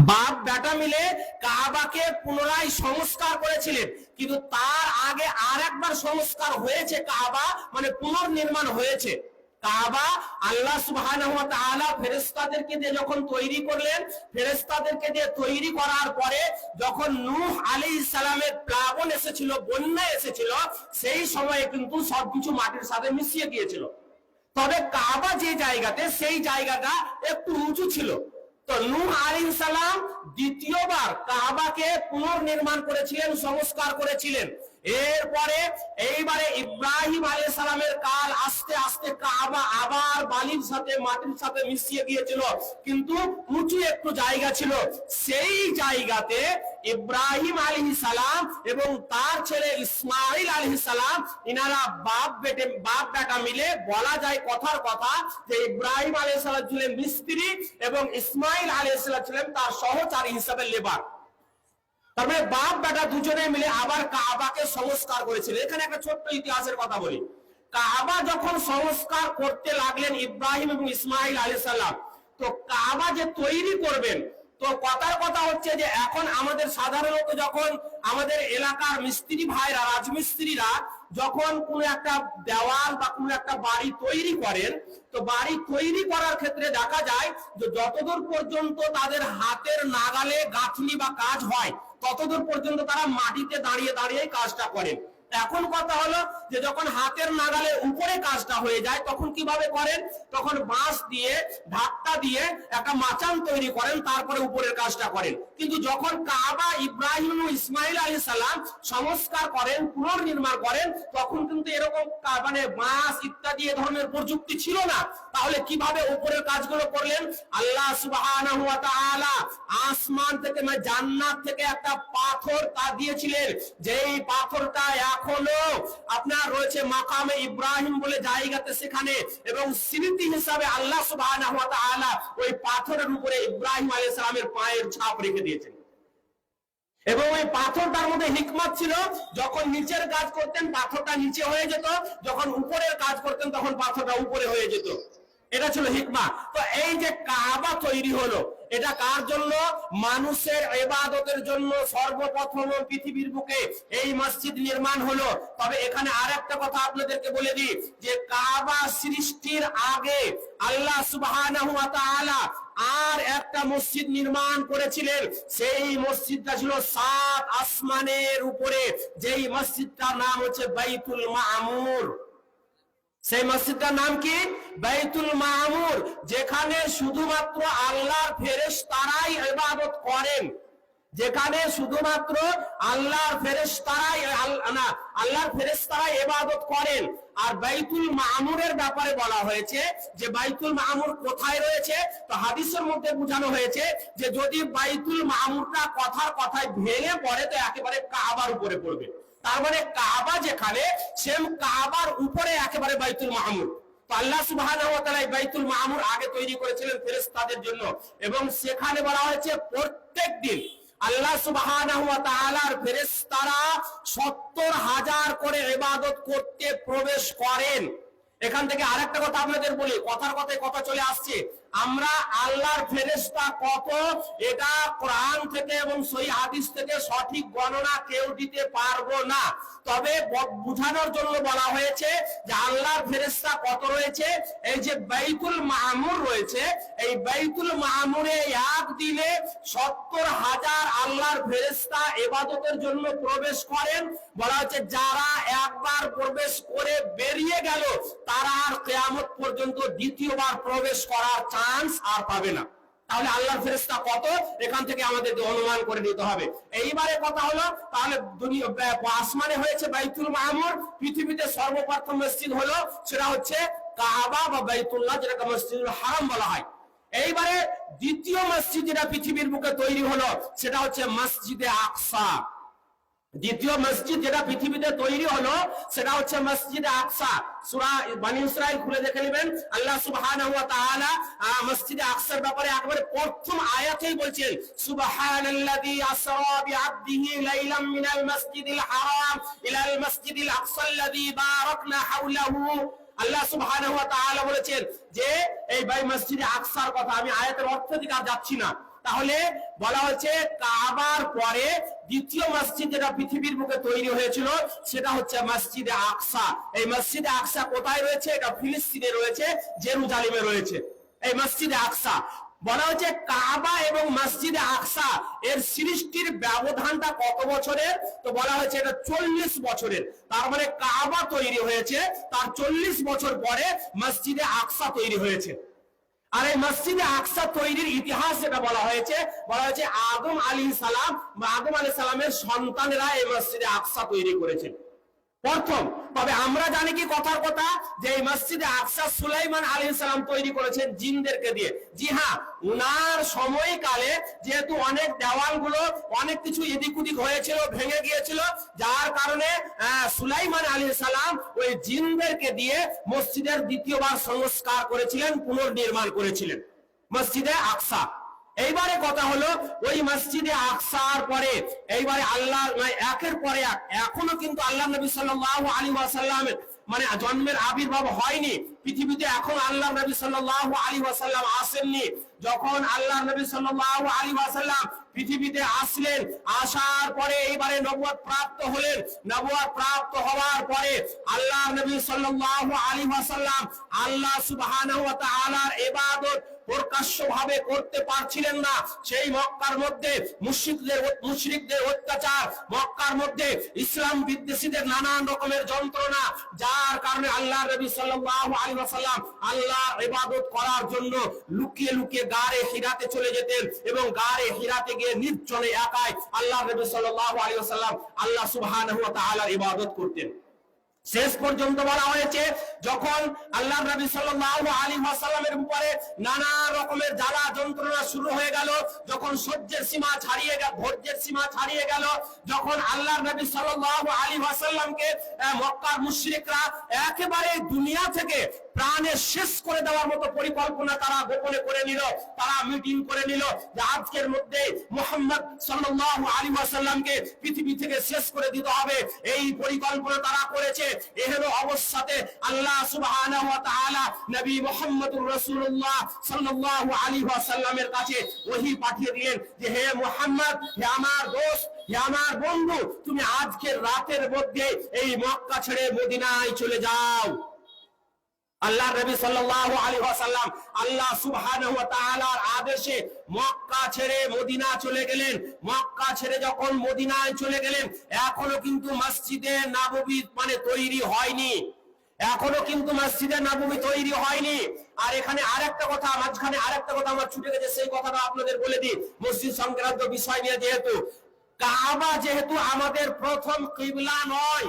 বাপ বেটা মিলে কাবাকে পুনরায় সংস্কার করেছিলেন, কিন্তু তার আগে আর একবার সংস্কার হয়েছে কাবা, মানে পুনর্নির্মাণ হয়েছে কাবা। আল্লাহ সুবহানাহু ওয়া তাআলা ফেরেশতাদেরকে দিয়ে যখন তৈরি করলেন, ফেরেশতাদেরকে দিয়ে তৈরি করার পরে যখন নূহ আলাইহিস সালামের প্লাবন এসেছিল, বন্যা এসেছিল, সেই সময়ে কিন্তু সবকিছু মাটির সাথে মিশিয়ে গিয়েছিল। তবে কাবা যে জায়গাতে, সেই জায়গাটা একটু উঁচু ছিল। তো নূহ আলাইহিস সালাম দ্বিতীয়বার কাবাকে পুনর্নির্মাণ করেছিলেন, সংস্কার করেছিলেন। এরপরে এইবারে ইব্রাহিম আলাইহিস সালামের কাল, আস্তে আস্তে কাবা আবার বালির সাথে মাটির সাথে মিশিয়ে গিয়েছিল, কিন্তু উঁচু একটু জায়গা ছিল। সেই জায়গাতে ইব্রাহিম আলাইহিস সালাম এবং তার ছেলে ইসমাইল আলাইহিস সালাম, ইনারা বাপ বেটা মিলে, বলা যায় কথার কথা যে ইব্রাহিম আলাইহিস সালাম ছিলেন মিস্ত্রি এবং ইসমাইল আলাইহিস সালাম ছিলেন তার সহচারী হিসেবে লেবার। তারপরে বাপ বেটা দুজনে মিলে আবার কাবাকে সংস্কার করেছিলেন। এখানে একটা ছোট্ট ইতিহাসের কথা বলি। কাবা যখন সংস্কার করতে লাগলেন ইব্রাহিম এবং ইসমাইল আলাইহিস সালাম, তো কাবা যে তৈরি করবেন, তো কথার কথা হচ্ছে যে এখন আমাদের সাধারণত যখন আমাদের এলাকার মিস্ত্রি ভাইরা, রাজমিস্ত্রিরা যখন কোনো একটা দেওয়াল বা কোনো একটা বাড়ি তৈরি করেন, তো বাড়ি তৈরি করার ক্ষেত্রে দেখা যায় যে যতদূর পর্যন্ত তাদের হাতের নাগালে গাঁথনি বা কাজ হয়, ততদূর পর্যন্ত তারা মাটিতে দাঁড়িয়ে দাঁড়িয়ে কাজটা করেন। এখন কথা হলো যে যখন হাতের নাগালে উপরে কাজটা হয়ে যায়, তখন কিভাবে করেন? তখন বাঁশ দিয়ে, ধাক্কা দিয়ে একটা মাচান তৈরি করেন, তারপরে উপরের কাজটা করেন। কিন্তু যখন কাবা ইব্রাহিম ও ইসমাইল আলাইহিস সালাম সংস্কার করেন, পুনর্নির্মাণ করেন, তখন কিন্তু এরকম মানে বাঁশ ইত্যাদি এ ধরনের প্রযুক্তি ছিল না। তাহলে কিভাবে উপরের কাজগুলো করলেন? আল্লাহ সুবহানাহু ওয়া তাআলা আসমান থেকে, মানে জান্নাত থেকে একটা পাথর তা দিয়েছিলেন, যেই পাথরটা এখনো আপনার রয়েছে মাকামে ইব্রাহিম বলে জায়গাতে, সেখানে, এবং স্মৃতি হিসাবে আল্লাহ সুবহানাহু ওয়া তাআলা ওই পাথরের উপরে ইব্রাহিম আলাইহিস সালামের পায়ের ছাপ রেখে দিয়েছেন। এবং ওই পাথরটার মধ্যে হিকমত ছিল, যখন নিচের কাজ করতেন পাথরটা নিচে হয়ে যেত, যখন উপরের কাজ করতেন তখন পাথরটা উপরে হয়ে যেত। এটা ছিল হিকমা। তো এই যে কাবা তৈরি হলো, এটা কার জন্য? মানুষের ইবাদতের জন্য সর্বপ্রথম পৃথিবীর বুকে এই মসজিদ নির্মাণ হলো। তবে এখানে আরেকটা কথা আপনাদেরকে বলে দিই, যে কাবা সৃষ্টির আগে আল্লাহ সুবহানাহু ওয়া তাআলা আর একটা মসজিদ নির্মাণ করেছিলেন। সেই মসজিদটা ছিল 7 আসমানের উপরে, যেই মসজিদটার নাম হচ্ছে বাইতুল মামুর। সেই মসজিদটার নাম কি? বাইতুল মামুর, যেখানে শুধুমাত্র আল্লাহর ফেরেশতারাই ইবাদত করেন, যেখানে শুধুমাত্র আল্লাহর ফেরেশতারাই ইবাদত করেন। আর বাইতুল মামুরের ব্যাপারে বলা হয়েছে যে বাইতুল মামুর কোথায় রয়েছে, তো হাদিসের মধ্যে বোঝানো হয়েছে যে যদি বাইতুল মামুরটা কথার কথায় ভেঙে পড়ে, তো একেবারে কাবার উপরে পড়বে। তার মানে কাবা যেখানে, সেম কাবার উপরে একেবারে বাইতুল মামুর। তো আল্লাহ সুবহানাহু ওয়া তাআলা বাইতুল মামুর আগে তৈরি করেছিলেন ফেরেশতাদের জন্য, এবং সেখানে বলা হয়েছে প্রত্যেক দিন আল্লাহ সুবহানাহু ওয়া তাআলার ফেরেশতারা 70,000 করে ইবাদত করতে প্রবেশ করেন। এখান থেকে আরেকটা কথা আপনাদের বলি, কথার কথায় কথা চলে আসছে। আমরা আল্লাহর ফেরেশতা কত, এটা কোরআন থেকে এবং সহিহ হাদিস থেকে সঠিক গণনা কেউ দিতে পারবো না। তবে বোঝানোর জন্য বলা হয়েছে যে আল্লাহর ফেরেশতা কত রয়েছে। এই যে বাইতুল মামুর রয়েছে, এই বাইতুল মামুরে একদিনে 70,000 আল্লাহর ফেরেশতা ইবাদতের জন্য প্রবেশ করেন। বলা হচ্ছে যারা একবার প্রবেশ করে বেরিয়ে গেল, তারা আর কিয়ামত পর্যন্ত দ্বিতীয়বার প্রবেশ করার চান্স আর পাবে না। তাহলে আল্লাহর ফেরেশতা কত, এখান থেকে আমাদেরকে অনুমান করে নিতে হবে। এইবারে কথা হলো, তাহলে আসমানে হয়েছে বাইতুল মামুর, পৃথিবীতে সর্বপ্রথম মসজিদ হলো সেটা হচ্ছে কাবা বা বাইতুল্লাহ, যেটাকে মসজিদুল হারাম বলা হয়। এইবারে দ্বিতীয় মসজিদ যেটা পৃথিবীর বুকে তৈরি হলো, সেটা হচ্ছে মসজিদে আকসা। দ্বিতীয় মসজিদ যেটা পৃথিবীতে তৈরি হলো, সেটা হচ্ছে মসজিদে আকসা। সূরা বনী ইসরাইল খুলে দেখে নেবেন, আল্লাহ সুবহানাহু ওয়া তাআলা মসজিদে আকসার ব্যাপারে একেবারে প্রথম আয়াতেই বলছেন, সুবহানাল্লাযী আসরা বিআবদিহি লাইলাম মিনাল মাসজিদিল হারাম ইলাল মাসজিদিল আকসাল্লাযী বারাকনা হাওলাহু। আল্লাহ সুবহানাহু ওয়া তাআলা বলেছেন যে এই মসজিদে আকসার কথা, আমি আয়াতের অর্থ দিকে আর যাচ্ছি না, তাহলে বলা হচ্ছে কাবার পরে দ্বিতীয় মসজিদ যেটা পৃথিবীর বুকে তৈরি হয়েছিল সেটা হচ্ছে মসজিদে আকসা। এই মসজিদে আকসা কোথায় রয়েছে? এটা ফিলিস্তিনে রয়েছে, জেরুজালেমে রয়েছে এই মসজিদে আকসা। বলা হচ্ছে কাবা এবং মসজিদে আকসা এর সৃষ্টির ব্যবধানটা কত বছরের? তো বলা হয়েছে এটা 40 বছরের। তার মানে কাবা তৈরি হয়েছে, তার 40 বছর পরে মসজিদে আকসা তৈরি হয়েছে। আর এই মসজিদে আকসা তৈরির ইতিহাস যেটা বলা হয়েছে আদম আলাইহিস সালাম বা আদম আলাইহিস সালামের সন্তানেরা এই মসজিদে আকসা তৈরি করেছেন প্রথম। তবে আমরা জানি কি কথার কথা যে এই মসজিদে আকসা সুলাইমান আলাইহিস সালাম তৈরি করেছেন জিনদেরকে দিয়ে। জি হ্যাঁ, উনার সময়কালে যেহেতু অনেক দেওয়ালগুলো অনেক কিছু এদিক ওদিক হয়েছিল, ভেঙে গিয়েছিল, যার কারণে সুলাইমান আলাইহিস সালাম ওই জিনদেরকে দিয়ে মসজিদের দ্বিতীয়বার সংস্কার করেছিলেন, পুনর্নির্মাণ করেছিলেন মসজিদে আকসা। এইবারে কথা হলো ওই মসজিদে আকসার পরে এইবারে আল্লাহ একের পরে এক এখনো কিন্তু আল্লাহ নবী সাল্লাল্লাহু আলাইহি ওয়াসাল্লামের মানে জন্মের আবির্ভাব হয়নি পৃথিবীতে। এখন আল্লাহ নবী সাল্লাল্লাহু আলাইহি ওয়াসাল্লাম আসেননি। যখন আল্লাহ নবী সাল্লাল্লাহু আলাইহি ওয়াসাল্লাম পৃথিবীতে আসলেন, আসার পরে এইবারে নবুয়ত প্রাপ্ত হলেন। নবুয়ত প্রাপ্ত হওয়ার পরে আল্লাহ নবী সাল্লাল্লাহু আলাইহি ওয়াসাল্লাম আল্লাহ সুবহানাহু ওয়া তাআলার ইবাদত প্রকাশ্যভাবে করতে পারছিলেন না। সেই মক্কার মধ্যে মুশরিকদের অত্যাচার, মক্কার মধ্যে ইসলাম বিদ্বেষীদের নানান রকমের যন্ত্রণা, যার কারণে আল্লাহ নবী সাল্লাল্লাহু আলাইহি ওয়াসাল্লাম আল্লাহর ইবাদত করার জন্য লুকিয়ে লুকিয়ে গারে হিরাতে চলে যেতেন এবং গারে হিরাতে গিয়ে নির্জনে একাই আল্লাহ নবী সাল্লাল্লাহু আলাইহি ওয়াসাল্লাম আল্লাহ সুবহানাহু ওয়া তাআলার ইবাদত করতেন। শেষ পর্যন্ত বলা হয়েছে যখন আল্লাহ নবী সাল্লাল্লাহু আলাইহি ওয়াসাল্লামের উপরে নানা রকমের জ্বালা যন্ত্রণা শুরু হয়ে গেল, যখন সহ্যের সীমা ছাড়িয়ে গেল, ধৈর্যের সীমা ছাড়িয়ে গেল, যখন আল্লাহ নবী সাল্লাল্লাহু আলাইহি ওয়াসাল্লামকে মক্কার মুশরিকরা একেবারে দুনিয়া থেকে প্রাণে শেষ করে দেওয়ার মতো পরিকল্পনা তারা গোপনে করে নিল, তারা মিটিং করে নিল যে আজকের মধ্যে মুহাম্মদ সাল্লাল্লাহু আলাইহি ওয়াসাল্লামকে পৃথিবী থেকে শেষ করে দিতে হবে। এই পরিকল্পনা তারা করেছে। এহেন অবস্থাতে আল্লাহ সুবহানাহু ওয়া তাআলা নবী মুহাম্মদুর রাসূলুল্লাহ সাল্লাল্লাহু আলাইহি ওয়াসাল্লামের কাছে ওহী পাঠিয়ে দিলেন যে হে মুহাম্মদ, হে আমার দোস্ত, হে আমার বন্ধু, তুমি আজকের রাতের মধ্যে এই মক্কা ছেড়ে মদিনায় চলে যাও। আল্লাহ নবী সাল্লাল্লাহু আলাইহি ওয়াসাল্লাম আল্লাহ সুবহানাহু ওয়া তাআলার আদেশে মক্কা ছেড়ে মদিনা চলে গেলেন। মক্কা ছেড়ে যখন মদিনায় চলে গেলেন, এখনো কিন্তু মসজিদে নববী মানে তৈরি হয়নি, এখনো কিন্তু মসজিদে নববী তৈরি হয়নি। আর এখানে আরেকটা কথা, মাঝখানে আরেকটা কথা আমার ছুটে গেছে, সেই কথাটা আপনাদের বলে দিই মসজিদ সংক্রান্ত বিষয় নিয়ে। যেহেতু কাবা যেহেতু আমাদের প্রথম কিবলা নয়,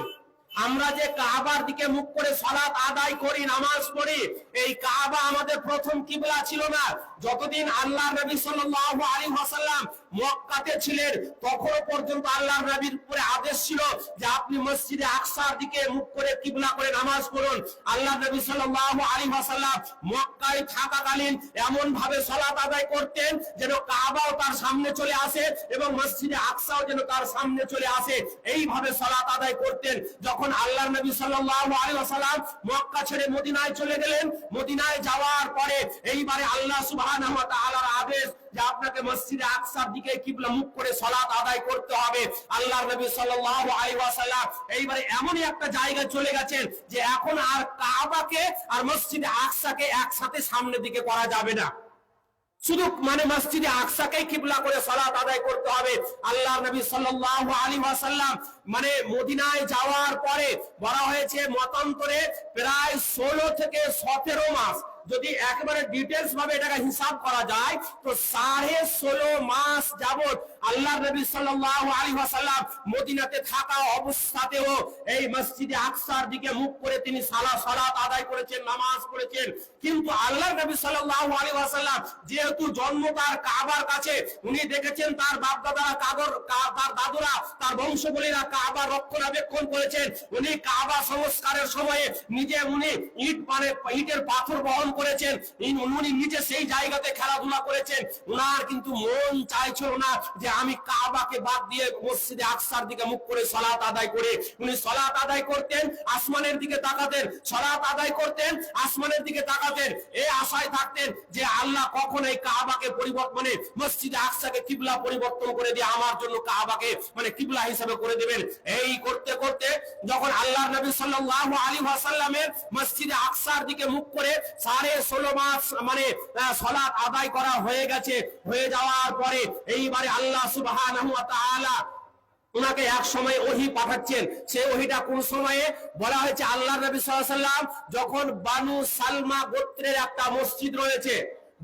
আমরা যে কাবার দিকে মুখ করে সালাত আদায় করি, নামাজ পড়ি, এই কাবা আমাদের প্রথম কিবলা ছিল না। যতদিন আল্লাহ নবী সাল্লাল্লাহু আলাইহি ওয়াসাল্লাম মক্কাতে ছিলেন তখন পর্যন্ত আল্লাহ নবীর উপরে আদেশ ছিল যে আপনি মসজিদে আকসার দিকে মুখ করে কিবলা করে নামাজ পড়ুন। আল্লাহ নবী সাল্লাল্লাহু আলাইহি ওয়াসাল্লাম মক্কায় থাকাকালীন এমন ভাবে সালাত আদায় করতেন যেন কাবাও তার সামনে চলে আসে এবং মসজিদে আকসাও যেন তার সামনে চলে আসে, এইভাবে সালাত আদায় করতেন। যখন আল্লাহ নবী সাল্লাল্লাহু আলাইহি ওয়াসাল্লাম মক্কা ছেড়ে মদিনায় চলে গেলেন, মদিনায় যাওয়ার পরে এইবারে আল্লাহ সুবহানাহু ওয়া তাআলার আদেশ যে আপনাকে মসজিদে আকসার দিকে কিবলা মুখ করে সালাত আদায় করতে হবে। আল্লাহ নবী সাল্লাল্লাহু আলাইহি ওয়াসাল্লাম এইবারে এমনই একটা জায়গায় চলে গেছেন যে এখন আর কাবাকে আর মসজিদে আকসাকে একসাথে সামনের দিকে করা যাবে না, শুধু মানে মসজিদে আকসাকে কিবলা করে সালাত আদায় করতে হবে। আল্লাহ নবী সাল্লাল্লাহু আলাইহি ওয়াসাল্লাম মানে মদিনায় যাওয়ার পরে বলা হয়েছে মতান্তরে প্রায় 16 থেকে 17 মাস, যদি একেবারে ডিটেইলস ভাবে এটাকে হিসাব করা যায় তো 16.5 মাস যাবত আল্লাহ নবী সাল্লাল্লাহু আলাইহি ওয়াসাল্লাম মদিনাতে থাকা অবস্থাতেও এই মসজিদে আকসার দিকে মুখ করে তিনি সালাত আদায় করেছেন, নামাজ পড়েছেন। কিন্তু আল্লাহ নবী সাল্লাল্লাহু আলাইহি ওয়াসাল্লাম যেহেতু জন্ম তার কাবার কাছে, উনি দেখেছেন তার বাপ দাদারা তার দাদুরা, তার বংশবলীরা কাবা রক্ষণাবেক্ষণ করেছেন। উনি কাবা সংস্কারের সময়ে নিজে উনি ইটের পাথর বহন করেছেন, উনি নিজে সেই জায়গাতে খেলাধুলা করেছেন। উনার কিন্তু মন চাইছিল না যে আমি কাবাকে বাদ দিয়ে মসজিদে আকসার দিকে মুখ করে সালাত আদায় করে উনি সালাত আদায় করতেন, আসমানের দিকে তাকাতেন, সালাত আদায় করতেন, আসমানের দিকে তাকাতেন, এই আশায় থাকতেন যে আল্লাহ কখন এই কাবাকে পরিবর্তন মসজিদে আকসাকে কিবলা পরিবর্তন করে দিয়ে আমার জন্য কাবাকে কিবলা হিসেবে করে দেবেন। এই করতে করতে যখন আল্লাহর নবী সাল্লাল্লাহু আলাইহি ওয়াসাল্লামের মসজিদে আকসার দিকে মুখ করে 16.5 মাস সালাত আদায় করা হয়ে গেছে, হয়ে যাওয়ার পরে এইবারে আল্লাহ সুবহানাহু ওয়া তাআলা উনাকে এক সময় ওহী পাঠাচ্ছেন। সেই ওহীটা কোন সময়ে বলা হয়েছে, আল্লাহর নবী সাল্লাল্লাহু আলাইহি ওয়াসাল্লাম যখন বানু সালমা গোত্রের একটা মসজিদ রয়েছে,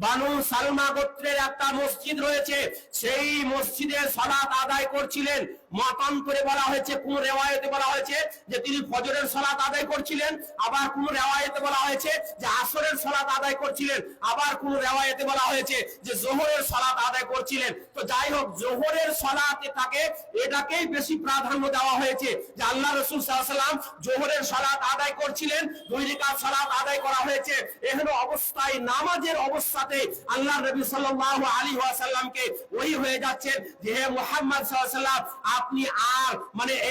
বানু সালমা গোত্রের একটা মসজিদ রয়েছে, সেই মসজিদে সালাত আদায় করছিলেন। মতান্তরে বলা হয়েছে, কোন রিওয়ায়াতে বলা হয়েছে যে তিনি ফজরের সালাত আদায় করছিলেন, আবার কোন রিওয়ায়াতে বলা হয়েছে যে আসরের সালাত আদায় করছিলেন, আবার কোন রিওয়ায়াতে বলা হয়েছে যে যোহরের সালাত আদায় করছিলেন। তো যাই হোক, যোহরের সালাতে থাকে এটাকেই বেশি প্রাধান্য দেওয়া হয়েছে যে আল্লাহ রাসূল সাল্লাল্লাহু আলাইহি ওয়াসাল্লাম যোহরের সালাত আদায় করছিলেন, 2 রাকাত সালাত আদায় করা হয়েছে। এহেন অবস্থায় নামাজের অবস্থাতে আল্লাহর নবী সাল্লাল্লাহু আলাইহি ওয়াসাল্লামকে ওহী হয়ে যাচ্ছে যে হে মুহাম্মদ সাল্লাল্লাহু আলাইহি ওয়াসাল্লাম, আপনি আর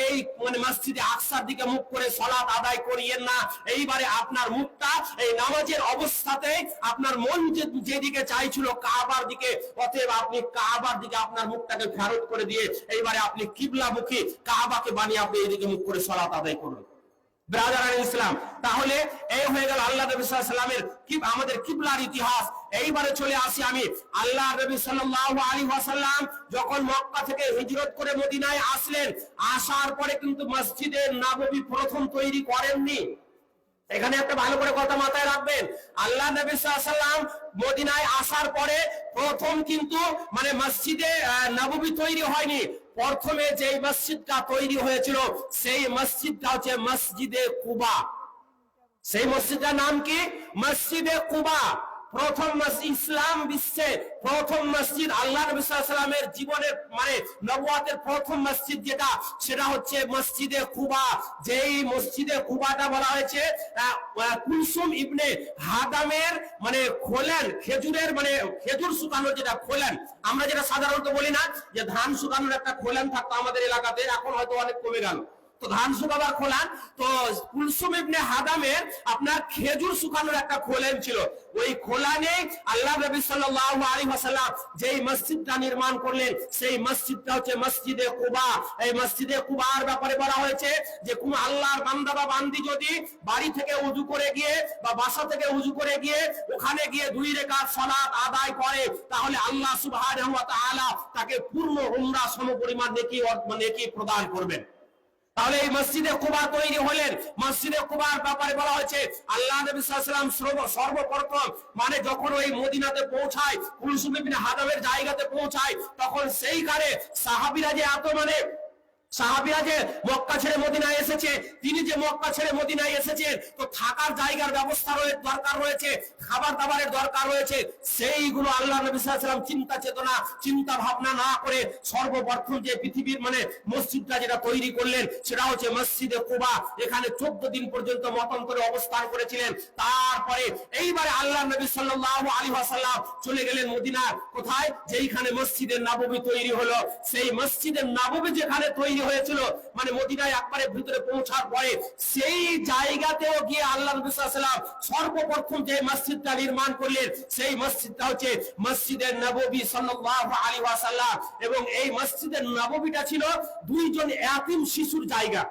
এই মসজিদে আকসার দিকে মুখ করে সালাত আদায় করিয়েন না। এইবারে আপনার মুখটা এই নামাজের অবস্থাতে আপনার মন যেদিকে চাইছিল কাবার দিকে, অতএব আপনি কাবার দিকে আপনার মুখটাকে ফেরত করে দিয়ে এইবারে আপনি কিবলামুখী কাবাকে বানিয়ে আপনি এইদিকে মুখ করে সালাত আদায় করুন। ব্রাদার ইসলাম, তাহলে এই হয়ে গেল আল্লাহ নবী সাল্লাল্লাহু আলাইহি ওয়াসাল্লামের আমাদের কিবলার ইতিহাস। এইবারে চলে আসি আমি, আল্লাহ নবী সাল্লাল্লাহু আলাইহি ওয়াসাল্লাম যখন মক্কা থেকে হিজরত করে মদিনায় আসলেন, আসার পরে কিন্তু মসজিদে নববী প্রথম তৈরি করেননি। এখানে একটা ভালো করে কথা মাথায় রাখবেন, আল্লাহ নবী সাল্লাল্লাহু আলাইহি ওয়াসাল্লাম মদিনায় আসার পরে প্রথম কিন্তু মসজিদে নববী তৈরি হয়নি। প্রথমে যে মসজিদটা তৈরি হয়েছিল সেই মসজিদটা হচ্ছে মসজিদে কুবা। সেই মসজিদটার নাম কি? মসজিদে কুবা। প্রথম মসজিদ, ইসলাম বিশ্বে প্রথম মসজিদ, আল্লাহ নবী সাল্লাল্লাহু আলাইহি ওয়াসাল্লামের জীবনের নবুয়তের প্রথম মসজিদ যেটা, সেটা হচ্ছে মসজিদে কুবা। যেই মসজিদে কুবাটা বলা হয়েছে কুলসুম ইবনে হাদামের খোলেন, খেজুরের খেজুর শুকানোর যেটা খোলেন, আমরা যেটা সাধারণত বলি না যে ধান শুকানোর একটা খোলেন থাকতো আমাদের এলাকাতে, এখন হয়তো অনেক কমে গেল, তো ধান শুকাবার খোলান, তো কুলসুম ইবনে হাদামের আপনার খেজুর শুকানোর একটা খোলেন ছিল। ওই খোলানে আল্লাহ নবী সাল্লাল্লাহু আলাইহি ওয়াসাল্লাম যেই মসজিদটা নির্মাণ করলেন সেই মসজিদটা হচ্ছে মসজিদে কুবা। এই মসজিদে কুবার ব্যাপারে বলা হয়েছে যে কোন আল্লাহর বান্দা বা বান্দি যদি বাড়ি থেকে ওযু করে গিয়ে বা বাসা থেকে ওযু করে গিয়ে ওখানে গিয়ে 2 রাকাত সালাত আদায় করে, তাহলে আল্লাহ সুবহানাহু ওয়া তাআলা তাকে পূর্ণ উমরা সমপরিমাণ নেকি প্রদান করবেন। তাহলে এই মসজিদে কুবা তৈরি হলেন। মসজিদে কুবার ব্যাপারে বলা হয়েছে আল্লাহ নবী সাল্লাল্লাহু আলাইহি ওয়াসাল্লাম সর্বপ্রথম যখন ওই মদিনাতে পৌঁছায়, কুলসুম ইবনে হাদামের জায়গাতে পৌঁছায়, তখন সেইখানে সাহাবীরা যে সাহাবীরা যে মক্কা ছেড়ে মদিনায় এসেছে, তিনি যে মক্কা ছেড়ে মদিনায় এসেছেন, তো থাকার জায়গার ব্যবস্থা দরকার রয়েছে, খাবার দাবারের দরকার রয়েছে। সেইগুলো আল্লাহ নবী সাল্লাল্লাহু আলাইহি ওয়াসাল্লাম চিন্তা ভাবনা না করে সর্বপ্রথম যে পৃথিবীর মসজিদটা যেটা তৈরি করলেন সেটা হচ্ছে মসজিদে কুবা। এখানে 14 দিন পর্যন্ত মতান্তরে অবস্থান করেছিলেন। তারপরে এইবারে আল্লাহ নবী সাল্লাল্লাহু আলাইহি ওয়াসাল্লাম চলে গেলেন মদিনার কোথায়, যেইখানে মসজিদে নববী তৈরি হলো। সেই মসজিদে নববী যেখানে তৈরি হয়েছিল মদিনায় একবারে ভিতরে পৌঁছার পরে সেই জায়গাতেও গিয়ে আল্লাহ নবী সাল্লাল্লাহু আলাইহি ওয়াসাল্লাম সর্বপ্রথম যে মসজিদটা নির্মাণ করলেন সেই মসজিদটা হচ্ছে মসজিদে নববী সাল্লাল্লাহু আলাইহি ওয়াসাল্লাম। এবং এই মসজিদে নববীটা ছিল 2 জন ইয়াতীম শিশুর জায়গা।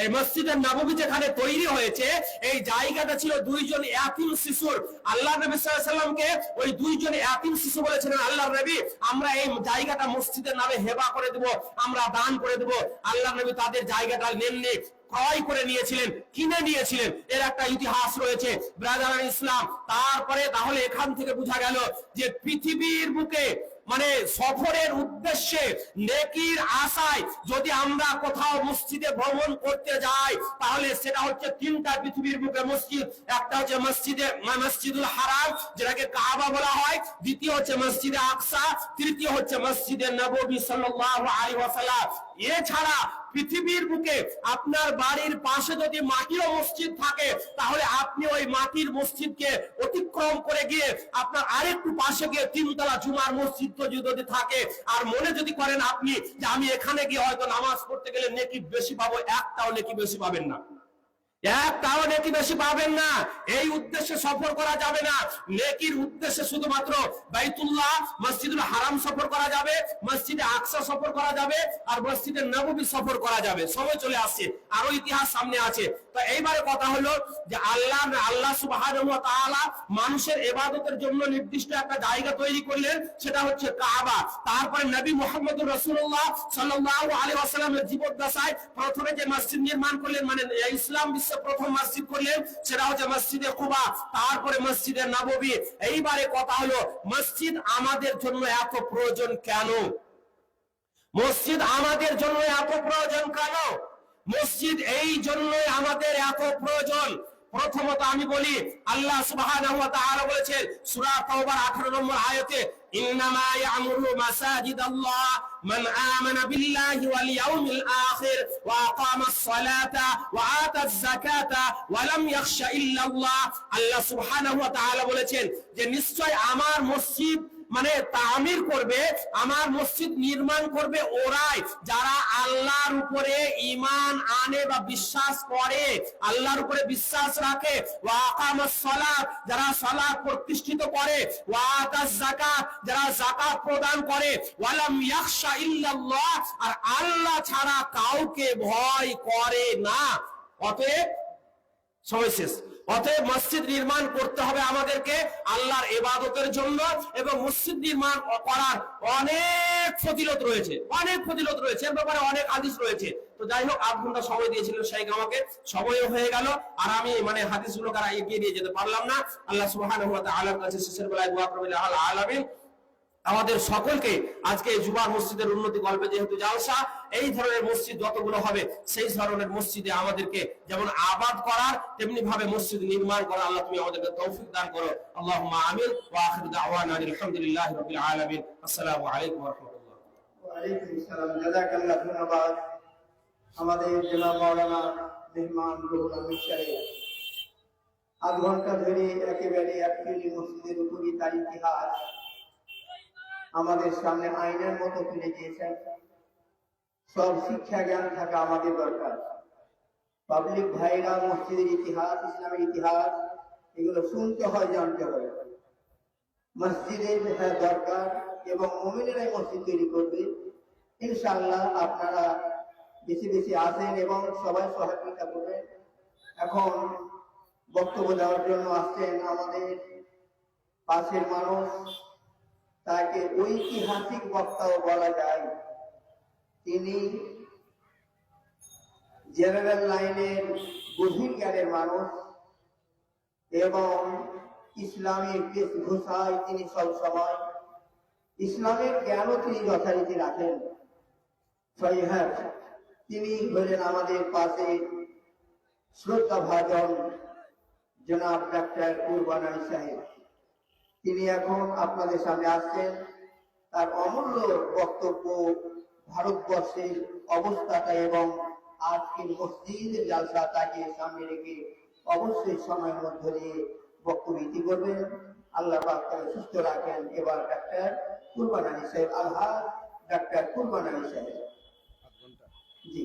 এই মসজিদে নববী যেখানে তৈরি হয়েছে এই জায়গাটা ছিল 2 জন ইয়াতীম শিশুর। আল্লাহ নবী সাল্লাল্লাহু আলাইহি ওয়াসাল্লামকে ওই 2 জন ইয়াতীম শিশু বলেছিলেন, আল্লাহর নবী আমরা এই জায়গাটা মসজিদের নামে হেবা করে দেব, আমরা দান করে দেব। আল্লাহর নবী তাদের জায়গাটা নেননি, ক্রয় করে নিয়েছিলেন, কিনে নিয়েছিলেন। এর একটা ইতিহাস রয়েছে ব্রাদার ইসলাম। তারপরে তাহলে এখান থেকে বোঝা গেল যে পৃথিবীর বুকে সফরের উদ্দেশ্যে নেকির আশায় যদি আমরা কোথাও মসজিদে ভ্রমণ করতে যাই, তাহলে সেটা হচ্ছে 3টা পৃথিবীর বুকে মসজিদ। একটা হচ্ছে মসজিদুল হারাম, যেটাকে কাবা বলা হয়, দ্বিতীয় হচ্ছে মসজিদে আকসা, তৃতীয় হচ্ছে মসজিদে নববী সাল্লাল্লাহু আলাইহি ওয়াসাল্লাম। এছাড়া পৃথিবীর বুকে আপনার বাড়ির পাশে যদি মাটিরও মসজিদ থাকে, তাহলে আপনি ওই মাটির মসজিদকে অতিক্রম করে গিয়ে আপনার আরেকটু পাশে গিয়ে তিনতলা জুমার মসজিদ যদি থাকে, আর মনে যদি করেন আপনি যে আমি এখানে গিয়ে হয়তো নামাজ পড়তে গেলে নেকি বেশি পাবো, একটাও নেকি বেশি পাবেন না, একটাও নেকি বেশি পাবেন না। এই উদ্দেশ্যে সফর করা যাবে না। নেকির উদ্দেশ্যে শুধুমাত্র বাইতুল্লাহ, মসজিদুল হারাম সফর করা যাবে, মসজিদে আকসা সফর করা যাবে, আর মসজিদে নববী সফর করা যাবে। সময় চলে আসছে, আরো ইতিহাস সামনে আছে। তো এইবারে কথা হলো যে আল্লাহ সুবহানাহু ওয়া তাআলা মানুষের ইবাদতের জন্য নির্দিষ্ট একটা জায়গা তৈরি করলেন, সেটা হচ্ছে কাবা। তারপরে নবী মুহাম্মদুর রাসূলুল্লাহ সাল্লাল্লাহু আলাইহি ওয়াসাল্লামের জীবদ্দশায় প্রথমে যে মসজিদ নির্মাণ করলেন, মানে ইসলাম প্রথম মসজিদ করলেন, সেটা হচ্ছে মসজিদে কুবা, তারপরে মসজিদে নববী। এইবারে কথা হলো মসজিদ আমাদের জন্য এত প্রয়োজন কেন? মসজিদ আমাদের জন্য এত প্রয়োজন কেন? মসজিদ এই জন্যই আমাদের এত প্রয়োজন। প্রথমত আমি বলি, আল্লাহ সুবহানাহু ওয়া তাআলা বলেছেন সূরা তাওবার 18 নম্বর আয়াতে, ইন্নামা ইয়ামুরু মাসাজিদাল্লাহ মান আমানা বিল্লাহি ওয়াল ইয়াউমিল আখির ওয়া আকামাস সালাতা ওয়া আতাজ যাকাতা ওয়া লাম ইয়াখশা ইল্লাল্লাহ। আল্লাহ সুবহানাহু ওয়া তাআলা বলেছেন যে নিশ্চয় আমার মসজিদ মানে তামির করবে, আমার মসজিদ নির্মাণ করবে ওরাই যারা আল্লাহর উপরে ঈমান আনে বা বিশ্বাস করে, আল্লাহর উপরে বিশ্বাস রাখে, ওয়া আকামাস সালাত যারা সালাত প্রতিষ্ঠিত করে, ওয়া আতাজ যাকাত যারা যাকাত প্রদান করে, ওয়া লাম ইয়াখশা ইল্লাল্লাহ আর আল্লাহ ছাড়া কাউকে ভয় করে না। অতএব সময় শেষ। অতএব মসজিদ নির্মাণ করতে হবে আমাদেরকে আল্লাহর ইবাদতের জন্য, এবং মসজিদ নির্মাণ করার অনেক ফজিলত রয়েছে, অনেক ফজিলত রয়েছে, এর ব্যাপারে অনেক হাদিস রয়েছে। তো যাই হোক, 8 ঘন্টা সময় দিয়েছিলেন শাইখ আমাকে, সময়ও হয়ে গেল, আর আমি মানে হাদিসগুলো কারা এগিয়ে নিয়ে যেতে পারলাম না। আল্লাহ সুবহানাহু ওয়া তাআলার কাছে শেষের বেলায় দোয়া করবেন আল আলামিন আমাদের সকলকে আজকে জুমার মসজিদের উন্নতি গল্পে যেহেতু জালসা, এই ধরনের মসজিদ যতগুলো হবে সেই ধরনের মসজিদে আমাদেরকে যেমন আবাদ করার তেমনি ভাবে মসজিদ নির্মাণ করা আল্লাহ তুমি আমাদেরকে তৌফিক দান করো। আল্লাহুম্মা আমিন। ওয়া আখিরু দাওয়ানা আলহামদুলিল্লাহি রাব্বিল আলামিন। আসসালামু আলাইকুম ওয়া রাহমাতুল্লাহ। ওয়া আলাইকুম আসসালাম। জাযাকাল্লাহু ধন্যবাদ আমাদের জনাব মাওলানা মেহমান রুহুল আমিন সাহেব। 8 ঘন্টা ধরে একেবারে একটি মসজিদের উপরই তার ইতিহাস আমাদের সামনে আয়নার মতো তুলে দিয়েছেন। সব শিক্ষা জ্ঞান থাকা আমাদের দরকার। পাবলিক ভাইরা মসজিদের ইতিহাস, ইসলামের ইতিহাস এগুলো শুনতে হয়, জানতে হয়। মসজিদের দরকার এবং মুমিনেরাই মসজিদ তৈরি করবে। ইনশাআল্লাহ আপনারা বেশি বেশি আসেন এবং সবাই সহযোগিতা করবেন। এখন বক্তব্য দেওয়ার জন্য আসছেন আমাদের পাশের মানুষ, তাকে ঐতিহাসিক বক্তাও বলা যায়। তিনি জেনারেল লাইনের গভীর জ্ঞানের মানুষ এবং ইসলামের বেশভূষায় তিনি সব সময় ইসলামের জ্ঞানও তিনি যথারীতি রাখেন। হ্যাঁ, তিনি হলেন আমাদের পাশে শ্রদ্ধা ভাজন জনাব ডাক্তার কুরবান আলী সাহেব। তিনি এখন আপনাদের সামনে আসছেন। তার অমূল্য বক্তব্য ভারতবর্ষের অবস্থাটা এবং আজকের মসজিদের জালসা তাকে সামনে রেখে অবশ্যই সময়ের মধ্যে দিয়ে বক্তব্য ইতি করবেন। আল্লাহ পাক তাকে সুস্থ রাখেন। এবার ডাক্তার কুরবান আলী সাহেব, আলহাজ ডাক্তার কুরবান আলী সাহেব। জি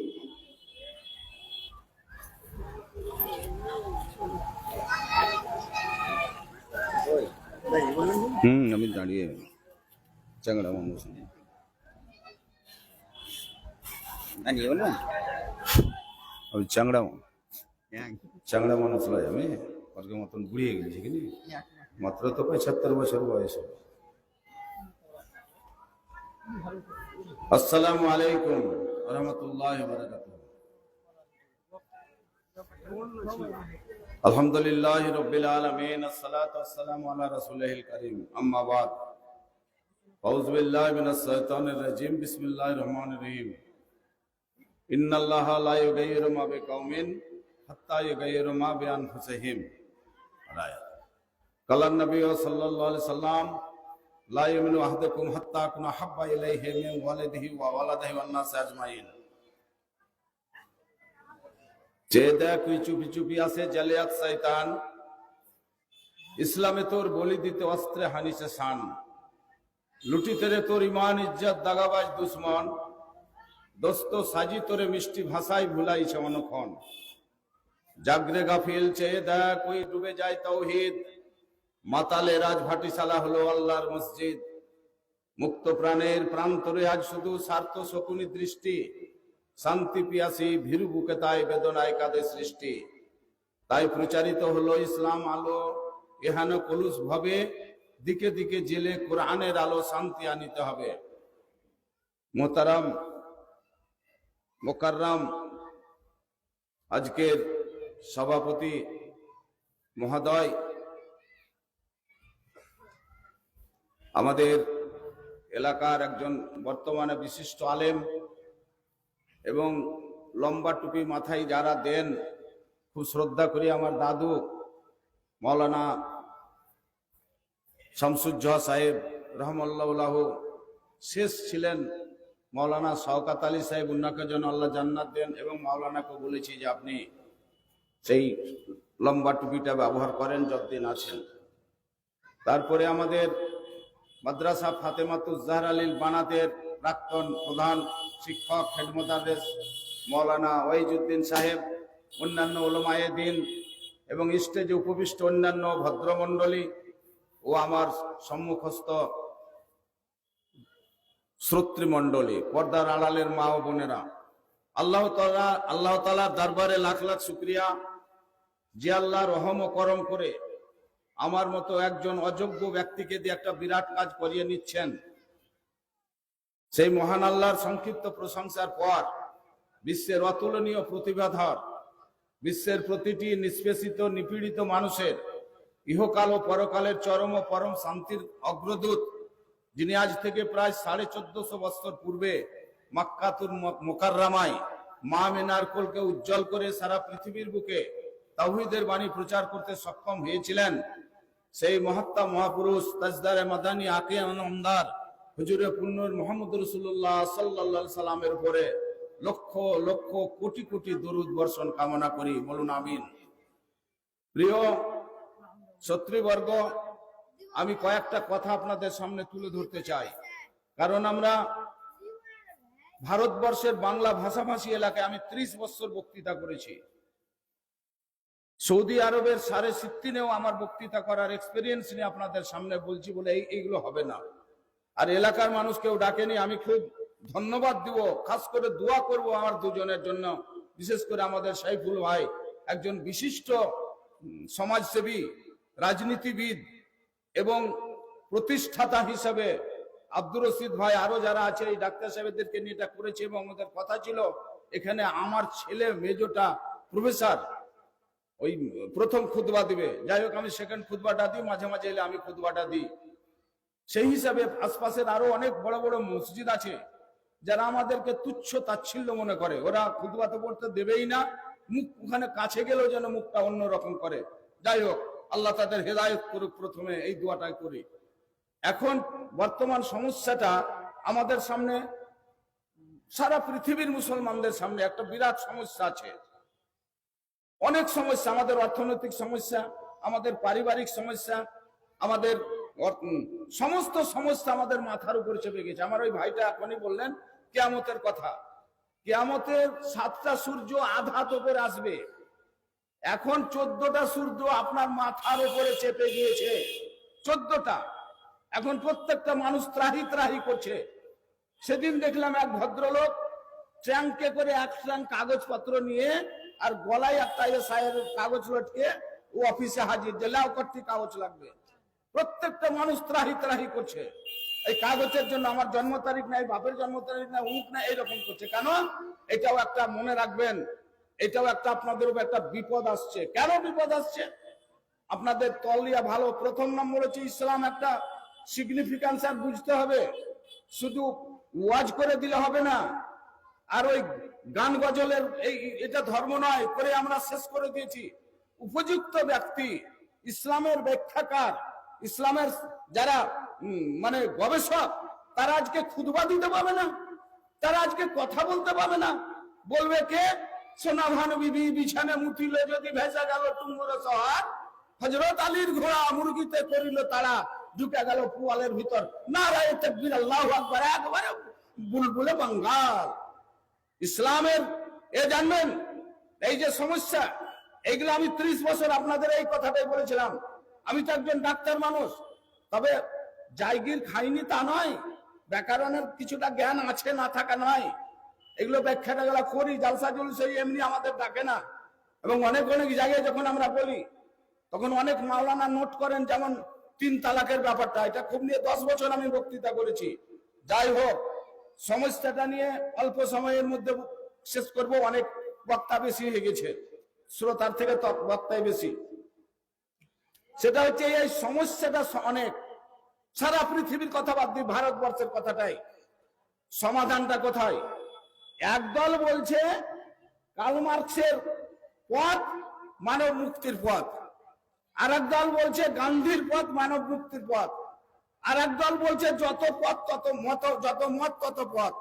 আমি দাঁড়িয়ে চাংড়া মানুষ আমি চাংড়া মানুষ নয়, আমি আজকে মতন ঘুরিয়ে গেছি কিনি মাত্র তো 75 বছর বয়স। আসসালামু আলাইকুম ওয়া রাহমাতুল্লাহি ওয়া বারাকাতুহু। আলহামদুলিল্লাহি রাব্বিল আলামিন, আসসালাতু ওয়াসসালামু আলা রাসূলিল কারীম, আম্মা বাদ। আউযু বিল্লাহি মিনাশ শাইতানির রাজীম, বিসমিল্লাহির রহমানির রহিম। ইন্নাল্লাহা লা ইউগাইয়িরু মা বিকাওমিন হাত্তা ইউগাইয়িরু মা বিআনফুসিহিম। আয়াত। কালান নবী সাল্লাল্লাহু আলাইহি সাল্লাম, লা ইউমিনু আহাদুকুম হাত্তা কুনা হাব্বা ইলাইহি মিন ওয়ালিদিহি ওয়া ওয়ালাদিহি ওয়ান নাসি আজমাইন। চেয়ে দেখ ওই চুপি চুপি আছে জালিয়াত শয়তান, ইসলামে তোর বলি দিতে অস্ত্রে হানিছে শান, লুটিতে রে তোর ইমান ইজ্জত দাগাবাজ দুশ্মন, দোস্ত সাজি তোরে মিষ্টি ভাষায় ভুলাইছে অনক্ষণ। জাগরে গাফিল চেয়ে দেখ ওই ডুবে যায় তাওহীদ, মাতালে রাজভাটিশালা হলো আল্লাহর মসজিদ। মুক্ত প্রাণের প্রান্তরে আজ শুধু স্বার্থ শকুনি দৃষ্টি, শান্তি পিয়াসী ভীরু বুকে তাই বেদনায় কাঁদে সৃষ্টি। তাই প্রচারিত হলো ইসলাম আলো, এহানো কলুষ ভাবে দিকে দিকে জেলে কোরআনের আলো শান্তি আনিতে হবে। মোহতারাম মোকাররম আজকের সভাপতি মহোদয়, আমাদের এলাকার একজন বর্তমানে বিশিষ্ট আলেম এবং লম্বা টুপি মাথায় যারা দেন, খুব শ্রদ্ধা করি আমার দাদু মাওলানা শামসুজ্জোহা সাহেব রহমাল্লাহ, শেষ ছিলেন মাওলানা শওকত আলী সাহেব, উন্নাকে যেন আল্লাহ জান্নাত দেন। এবং মাওলানাকে বলেছি যে আপনি সেই লম্বা টুপিটা ব্যবহার করেন যতদিন আছেন। তারপরে আমাদের মাদ্রাসা ফাতেমাতুজ জাহরা লিল বানাতের প্রাক্তন প্রধান শিক্ষক হেড মোদাররেস মাওলানা ওয়াইজউদ্দিন সাহেব, অন্যান্য উলামায়ে দ্বীন এবং স্টেজে উপবিষ্ট অন্যান্য ভদ্রমণ্ডলী ও আমার সম্মুখস্থ শ্রোতৃমণ্ডলী, পর্দার আড়ালের মা ও বোনেরা, আল্লাহ তাআলার দরবারে লাখ লাখ শুকরিয়া যে আল্লাহ রহম ও করম করে আমার মতো একজন অযোগ্য ব্যক্তিকে দিয়ে একটা বিরাট কাজ করিয়ে নিচ্ছেন। সেই মহান আল্লাহর সংক্ষিপ্ত প্রশংসার পর বিশ্বের অতুলনীয় প্রতিভাধর, বিশ্বের প্রতিটি নিষ্পেষিত নিপীড়িত মানুষের ইহকাল ও পরকালের চরম ও পরম শান্তির অগ্রদূত, যিনি আজ থেকে প্রায় 1450 বছর পূর্বে মক্কাতুল মুকাররমায় মা মিনার কোলকে উজ্জ্বল করে সারা পৃথিবীর বুকে তাওহীদের বাণী প্রচার করতে সক্ষম হয়েছিলেন, সেই মহাত্মা মহাপুরুষ তাজদারে মাদানী আকে আনন্দার হুজুরে পুণ্যর মুহাম্মদ রাসূলুল্লাহ সাল্লাল্লাহু আলাইহি সাল্লামের উপরে লক্ষ লক্ষ কোটি কোটি দরুদ বর্ষণ কামনা করি, বলুন আমিন। প্রিয় ছাত্রীবর্গ, আমি কয়েকটা কথা আপনাদের সামনে তুলে ধরতে চাই, কারণ আমরা ভারতবর্ষের বাংলা ভাষাভাষী এলাকায় আমি 30 বছর বক্তৃতা করেছি। সৌদি আরবের সাড়ে সিদ্দিনেও আমার বক্তৃতা করার এক্সপিরিয়েন্স নিয়ে আপনাদের সামনে বলছি বলে এইগুলো হবে না। আর এলাকার মানুষ কেউ ডাকেনি, আমি খুব ধন্যবাদ দিব, খাস করে দোয়া করব আমার দুজনের জন্য, বিশেষ করে আমাদের সাইফুল ভাই একজন বিশিষ্ট সমাজসেবী, রাজনীতিবিদ এবং প্রতিষ্ঠাতা হিসেবে, আব্দুর রশিদ ভাই, আরো যারা আছে এই ডাক্তার সাহেবদেরকে নিয়ে এটা করেছে। এবং আমাদের কথা ছিল এখানে আমার ছেলে মেজোটা প্রফেসর ওই প্রথম খুতবা দিবে, যাই হোক আমি সেকেন্ড খুতবাটা দিই, মাঝে মাঝে এলে আমি খুতবাটা দিই। সেই হিসাবে আশপাশের আরো অনেক বড় বড় মসজিদ আছে যারা আমাদেরকে তুচ্ছ তাচ্ছিল্য মনে করে, ওরা খুতবাতে পড়তে দেবেই না, মুখ ওখানে কাছে গেলেও যেন মুখটা অন্যরকম করে। যাই হোক, আল্লাহ তাদের হেদায়েত করুক, প্রথমে এই দোয়াটাই করি। এখন বর্তমান সমস্যাটা আমাদের সামনে, সারা পৃথিবীর মুসলমানদের সামনে একটা বিরাট সমস্যা আছে। অনেক সমস্যা, আমাদের অর্থনৈতিক সমস্যা, আমাদের পারিবারিক সমস্যা, আমাদের সমস্ত সমস্যা আমাদের মাথার উপর চেপে গেছে। আমার ওই ভাইটা এখনই বললেন কিয়ামতের কথা, কিয়ামতের 7টা সূর্য আধাত উপরে আসবে, এখন 14টা সূর্য আপনার মাথার উপরে চেপে গিয়েছে, 14টা। এখন প্রত্যেকটা মানুষ ত্রাহি ত্রাহি করছে। সেদিন দেখলাম এক ভদ্রলোক ট্যাঙ্কে করে 1 ট্যাঙ্ক কাগজপত্র নিয়ে আর গলায় একটা এসআইয়ের কাগজ লটকে ও অফিসে হাজির, যে লাও করতে কাগজ লাগবে। প্রত্যেকটা মানুষ ত্রাহি ত্রাহি করছে এই কাগজের জন্য। আমার জন্ম তারিখ নাই, বাপের জন্ম তারিখ নাই, উঠ না, এইরকম করছে। কেন? এটাও একটা মনে রাখবেন, এটাও একটা আপনাদের উপর একটা বিপদ আসছে। কেন বিপদ আসছে আপনাদের তলিয়া ভালো। প্রথম নম্বর হচ্ছে ইসলাম একটা সিগনিফিকেন্স আর বুঝতে হবে, শুধু ওয়াজ করে দিলে হবে না। আর ওই গান গজলের এটা ধর্ম নয় করে আমরা শেষ করে দিয়েছি। উপযুক্ত ব্যক্তি, ইসলামের ব্যাখ্যাকার, ইসলামের যারা মানে গবেষক, তারা আজকে খুতবা দিতে পাবে না, তারা আজকে কথা বলতে পাবে না। বলবে কে? সোনাভান বিবি বিছানে মুতিল যদি ভেসে গেল টুঙ্গুর শহর, হযরত আলীর ঘোড়া মুরগিতে করিল তারা, ঢুকে গেল পুয়ালের ভিতর, নারায়ে তাকবীর আল্লাহু আকবার, একবারে বুলবুলে বাঙ্গাল। ইসলামের এ জানবেন এই যে সমস্যা, এইগুলো আমি 30 বছর আপনাদের এই কথাটাই বলেছিলাম। আমি তো একজন ডাক্তার মানুষ, তবে জায়গির খাইনি তা নয়, ব্যাকরণের কিছুটা জ্ঞান আছে না থাকা নয়, এগুলো ব্যাখ্যাটা গেলা করি, জালসা জুলসা এমনি আমাদের ডাকে না। এবং অনেক অনেক জায়গায় যখন আমরা বলি তখন অনেক মাওলানা নোট করেন, যেমন 3 তালাকের ব্যাপারটা, এটা খুব নিয়ে 10 বছর আমি বক্তৃতা করেছি। যাই হোক, সমস্যাটা নিয়ে অল্প সময়ের মধ্যে শেষ করব, অনেক বক্তা বেশি হয়ে গেছে, শ্রোতার থেকে বক্তাই বেশি। সেটা হচ্ছে এই সমস্যাটা অনেক, সারা পৃথিবীর কথা বাদ দিয়ে ভারতবর্ষের কথাটাই, সমাধানটা কোথায়? একদল বলছে কার্ল মার্কসের পথ মানব মুক্তির পথ, আর একদল বলছে গান্ধীর পথ মানব মুক্তির পথ, আর একদল বলছে যত পথ তত মত, যত মত তত পথ।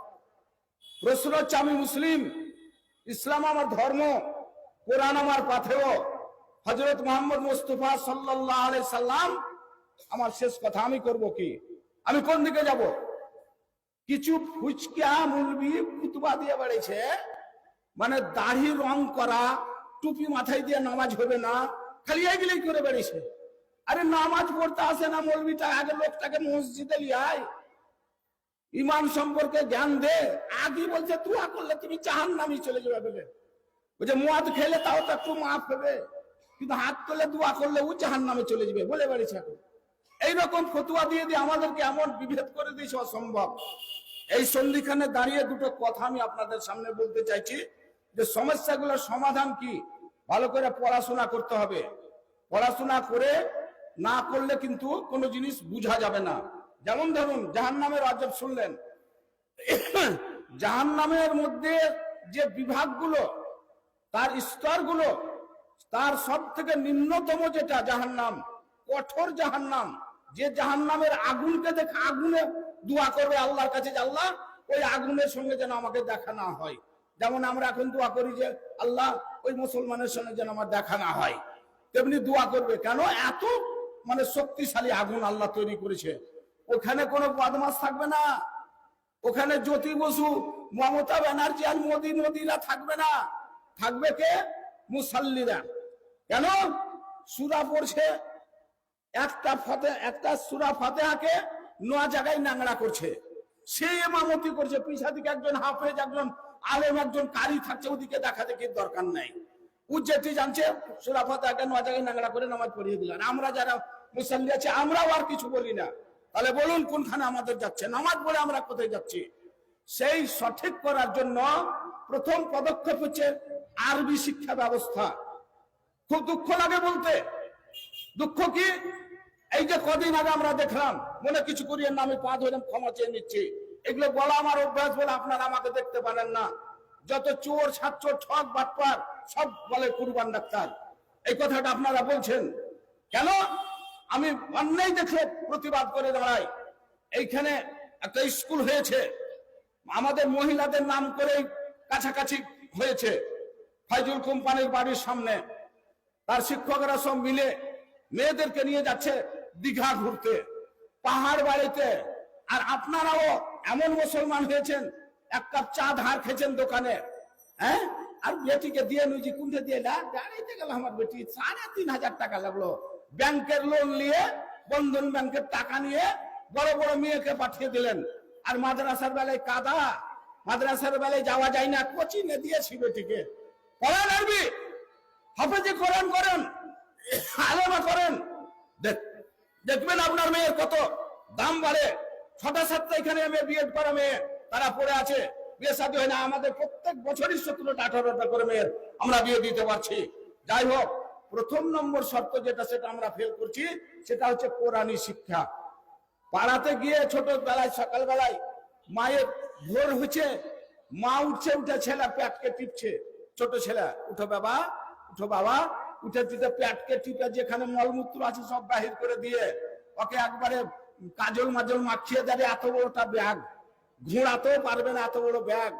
প্রশ্ন হচ্ছে আমি মুসলিম, ইসলাম আমার ধর্ম, কোরআন আমার পাথেয়, হযরত মুহাম্মদ মুস্তাফা সাল্লাল্লাহু আলাইহি সাল্লাম আমার শেষ কথা, আমি করব কি? আমি কোন দিকে যাব? কিছু ফুচকা মুলবি খুতবা দিয়ে বেড়েছে, মানে দাড়ি রং করা, টুপি মাথায় দিয়ে নামাজ হবে না, খালি এইগুলোই করে বেড়েছে। আরে নামাজ পড়তে আসে না মৌলবিটা, আগে লোকটাকে মসজিদে লিয়ায়, ইমান সম্পর্কে জ্ঞান দে। আগে বলছে দোয়া করলে তুমি জাহান্নামে চলে যাবে বলে, বলছে মদ খেলে তাও তো একটু মাফ হবে, কিন্তু হাত তোলে দোয়া করলে ও জাহান্নামে চলে যাবে বলে বেড়েছে। এখন এইরকম ফতুয়া দিয়ে দিয়ে আমাদেরকে এমন বিভেদ করে দিয়েছে, অসম্ভব। এই সন্ধিখানে দাঁড়িয়ে দুটো কথা আমি আপনাদের সামনে বলতে চাইছি, যে সমস্যাগুলোর সমাধান কি। ভালো করে পড়াশোনা করতে হবে, পড়াশোনা করে না করলে কিন্তু কোনো জিনিস বুঝা যাবে না। যেমন ধরুন জাহান্নামের আযাব শুনলেন, জাহান্নামের মধ্যে যে বিভাগগুলো, তার স্তরগুলো, তার সব থেকে নিম্নতম যেটা জাহান্নাম, কঠোর জাহান্নাম, যে জাহান্নামের আগুনকে দেখে আগুনে দোয়া করবে আল্লাহর কাছে, যে আল্লাহ ওই আগুনের সঙ্গে যেন আমাকে দেখা না হয়। যেমন আমরা এখন দোয়া করি যে আল্লাহ ওই মুসলমানের সঙ্গে যেন আমার দেখা না হয়, তেমনি দোয়া করবে। কেন? এত মানে শক্তিশালী আগুন আল্লাহ তৈরি করেছে। ওখানে কোনো বদমাস থাকবে না, ওখানে জ্যোতি বসু, মমতা ব্যানার্জি আর মোদিরা থাকবে না, থাকবে কে? মুসাল্লিরা। কেন? সূরা পড়ছে, একটা সূরা ফাতিহাকে 9 জায়গায় নাংড়া করছে, সে ইমামতি করছে, পিছা দিকে একজন হাফেজ, একজন আলেম, একজন কারি থাকছে, ওদিকে দেখা দেখি দরকার নাই। ও যেটি জানছে সূরা ফাতিহাকে 9 জায়গায় নাংড়া করে নামাজ পড়িয়ে দিলেন। আমরা যারা মুসাল্লি আছে আমরাও আর কিছু বলি না। তাহলে বলুন কোনখানে আমাদের যাচ্ছে? নামাজ পড়ে আমরা কোথায় যাচ্ছি? সেই সঠিক করার জন্য প্রথম পদক্ষেপ হচ্ছে আরবি শিক্ষা ব্যবস্থা। খুব দুঃখ লাগে বলতে, দুঃখ কি, এই যে কদিন আগে আমরা দেখলাম, মনে কিছু করিয়েন না, আমি পা ধরে ক্ষমা চেয়ে নিচ্ছি, এগুলো বলা আমার অভ্যাস বলে আপনারা আমাকে দেখতে পারেন না। যত চোর, ছাত্র, ঠক, বাটপার সব বলে কুরবান ডাক্তার, এই কথাটা আপনারা বলছেন কেন? আমি অন্যায় দেখে প্রতিবাদ করে দাঁড়াই। এইখানে একটা স্কুল হয়েছে, আমাদের মহিলাদের নাম করে কাছাকাছি হয়েছে, ফাইজুল কোম্পানির বাড়ির সামনে। তার শিক্ষকরা সব মিলে মেয়েদেরকে নিয়ে যাচ্ছে দীঘা ঘুরতে, পাহাড় বাড়িতে। আর আপনারাও এমন মুসলমান হয়েছেন, এক কাপ চা ধার খেয়েছেন দোকানে, হ্যাঁ, আর বেটিকে দিয়ে নুজি কুন্ঠে দিয়ে গাড়িতে গেল, আমার বেটি 3,500 টাকা লাগলো, ব্যাংকের লোন নিয়ে, বন্ধন ব্যাংকের টাকা নিয়ে বড় বড় মেয়েকে পাঠিয়ে দিলেন। আর মাদ্রাসার বেলায় কাদা, মাদ্রাসার বেলায় যাওয়া যায় না, কোচিংয়ে দিয়েছি বেটিকে, পড়ান আরবি, হাফেজি কোরআন করেন, আলেমা করেন, দেখবেন আপনার মেয়ের কত দাম বাড়ে। 6টা-7টা এখানে বিএড করা মেয়ে, তারা পড়ে আছে, বিয়ে শাদী হয় না। আমাদের প্রত্যেক বছরই 17টা-18টা করে মেয়ের আমরা বিয়ে দিতে পারছি। যাই হোক, প্রথম নম্বর শর্ত যেটা, সেটা আমরা ফেল করছি, সেটা হচ্ছে কোরআনী শিক্ষা। পাড়াতে গিয়ে ছোটবেলায়, সকালবেলায় মায়ের ভোর হচ্ছে, মা উঠছে, উঠে ছেলে পেটকে টিপছে, ছোট ছেলে, উঠো বাবা, উঠো বাবা, উঠে টিপে পেটকে টিপে যেখানে মলমূত্র আছে সব বাহির করে দিয়ে ওকে একবারে কাজল মাজল মাখিয়ে দেয়। এত বড়টা ব্যাগ, ঘোরাতেও পারবে না, এত বড় ব্যাগ,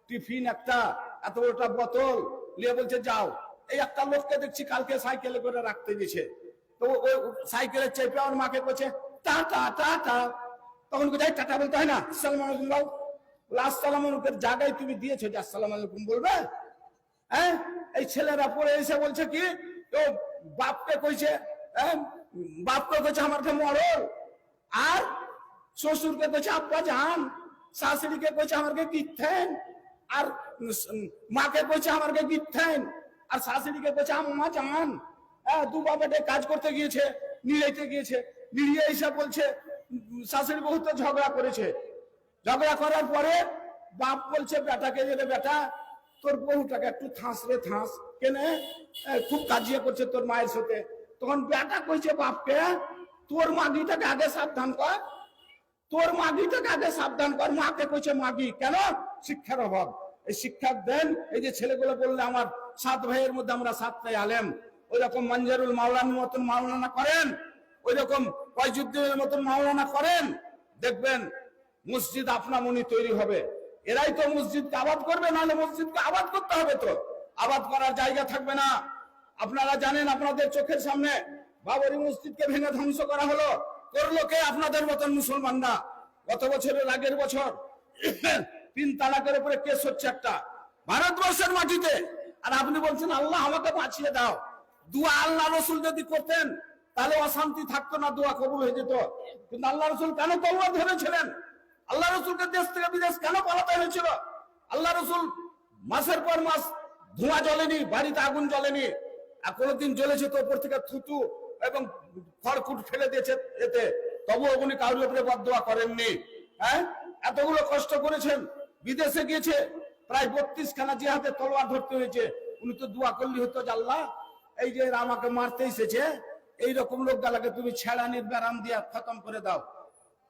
টিফিন একটা, এত বড়টা বোতল, নিয়ে বলছে যাও। এই একটা লোককে দেখছি কালকে সাইকেলে করে রাখতে গেছে, তো ওই সাইকেলে চেপে আমার মাকে বলছে টাটা টাটা। তখন কোথায় টাটা বলতে হয় না, আসসালামু আলাইকুম বল। আসসালামু আলাইকুম জায়গায় তুমি দিয়েছো যে আসসালামু আলাইকুম বলবে? হ্যাঁ, এই ছেলেরা পড়ে এসে বলছে কি ও বাপকে কইছে, হ্যাঁ বাপকে কইছে আমাকে মরল, আর শ্বশুরকে কইছে আব্বা জান, শাশুড়িকে কইছে আমাকে গিথেন, আর মাকে কইছে আমাকে গিথেন, আর শাশুড়িকে কইছে আম্মা জান। দু বাবাটে কাজ করতে গিয়েছে, নিড়াইতে গিয়েছে, নিড়িয়ে এসে বলছে শাশুড়ি বহুত ঝগড়া করেছে। ঝগড়া করার পরে বাপ বলছে বেটাকে যে রে বেটা তোর বহুটাকে একটু থাঁস রে থাঁস, কেনে খুব কাজিয়া করছে তোর মায়ের সাথে। তখন বেটা কইছে বাপকে তোর মাগিটাকে আগে সাবধান কর, তোর মাগিটাকে আগে সাবধান কর। মাকে কইছে মাগি কেন? শিক্ষার অভাব। এই শিক্ষা দেন। এই যে ছেলেগুলো বললে আমার 7 ভাইয়ের মধ্যে আমরা 7টাই আলেম, ওই রকম মঞ্জারুল মাওলানার মতন মাওলানা করেন, ওই রকম ফয়জুদ্দিনের মতন মাওলানা করেন, দেখবেন মসজিদ আপনা মনি তৈরি হবে। এরাই তো মসজিদকে আবাদ করবে, নাহলে মসজিদকে আবাদ করতে হবে, তো আবাদ করার জায়গা থাকবে না। আপনারা জানেন আপনাদের চোখের সামনে বাবরি মসজিদকে ভেঙে ধ্বংস করা হলো, করলো কে? আপনাদের মতন মুসলমানরা। গত বছরের আগের বছর 3 তালাকের উপরে কেস হচ্ছে একটা ভারতবর্ষের মাটিতে, আর আপনি বলছেন আল্লাহ আমাকে বাঁচিয়ে দাও। দোয়া আল্লাহ রসুল যদি করতেন তাহলে অশান্তি থাকতো না, দোয়া কবুল হয়ে যেত। কিন্তু আল্লাহ রসুল কেন তওবা ধরেছিলেন? আল্লাহ রসুলকে দেশ থেকে বিদেশ কেন পালাতে হয়েছিল? আল্লাহ রসুল মাসের পর মাস ধোঁয়া জ্বলেনি, বাড়িতে আগুন জ্বলেনি, আর কোনোদিন জ্বলেছে তো উপর থেকে থুতু এবং খড়কুট ফেলে দিয়েছে এতে, তবুও উনি কারোর উপরে বদদোয়া করেননি। হ্যাঁ, এতগুলো কষ্ট করেছেন, বিদেশে গিয়েছে, প্রায় 32 খানা জিহাদে তলোয়ার ধরতে হয়েছে। উনি তো দোয়া করলি হতো যে আল্লাহ এই যে আমাকে মারতে এসেছে এইরকম লোক গালাকে তুমি ছেড়ানির ব্যারাম দিয়ে খতম করে দাও,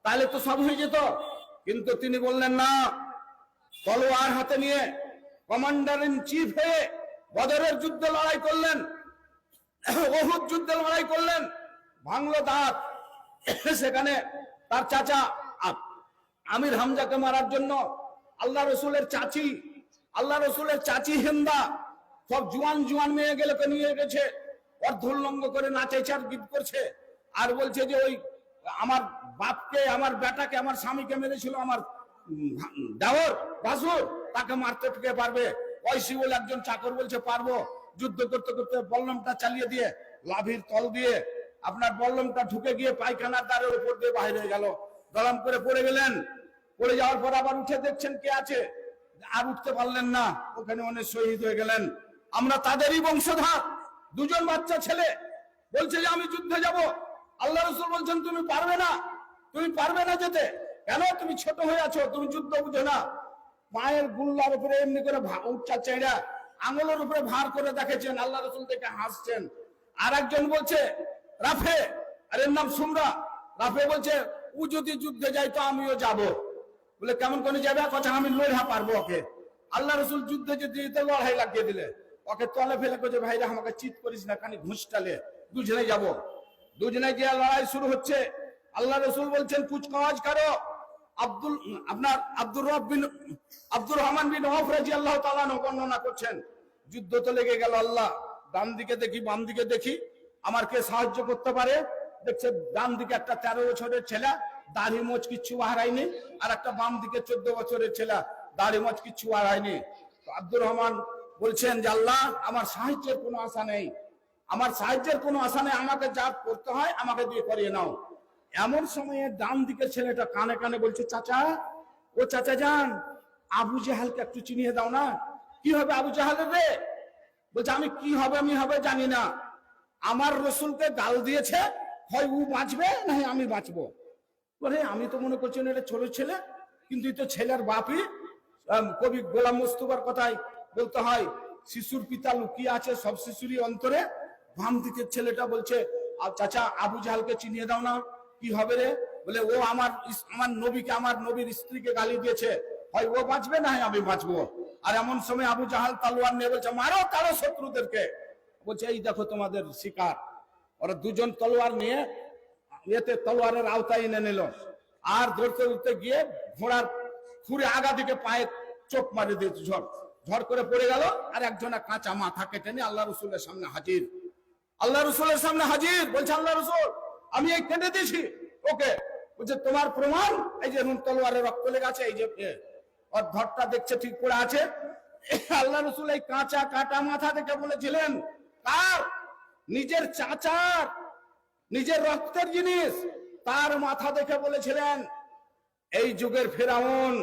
তাহলে তো সব হয়ে যেত। কিন্তু তিনি বললেন না, তলোয়ার হাতে নিয়ে কমান্ডার ইন চিফ হয়ে বদরের যুদ্ধে লড়াই করলেন, উহুদ যুদ্ধে লড়াই করলেন, ভাঙলো দাঁত। সেখানে তার চাচা আমির হামজাকে মারার জন্য আল্লাহ রসুলের চাচি হিন্দা সব জুয়ান মেয়ে গেলেকে নিয়ে গেছে, অর্ধলঙ্গ করে নাচাইছে আর গীত করছে, আর বলছে যে ওই আমার বাপকে, আমার বেটাকে, আমার স্বামীকে মেরেছিল আমার দেওর ভাসুর, তাকে মারতে ঠুকে পারবে? ঐশী বলে একজন চাকর বলছে পারবো। যুদ্ধ করতে করতে বল্লমটা চালিয়ে দিয়ে লাভির তল দিয়ে আপনার বল্লমটা ঢুকে গিয়ে পায়খানার দ্বারের উপর দিয়ে বাইরে হয়ে গেল, গরম করে পড়ে গেলেন। পড়ে যাওয়ার পর আবার উঠে দেখছেন কে আছে, আর উঠতে পারলেন না, ওখানে অনেক শহীদ হয়ে গেলেন। আমরা তাদেরই বংশধর। 2জন বাচ্চা ছেলে বলছে যে আমি যুদ্ধে যাব। আল্লাহ রসুল বলছেন তুমি পারবে না যেতে। কেন? তুমি ছোট হয়ে আছো, তুমি যুদ্ধ বুঝো না। পায়ের গুল্লার উপরে এমনি করে উচ্চা চেড়া আঙুলের উপরে ভার করে দেখেছেন, আল্লাহ রসুল দেখে হাসছেন। আর একজন বলছে রাফে, আর এর নাম সুমরা। রাফে বলছে ও যদি যুদ্ধে যায় তো আমিও যাব। বলে কেমন করে যাবে? কথা আমি লড়া পারবো ওকে। আল্লাহ রসুল যুদ্ধে যেতে লড়াই লাগিয়ে দিলে, ওকে তলে ফেলে কইছে ভাইরা আমাকে চিৎ করিস না, খানি ঘুষটালে দুজনে যাব। দুজনে গিয়ে লড়াই শুরু হচ্ছে। আল্লাহ রসুল বলছেন কুচকাওয়াজ কারো। আব্দুর রহমান বিন আওফ রাদিয়াল্লাহু তাআলা বর্ণনা করছেন, যুদ্ধ তো লেগে গেল। আল্লাহ ডান দিকে দেখি, বাম দিকে দেখি, আমার কে সাহায্য করতে পারে? দেখছে ডান দিকে একটা 13 বছরের ছেলে, দাড়ি মোচ কিচ্ছু বাড়ায়নি, আর একটা বাম দিকে 14 বছরের ছেলে, দাড়ি মোচ কিচ্ছু বাড়ায়নি। তো আব্দুর রহমান বলছেন যে আল্লাহ আমার সাহায্যের কোনো আশা নেই, আমাকে যা করতে হয় আমাকে দিয়ে করিয়ে নাও। এমন সময়ে ডান দিকের ছেলেটা কানে কানে বলছে চাচা, ও চাচা যান, আবু জাহালকে একটু চিনিয়ে দাও না। কি হবে আবু জাহালের রে? বলছে আমি কি হবে জানি না, আমার রসুলকে গাল দিয়েছে, হয় ও বাঁচবে না আমি বাঁচবো। বলে আমি তো মনে করছি এটা ছোট ছেলে, কিন্তু এই তো ছেলের বাপই। কবি গোলাম মোস্তফার কথাই বলতে হয়, শিশুর পিতা লুকিয়ে আছে সব শিশুরই অন্তরে। বাম দিকের ছেলেটা বলছে চাচা আবু জাহালকে চিনিয়ে দাও না। কি হবে রে? বলে ও আমার নবীকে, আমার নবীর স্ত্রীকে গালি দিয়েছে, হয় ও বাঁচবে না আমি বাঁচবো। আর এমন সময় আবু জাহাল তলোয়ার নিয়ে বলছে মারো তারো শত্রুদেরকে। বলছে এই দেখো তোমাদের শিকার। ওরা 2জন তলোয়ার নিয়ে এতে তলোয়ারের আওতায় এনে নিল, আর ধরতে গিয়ে ঘোড়ার খুঁড়ে আগা দিকে পায়ে চোখ মারি দিয়েছে ঝড়। ঝড় করে পড়ে গেল, আর একজনা কাঁচা মাথা কেটে নিয়ে আল্লাহ রসুলের সামনে হাজির। আল্লাহ রসুলের সামনে হাজির, বলছে আল্লাহ রসুল আমি এই কেটে দিয়েছি ওকে। বলছে তোমার প্রমাণ? এই যে তলোয়ারে রক্ত লেগে আছে, এই যে ওর ধরটা দেখছে ঠিক করে আছে। আল্লাহ রসুল এই কাঁচা কাটা মাথা দেখে বলেছিলেন তার নিজের চাচার, নিজের রক্তের জিনিস, তার মাথা দেখে বলেছিলেন এই যুগের ফেরাউন।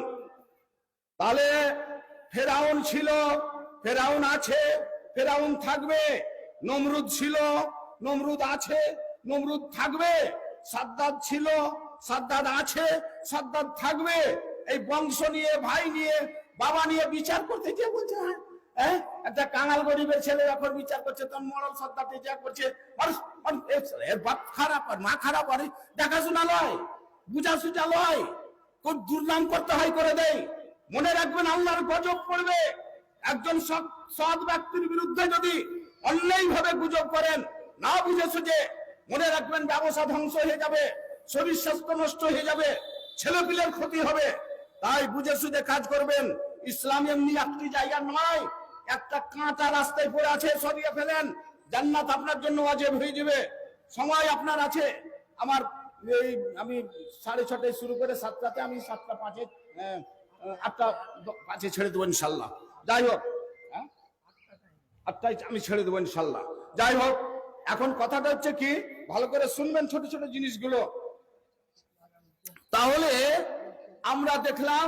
তাহলে ফেরাউন ছিল, ফেরাউন আছে, ফেরাউন থাকবে। নমরুদ ছিল, নমরুদ আছে, নমরুদ থাকবে। সাদ্দাত ছিল, সাদ্দাত আছে, সাদ্দাত থাকবে। এই বংশ নিয়ে, ভাই নিয়ে, বাবা নিয়ে বিচার করতে গিয়ে বলছে হ্যাঁ একটা কাঙাল গরিবের ছেলে এখন বিচার করছে, তখন মরল সাদ্দাতে যা করছে, এর বাপ খারাপ আর মা খারাপ, আর দেখাশোনা লয়, বুঝাসুঝা লয়, কোন দুর্নাম করতে হয় করে দেয়। মনে রাখবেন আল্লাহর গজব পড়বে একজন সৎ ব্যক্তির বিরুদ্ধে যদি অন্যায় ভাবে গুজব করেন, না বুঝে সুঝে। মনে রাখবেন ব্যবসা ধ্বংস হয়ে যাবে, শরীর স্বাস্থ্য নষ্ট হয়ে যাবে, ছেলেপিলের ক্ষতি হবে। তাই বুঝে সুঝে কাজ করবেন। ইসলাম এমনি একটি জায়গা নয়, একটা কাঁটা রাস্তায় পড়ে আছে, সরিয়ে ফেলেন, জান্নাত আপনার জন্য ওয়াজিব হয়ে যাবে। সময় আপনার আছে। আমার আমি 6:30 শুরু করে 7টাতে, আমি 7:05 8:05 ছেড়ে দেবো ইনশাল্লাহ। যাই হোক, 8টায় আমি ছেড়ে দেবো ইনশাল্লাহ। যাই হোক, এখন কথাটা হচ্ছে কি, ভালো করে শুনবেন ছোট ছোট জিনিসগুলো। তাহলে আমরা দেখলাম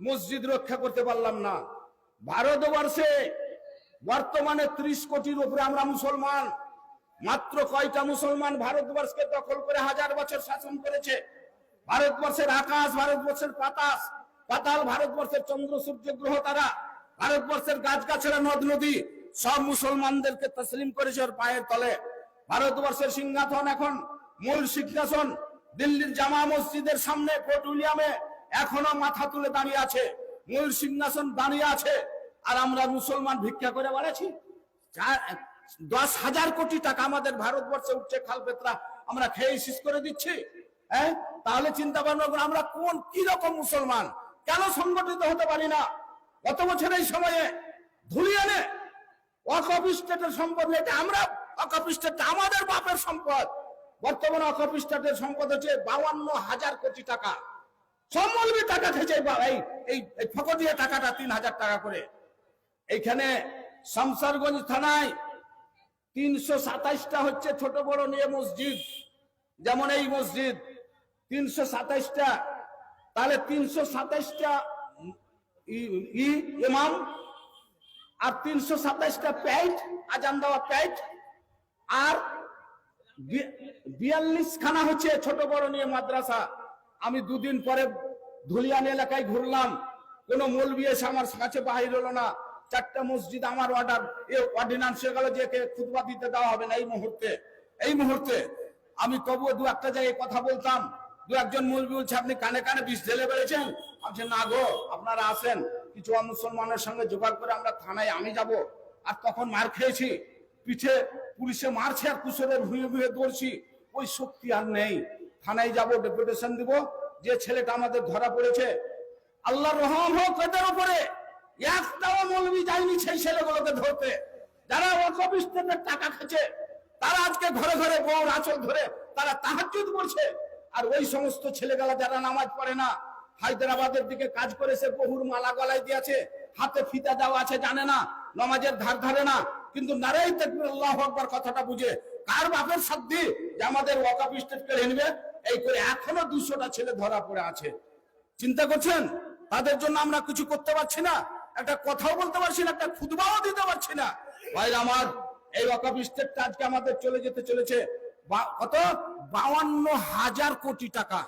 মসজিদ রক্ষা করতে পারলাম না। ভারতবর্ষে বর্তমানে 30 কোটির উপরে আমরা মুসলমান। মাত্র কয়টা মুসলমান ভারতবর্ষকে দখল করে 1000 বছর শাসন করেছে? ভারতবর্ষের আকাশ, ভারতবর্ষের পাতাল, ভারতবর্ষের চন্দ্র সূর্য গ্রহ তারা, ভারতবর্ষের গাছগাছড়া নদ নদী সব মুসলমানদেরকে তসলিম করেছে ওর পায়ের তলে। ভারতবর্ষের সিংহাসন এখন মূল সিংহাসন দিল্লির জামা মসজিদের সামনে ফোর্ট উইলিয়ামে এখনো মাথা তুলে দাঁড়িয়ে আছে, মূল সিংহাসন দাঁড়িয়ে আছে। আর আমরা মুসলমান ভিক্ষা করে বেড়াচ্ছি। 10,000 কোটি টাকা আমাদের ভারতবর্ষে উঠছে খাল পেত্রা, আমরা খেয়ে শেষ করে দিচ্ছি। হ্যাঁ, তাহলে চিন্তা ভাবনা করুন আমরা কোন কি রকম মুসলমান, কেন সংগঠিত হতে পারি না? গত বছর এই সময়ে ধুলিয়ানে ওয়াকফ স্টেটের সম্পদ, এটা আমরা ওয়াকফ স্টেট আমাদের বাপের সম্পদ। বর্তমানে ওয়াকফ স্টেটের সম্পদ হচ্ছে 52,000 কোটি টাকা। সব মৌলবি টাকা খেয়েছে, এই ফকটিয়া টাকাটা 3,000 টাকা করে। এইখানে শামসারগঞ্জ থানায় 327টা হচ্ছে ছোট বড় নিয়ে মসজিদ, যেমন এই মসজিদ 327টা। তাহলে 327টা ইমাম আর 327টা প্যাট, আজান দেওয়া প্যাট, আর 42 খানা হচ্ছে ছোট বড় নিয়ে মাদ্রাসা। আমি 2 দিন পরে ধুলিয়ান এলাকায় ঘুরলাম, কোন মৌলবি এসে আমার কাছে বাহির হলো না। 4টা মসজিদ আমার অর্ডিন্যান্স হয়ে গেল যে খুতবা দিতে দেওয়া হবে না এই মুহূর্তে। আমি তবুও 2-1টা জায়গায় কথা বলতাম, 2-1জন মৌলবি বলছে আপনি কানে কানে বিষ ঢেলে বেড়েছেন। আমি না গো, আপনারা আসেন, কিছু মুসলমানের সঙ্গে জোগাড় করে আমরা থানায় আমি যাব। আর তখন মার খেয়েছি, পিঠে পুলিশে মারছে আর কুশলের ভুঁয়ে ভুঁয়ে দৌড়ছি, ওই শক্তি আর নেই। থানায় যাব, ডেপুটেশন দিব, যে ছেলেটা আমাদের ধরা পড়েছে, আল্লাহর রহম হোক এদের উপরে, একটাও মৌলবি যায়নি সেই ছেলেগুলোকে ধরতে। যারা ওয়াকফ স্টেটের টাকা খেছে, তারা আজকে ঘরে ঘরে বউর আঁচল ধরে তারা তাহাজ্জুদ করছে। আর ওই সমস্ত ছেলেগুলা যারা নামাজ পড়ে না, হায়দ্রাবাদের দিকে কাজ করেছে, বহুর মালা গলায় দিয়েছে, হাতে ফিতা দেওয়া আছে, জানে না, নামাজের ধার ধারে না, কিন্তু নারাই তাকবীর আল্লাহু আকবার কথাটা বুঝে কার বাপের সাধ্যি যে আমাদের ওয়াকফ স্টেট কেড়ে নেবে। এই করে এখনো 200টা ছেলে ধরা পড়ে আছে। চিন্তা করছেন? তাদের জন্য আমরা কিছু করতে পারছি না, একটা কথাও বলতে পারছি না, একটা খুতবাও দিতে পারছি না। ভাই আমার, এই ওয়াকফ স্টেটটা আজকে আমাদের চলে যেতে চলেছে কত? 52,000 কোটি টাকা।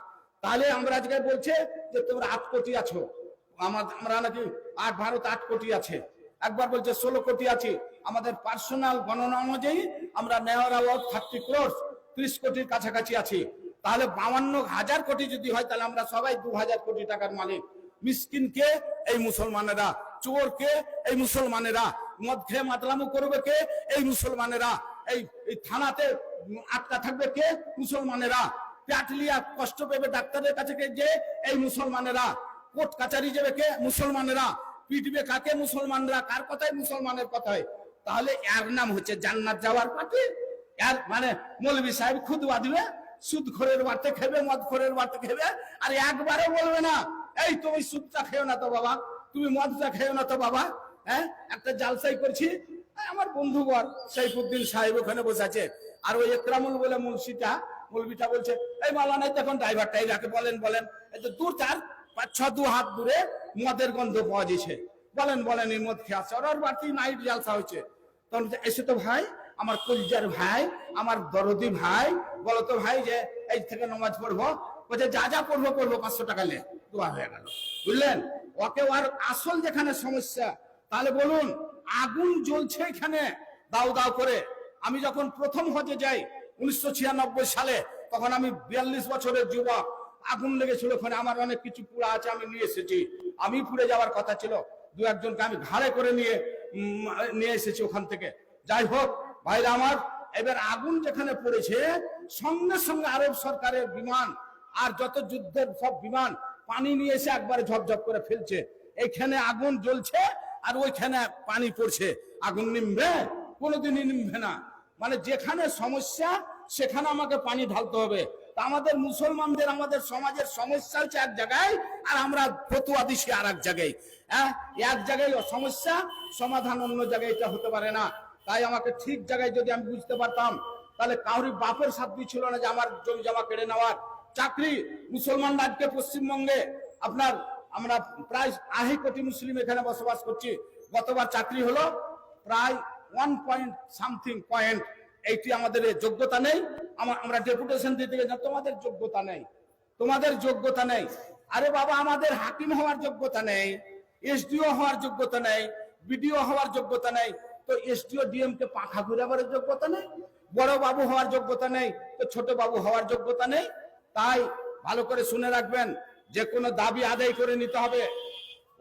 তাহলে আমরা আজকে বলছে যে তোমরা 8 কোটি আছো, আমরা নাকি ভারত 8 কোটি আছে, একবার বলছে 16 কোটি আছে। আমাদের পার্সোনাল গণনা অনুযায়ী আমরা নেওয়ার 30 crore, 30 কোটির কাছাকাছি আছি। তাহলে 52,000 কোটি যদি হয়, তাহলে আমরা সবাই 2,000 কোটি টাকার মালিক। মিসকিন কে? এই মুসলমানেরা। চোর কে? এই মুসলমানেরা। মদ খেয়ে মাতলামু করবে কে? এই মুসলমানেরা। এই থানাতে আটকা থাকবে কে? মুসলমানেরা। প্যাটলিয়া কষ্ট পেবে ডাক্তারের কাছে যে এই মুসলমানেরা। কোর্ট কাচারি যাবে কে? মুসলমানেরা। পিটবে কাকে? মুসলমানরা। কার কথায়? মুসলমানের কথায়। তাহলে এর নাম হচ্ছে জান্নাত যাওয়ার পার্টি। এর মানে মৌলভী সাহেব খুদবা দিবে, সুদখোরের বাড়তে খেবে, মদখোরের বাড়তে খেবে, আর একবারও বলবে না এই তুমি সুদটা খেও না তো বাবা, তুমি মদটা খেও না তো বাবা। হ্যাঁ, একটা জালসাই করছি, আমার বন্ধুবর সাইফুদ্দিন সাহেব ওখানে বসে আছে, আর ওই একরামুল বলে মুন্সিটা, মৌলভীটা বলছে এই মাওলানা দেখুন ড্রাইভারটাই রাখে, বলেন বলেন, এই তো দূর 4-5-6 হাত দূরে মদের গন্ধ পাওয়া যাচ্ছে, বলেন বলেন এই মদ খেয়ে আসছে, ওর বাড়তি নাইট জালসা হচ্ছে। তখন এসে তো ভাই, আমার কলিজার ভাই, আমার দরদি ভাই, বলো তো ভাই যে এই থেকে নামাজ পড়বো, বলছে যা যা পড়বো পড়বো, 500 টাকা নে, দোয়া হয়ে গেল। বুঝলেন? ওকে আর আসল যেখানে সমস্যা, তাহলে বলুন আগুন জ্বলছে এখানে দাও দাও করে। আমি যখন প্রথম হজে যাই 1996 সালে, তখন আমি 42 বছরের যুবক, আগুন লেগেছিল ওখানে, আমার অনেক কিছু পুড়া আছে, আমি নিয়ে এসেছি। আমি পুড়ে যাওয়ার কথা ছিল, 2-1 জনকে আমি ঘাড়ে করে নিয়ে এসেছি ওখান থেকে। যাই হোক ভাইরা আমার, এবার আগুন যেখানে পড়েছে, সঙ্গে সঙ্গে আরব সরকারের বিমান আর যত যুদ্ধের সব বিমান পানি নিয়ে এসে একবারে ঝপঝপ করে ফেলছে। এইখানে আগুন জ্বলছে আর ওইখানে পানি পড়ছে। আগুন নিমবে? কোনোদিনই নিমবে না। মানে যেখানে সমস্যা সেখানে আমাকে পানি ঢালতে হবে। তা আমাদের মুসলমানদের, আমাদের সমাজের সমস্যা হচ্ছে এক জায়গায়, আর আমরা ফতুয়া দিছি আর এক জায়গায়। হ্যাঁ, এক জায়গায় সমস্যা, সমাধান অন্য জায়গায়, এটা হতে পারে না। তাই আমাকে ঠিক জায়গায় যদি আমি বুঝতে পারতাম, তাহলে কাউরি বাপের সাধ্য ছিল না যে আমার জমি জমা কেড়ে নেওয়ার। চাকরি, মুসলমান রাজ্যে পশ্চিমবঙ্গে আপনার আমরা প্রায় 2.5 কোটি মুসলিম এখানে বসবাস করছি। গতবার চাকরি হলো প্রায় 1.something, এইটি আমাদের যোগ্যতা নেই। আমরা ডেপুটেশন দিতে গেছি, তোমাদের যোগ্যতা নেই, তোমাদের যোগ্যতা নেই। আরে বাবা, আমাদের হাকিম হওয়ার যোগ্যতা নেই, এসডিও হওয়ার যোগ্যতা নেই, বিডিও হওয়ার যোগ্যতা নেই, তো এসডিও ডিএম কে পাখা ঘুরাবার যোগ্যতা নেই, বড় বাবু হওয়ার যোগ্যতা নেই, তো ছোট বাবু হওয়ার যোগ্যতা নেই। তাই ভালো করে শুনে রাখবেন, যে কোনো দাবি আদায় করে নিতে হবে।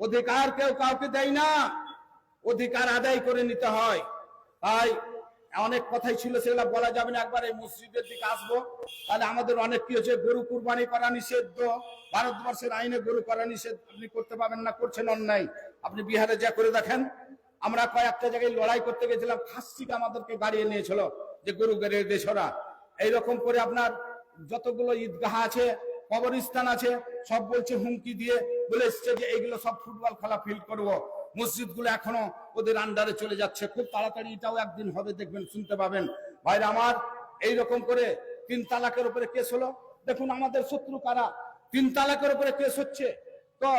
অধিকার কেউ কাউকে দেয় না, অধিকার আদায় করে নিতে হয়। তাই অনেক কথাই ছিল, সেগুলো বলা যাবে না। একবার এই মসজিদের দিকে আসবো, তাহলে আমাদের অনেক কি হচ্ছে, গরু কুরবানি করা নিষিদ্ধ, ভারতবর্ষের আইনে গরু করা নিষেধ, আপনি করতে পারবেন না, করছেন অন্যায়। আপনি বিহারে যা করে দেখেন, আমরা কয়েকটা জায়গায় লড়াই করতে গেছিলাম, খাসিকে আমাদেরকে গাড়িয়ে নিয়েছিল যে গরু গাড়িয়ে দেশরা। এইরকম করে আপনার যতগুলো ঈদগাহ আছে, কবরস্থান আছে, সব বলছে হুমকি দিয়ে বলে এসছে যে এইগুলো সব ফুটবল খেলা ফিল্ড করবো। মসজিদগুলো এখনো ওদের আন্ডারে চলে যাচ্ছে, খুব তাড়াতাড়ি এটাও একদিন হবে, দেখবেন, শুনতে পাবেন। ভাইরা আমার, এইরকম করে 3 তালাকের উপরে কেস হলো। দেখুন আমাদের শত্রু কারা, 3 তালাকের উপরে কেস হচ্ছে। তো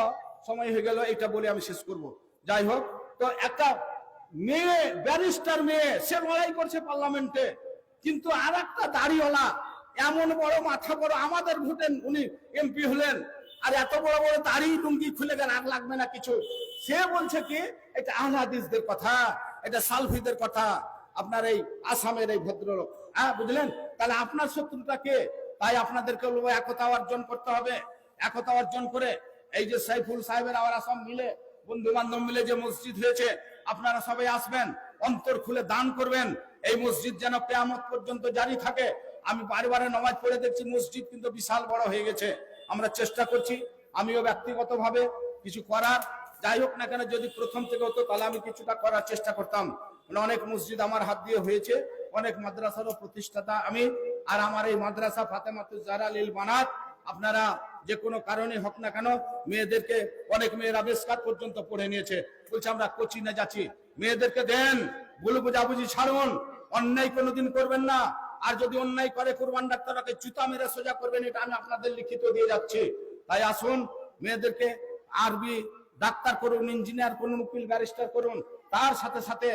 সময় হয়ে গেল, এটা বলে আমি শেষ করব। যাই হোক, তো একটা মেয়ে, ব্যারিস্টার মেয়ে, সে লড়াই করছে পার্লামেন্টে, কিন্তু আর একটা দাড়িওয়ালা, এমন বড় মাথা বড়, আমাদের ভোটে উনি এমপি হলেন, আর এত বড় বড় দাড়ি, লুঙ্গি খুলে গেল, আর লাগবে না কিছু। সে বলছে কি এটা আহলে হাদিসদের কথা, এটা সালফিদের কথা, আপনার এই আসামের এই ভদ্রলোক। হ্যাঁ, বুঝলেন? তাহলে আপনার শত্রুটা কে? তাই আপনাদেরকে বলবো, একতা অর্জন করতে হবে। একতা অর্জন করে এই যে সাইফুল সাহেবের আওয়াজ সব মিলে, বন্ধু বান্ধব মিলে যে মসজিদ হয়েছে, আপনারা সবাই আসবেন, অন্তর খুলে দান করবেন। এই মসজিদ যেন কিয়ামত পর্যন্ত জারি থাকে। আমি বারে নামাজ পড়ে দেখছি মসজিদ কিন্তু বিশাল বড় হয়ে গেছে। আমরা চেষ্টা করছি, আমিও ব্যক্তিগতভাবে কিছু করার। যাই হোক না কেন, যদি প্রথম থেকে হতো তাহলে আমি কিছুটা করার চেষ্টা করতাম। মানে অনেক মসজিদ আমার হাত দিয়ে হয়েছে, অনেক মাদ্রাসারও প্রতিষ্ঠাতা আমি। আর আমার এই মাদ্রাসা ফাতেমাতুজ জাহরা লিল বানাত, আপনারা যে কোনো কারণে হোক না কেন, মেয়েদেরকে, অনেক মেয়েরা বেসকাত পর্যন্ত পড়ে নিয়েছে, বলছে আমরা কোচিনে যাচ্ছি। মেয়েদেরকে দেন, ভুল বোঝাবুঝি ছাড়ুন, অন্যায় কোনোদিন করবেন না। আর যদি অন্যায় করে, কুরবান ডাক্তারকে জুতা মেরে সোজা করবেন, এটা আমি আপনাদের লিখিত দিয়ে যাচ্ছি। তাই আসুন, মেয়েদেরকে আরবি ডাক্তার করুন, ইঞ্জিনিয়ার করুন, উকিল ব্যারিস্টার করুন, তার সাথে সাথে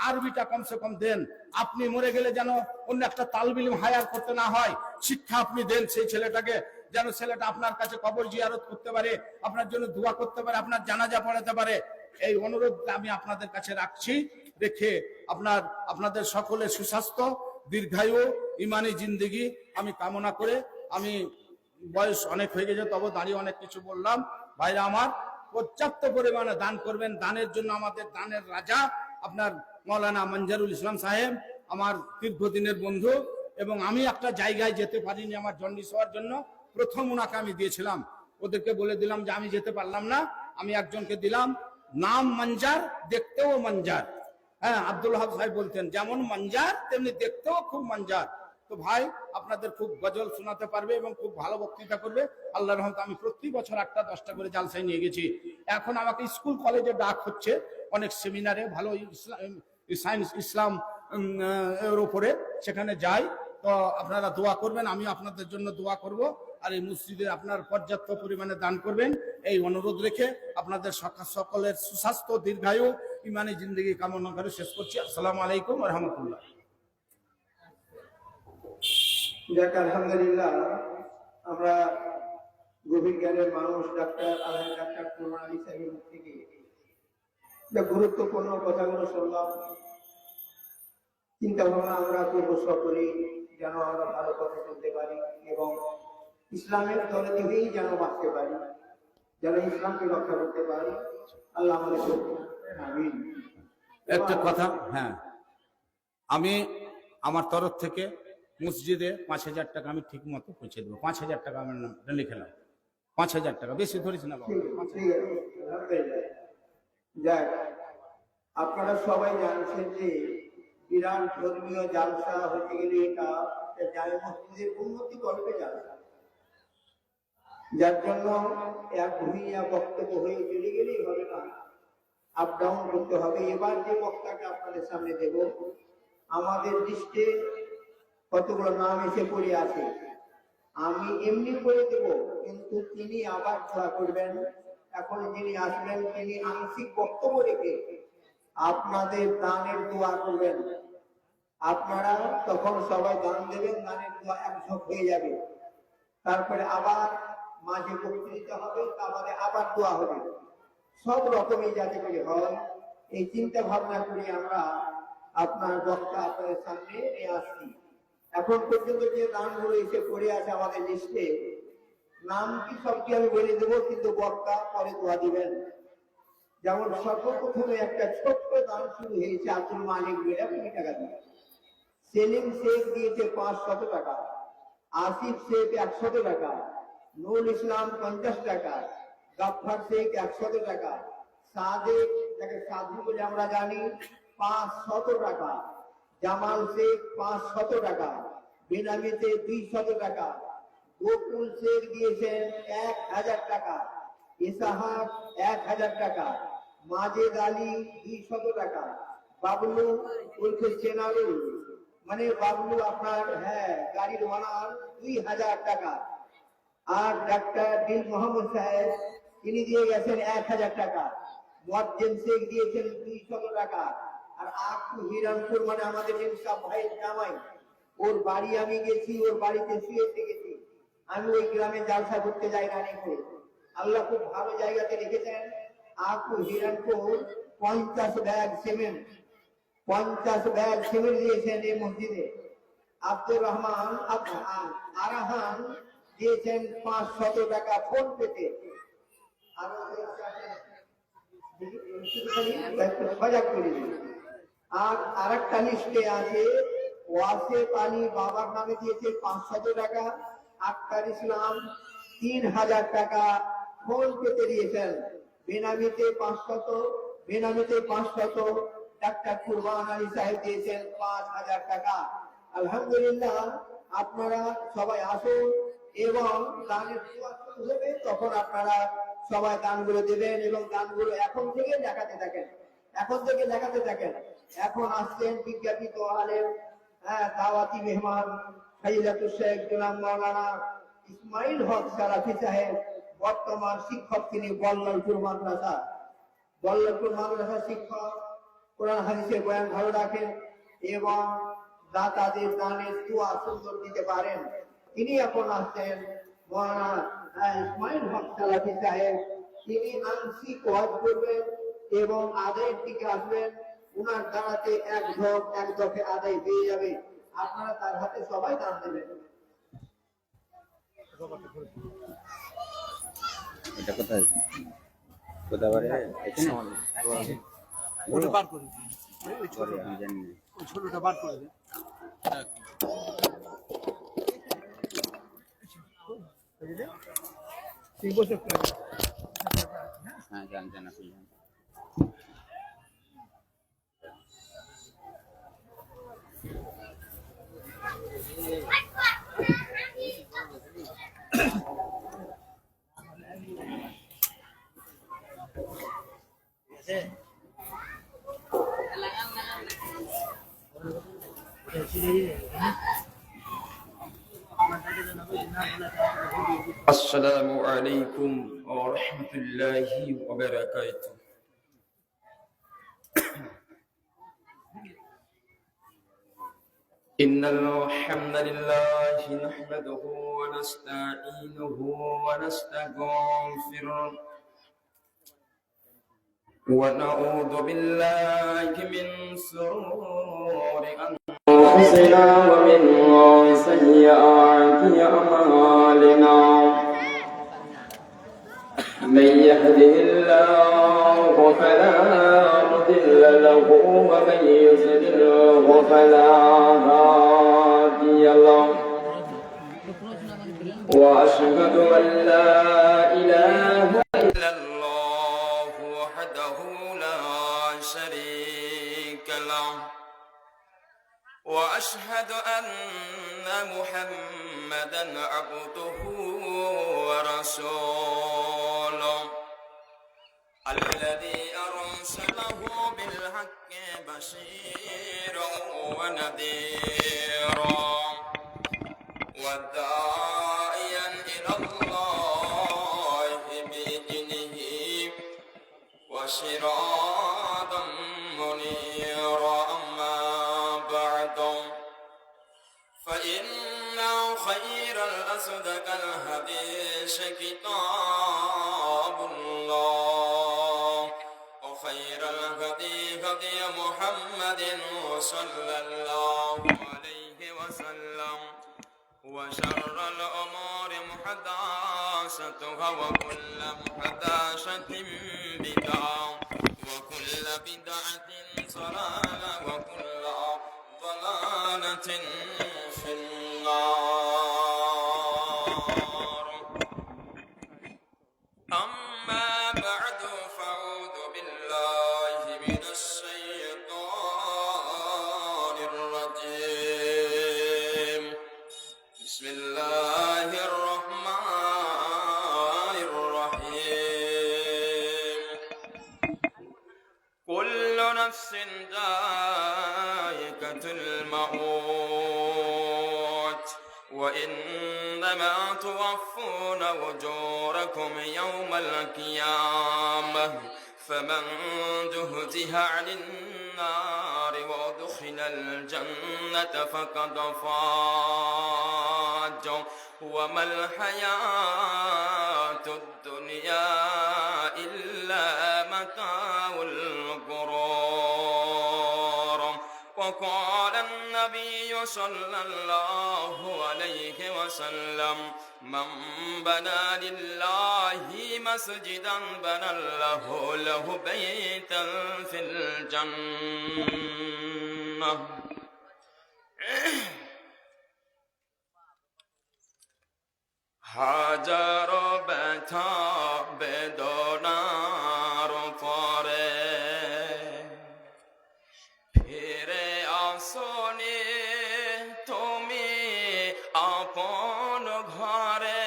আরবিটা কমসে কম দেন। আপনি মরে গেলে যেন অন্য একটা তালবিল হায়ার করতে না হয়, শিক্ষা আপনি দেন সেই ছেলেটাকে, যেন ছেলেটা আপনার কাছে কবর জিয়ারত করতে পারে, আপনার জন্য দোয়া করতে পারে, আপনার জানাজা পড়াতে পারে। এই অনুরোধ আমি আপনাদের কাছে রাখছি। রেখে আপনাদের সকলের সুস্বাস্থ্য, দীর্ঘায়ু, ইমানি জিন্দেগি আমি কামনা করে, আমি বয়স অনেক হয়ে গেছে, তবে দাঁড়িয়ে অনেক কিছু বললাম। ভাইরা আমার, পর্যাপ্ত পরিমাণে দান করবেন। দানের জন্য আমাদের দানের রাজা আপনার মৌলানা মঞ্জারুল ইসলাম সাহেব, আমার দীর্ঘদিনের বন্ধু, এবং আমি একটা জায়গায় যেতে পারিনি আমার জন্ডিস হওয়ার জন্য। প্রথম ওনাকে আমি দিয়েছিলাম, ওদেরকে বলে দিলাম যে আমি যেতে পারলাম না, আমি একজনকে দিলাম, নাম মঞ্জার, দেখতেও মঞ্জার। হ্যাঁ, আব্দুল হাব সাহেব বলতেন যেমন মঞ্জার তেমনি দেখতেও খুব মঞ্জার। তো ভাই আপনাদের খুব গজল শোনাতে পারবে এবং খুব ভালো বক্তৃতা করবে আল্লাহর রহমতে। আমি প্রতি বছর 8টা 10টা করে জালসায় নিয়ে গেছি। এখন আমাকে স্কুল কলেজে ডাক হচ্ছে অনেক সেমিনারে, ভালো সায়েন্স ইসলাম এর উপরে, সেখানে যাই। তো আপনারা দোয়া করবেন, আমি আপনাদের জন্য দোয়া করব। আর এই মসজিদে আপনার পর্যাপ্ত পরিমাণে দান করবেন, এই অনুরোধ রেখে আপনাদের সকলের সুস্বাস্থ্য, দীর্ঘায়ু, ইমানি জিন্দগি কামনা করে শেষ করছি। আসসালামু আলাইকুম ওয়া রাহমাতুল্লাহ। যাক আলহামদুলিল্লাহ, আমরা গভীর জ্ঞানের মানুষ ডাক্তার কুরবান আলী সাহেবের মুখ থেকে যে গুরুত্বপূর্ণ কথাগুলো শুনলাম। চিন্তা ভাবনা আমরা করবো সকলে যেন আমরা ভালো পথে চলতে পারি এবং ইসলামের তরদিকেই যেন বাঁচতে পারি, যেন ইসলামকে রক্ষা করতে পারি। আল্লাহ আমাদের আমিন। একটা কথা, হ্যাঁ, আমি আমার তরফ থেকে মসজিদে 5000 টাকা আমি ঠিক মতো পৌঁছে দেবো। 5000 টাকা আমার নাম লিখে নাও। 5000 টাকা, বেশি ধরিস না বাবা। ঠিক আছে, আলহামদুলিল্লাহ। যাক, আপনারা সবাই জানছেন যে বিরাট ধর্মীয় জালসা হতে গেলে এটা জামে মসজিদের উন্নতি করবে জালসা, যার জন্য এক ভূমিয়া বক্তব্য হয়ে চলে গেলেই হবে না, আপ ডাউন করতে হবে। এবার যে বক্তাকে আপনাদের সামনে দেব, আমাদের দৃষ্টে কতগুলো নাম এসে পড়ে আছে, আমি এমনি করে দেব, কিন্তু তিনি আবার দোয়া করবেন। এখন যিনি আসবেন তিনি আংশিক বক্তব্য রেখে আপনাদের দানের দোয়া করবেন। আপনারা তখন সবাই দান দেবেন, দানের দোয়া একঝোঁক হয়ে যাবে। তারপরে আবার মাঝে বক্তৃতা হবে, তারপরে আবার দোয়া হবে। সব রকমই যাতে করে হয়, এই চিন্তা ভাবনা করে আমরা আপনার বক্তা আপনাদের সামনে নিয়ে আসছি। এখন পর্যন্ত যে দানগুলো এসে পড়ে আছে আমাদের লিস্টে, নাম কি সবটি আমি বলে দেবো, কিন্তু বক্তা পরে দোয়া দিবেন। যেমন সর্বপ্রথমে একটা ছোট্ট দান শুরু হয়েছে আব্দুল মালিক বেড়া 20 টাকা দিয়ে। সেলিম শেখ দিয়েছে 500 টাকা, আসিফ শেখ 100 টাকা, নুরুল ইসলাম 50 টাকা, গাফফার শেখ 100 টাকা, সাদেক, যাকে সাধু বলে আমরা জানি, 500 টাকা, জামাল শেখ 500 টাকা, বেনামিতে 200 টাকা, গোকুল শেখ দিয়েছেন 1000 টাকা, ইসাহাক 1000 টাকা, মাজেদ আলী 200 টাকা, বাবলু উর্ফে চেনারুল, মানে বাবলু আপনার, হ্যাঁ, গাড়ির ওনার 2000 টাকা। আর ডাক্তার দিল মোহাম্মদ সাহেব তিনি দিয়ে গেছেন 1000 টাকা। মুয়াজ্জিন শেখ দিয়েছেন 200 টাকা। আর আকু হিরানপুর, মানে আমাদের ইনসাফ ভাইয়ের জামাই, ওর বাড়ি আমি গেছি, ওর বাড়িতে শুয়ে থেকেছি। আমি ওই গ্রামে জালসা করতে যাই রানীপুর, আল্লাহ খুব ভালো জায়গাতে রেখেছেন। আকু হিরানপুর 50 ব্যাগ সিমেন্ট, 50 ব্যাগ সিমেন্ট দিয়েছেন এই মসজিদে। আব্দুর রহমান আরাহান দিয়েছেন 500 টাকা ফোন পেতে। আর আরেকটা লিস্টে আছে ওয়াসেফ আলী বাবার নামে দিয়েছে 500 টাকা, আক্তার ইসলাম 3000 টাকা ফোন পেতে দিয়েছেন। বেনামিতে 500, ডাক্তার কুরবান আলী সাহেব দিয়েছেন 5000 টাকা। আলহামদুলিল্লাহ, আপনারা সবাই আসুন এবং দানের দোয়া শুরু হবে, তখন আপনারা সবাই দানগুলো দেবেন এবং দানগুলো এখন থেকে দেখাতে থাকেন, এখন আসছেন বিজ্ঞাপিত আলেম, দাওয়াতি মেহমান ফাজিলাতুল শেখ জনাব মাওলানা ইসমাইল হক সালাফি সাহেব, বর্তমান শিক্ষক তিনি বল্লভপুর মাদ্রাসা শিক্ষক, কোরআন হাদিসের বয়ান ভালো রাখেন এবং দাতাদের দানের দোয়া সুন্দর দিতে পারেন। তিনি এখন আসছেন মাওলানা ইসমাইল হক সালাফি সাহেব, তিনি আংশিক ওয়াজ করবেন এবং আদায়ের দিকে আসবেন। উনার দাঁড়াতে এক দফে আদায় হয়ে যাবে। আপনারা তার হাতে সবাই দান দেবেন। এটা কোথায় বারে এখানে ওটা বার করে দিন, ওই পরে আমি জানি না। ওই ছোটটা বার করে দিন। হ্যাঁ জান আপনি জান। السلام عليكم ورحمة الله وبركاته. إن الحمد لله نحمده ونستعينه ونستغفره ونعوذ بالله من شرور أنفسنا ومن سيئات أعمالنا. من يهده الله فلا مضل له ومن يضلل فلا هادي له. وأشهد أن لا إله إلا الله وحده لا شريك له. وأشهد أن محمدا عبده ورسوله الذي أرسله بالحق بشيرا ونذيرا وداعيا إلى الله بإذنه وسراجا منيرا. أما بعد فإن خير الأصدق الحديث كتاب الله وخير الهدي هدي محمد صلى الله عليه وسلم وشر الأمور محدثاتها وكل محدثة بدعة وكل بدعة ضلالة وكل ضلالة في النار. أما بعد فأعوذ بالله من الشيطان الرجيم. بسم الله الرحمن الرحيم. كل نفس ذائقة الموت وإنما توفون أجوركم يوم القيامة فمن زحزح عن النار وأدخل الجنة فقد فاز وما الحياة الدنيا إلا متاع الغرور. وقال النبي صلى الله عليه وسلم من بنى لله مسجدا بنى له بيتا في الجنة. হাজার ব্যথা বেদনার পরে ফিরে আসনি তুমি আপন ঘরে।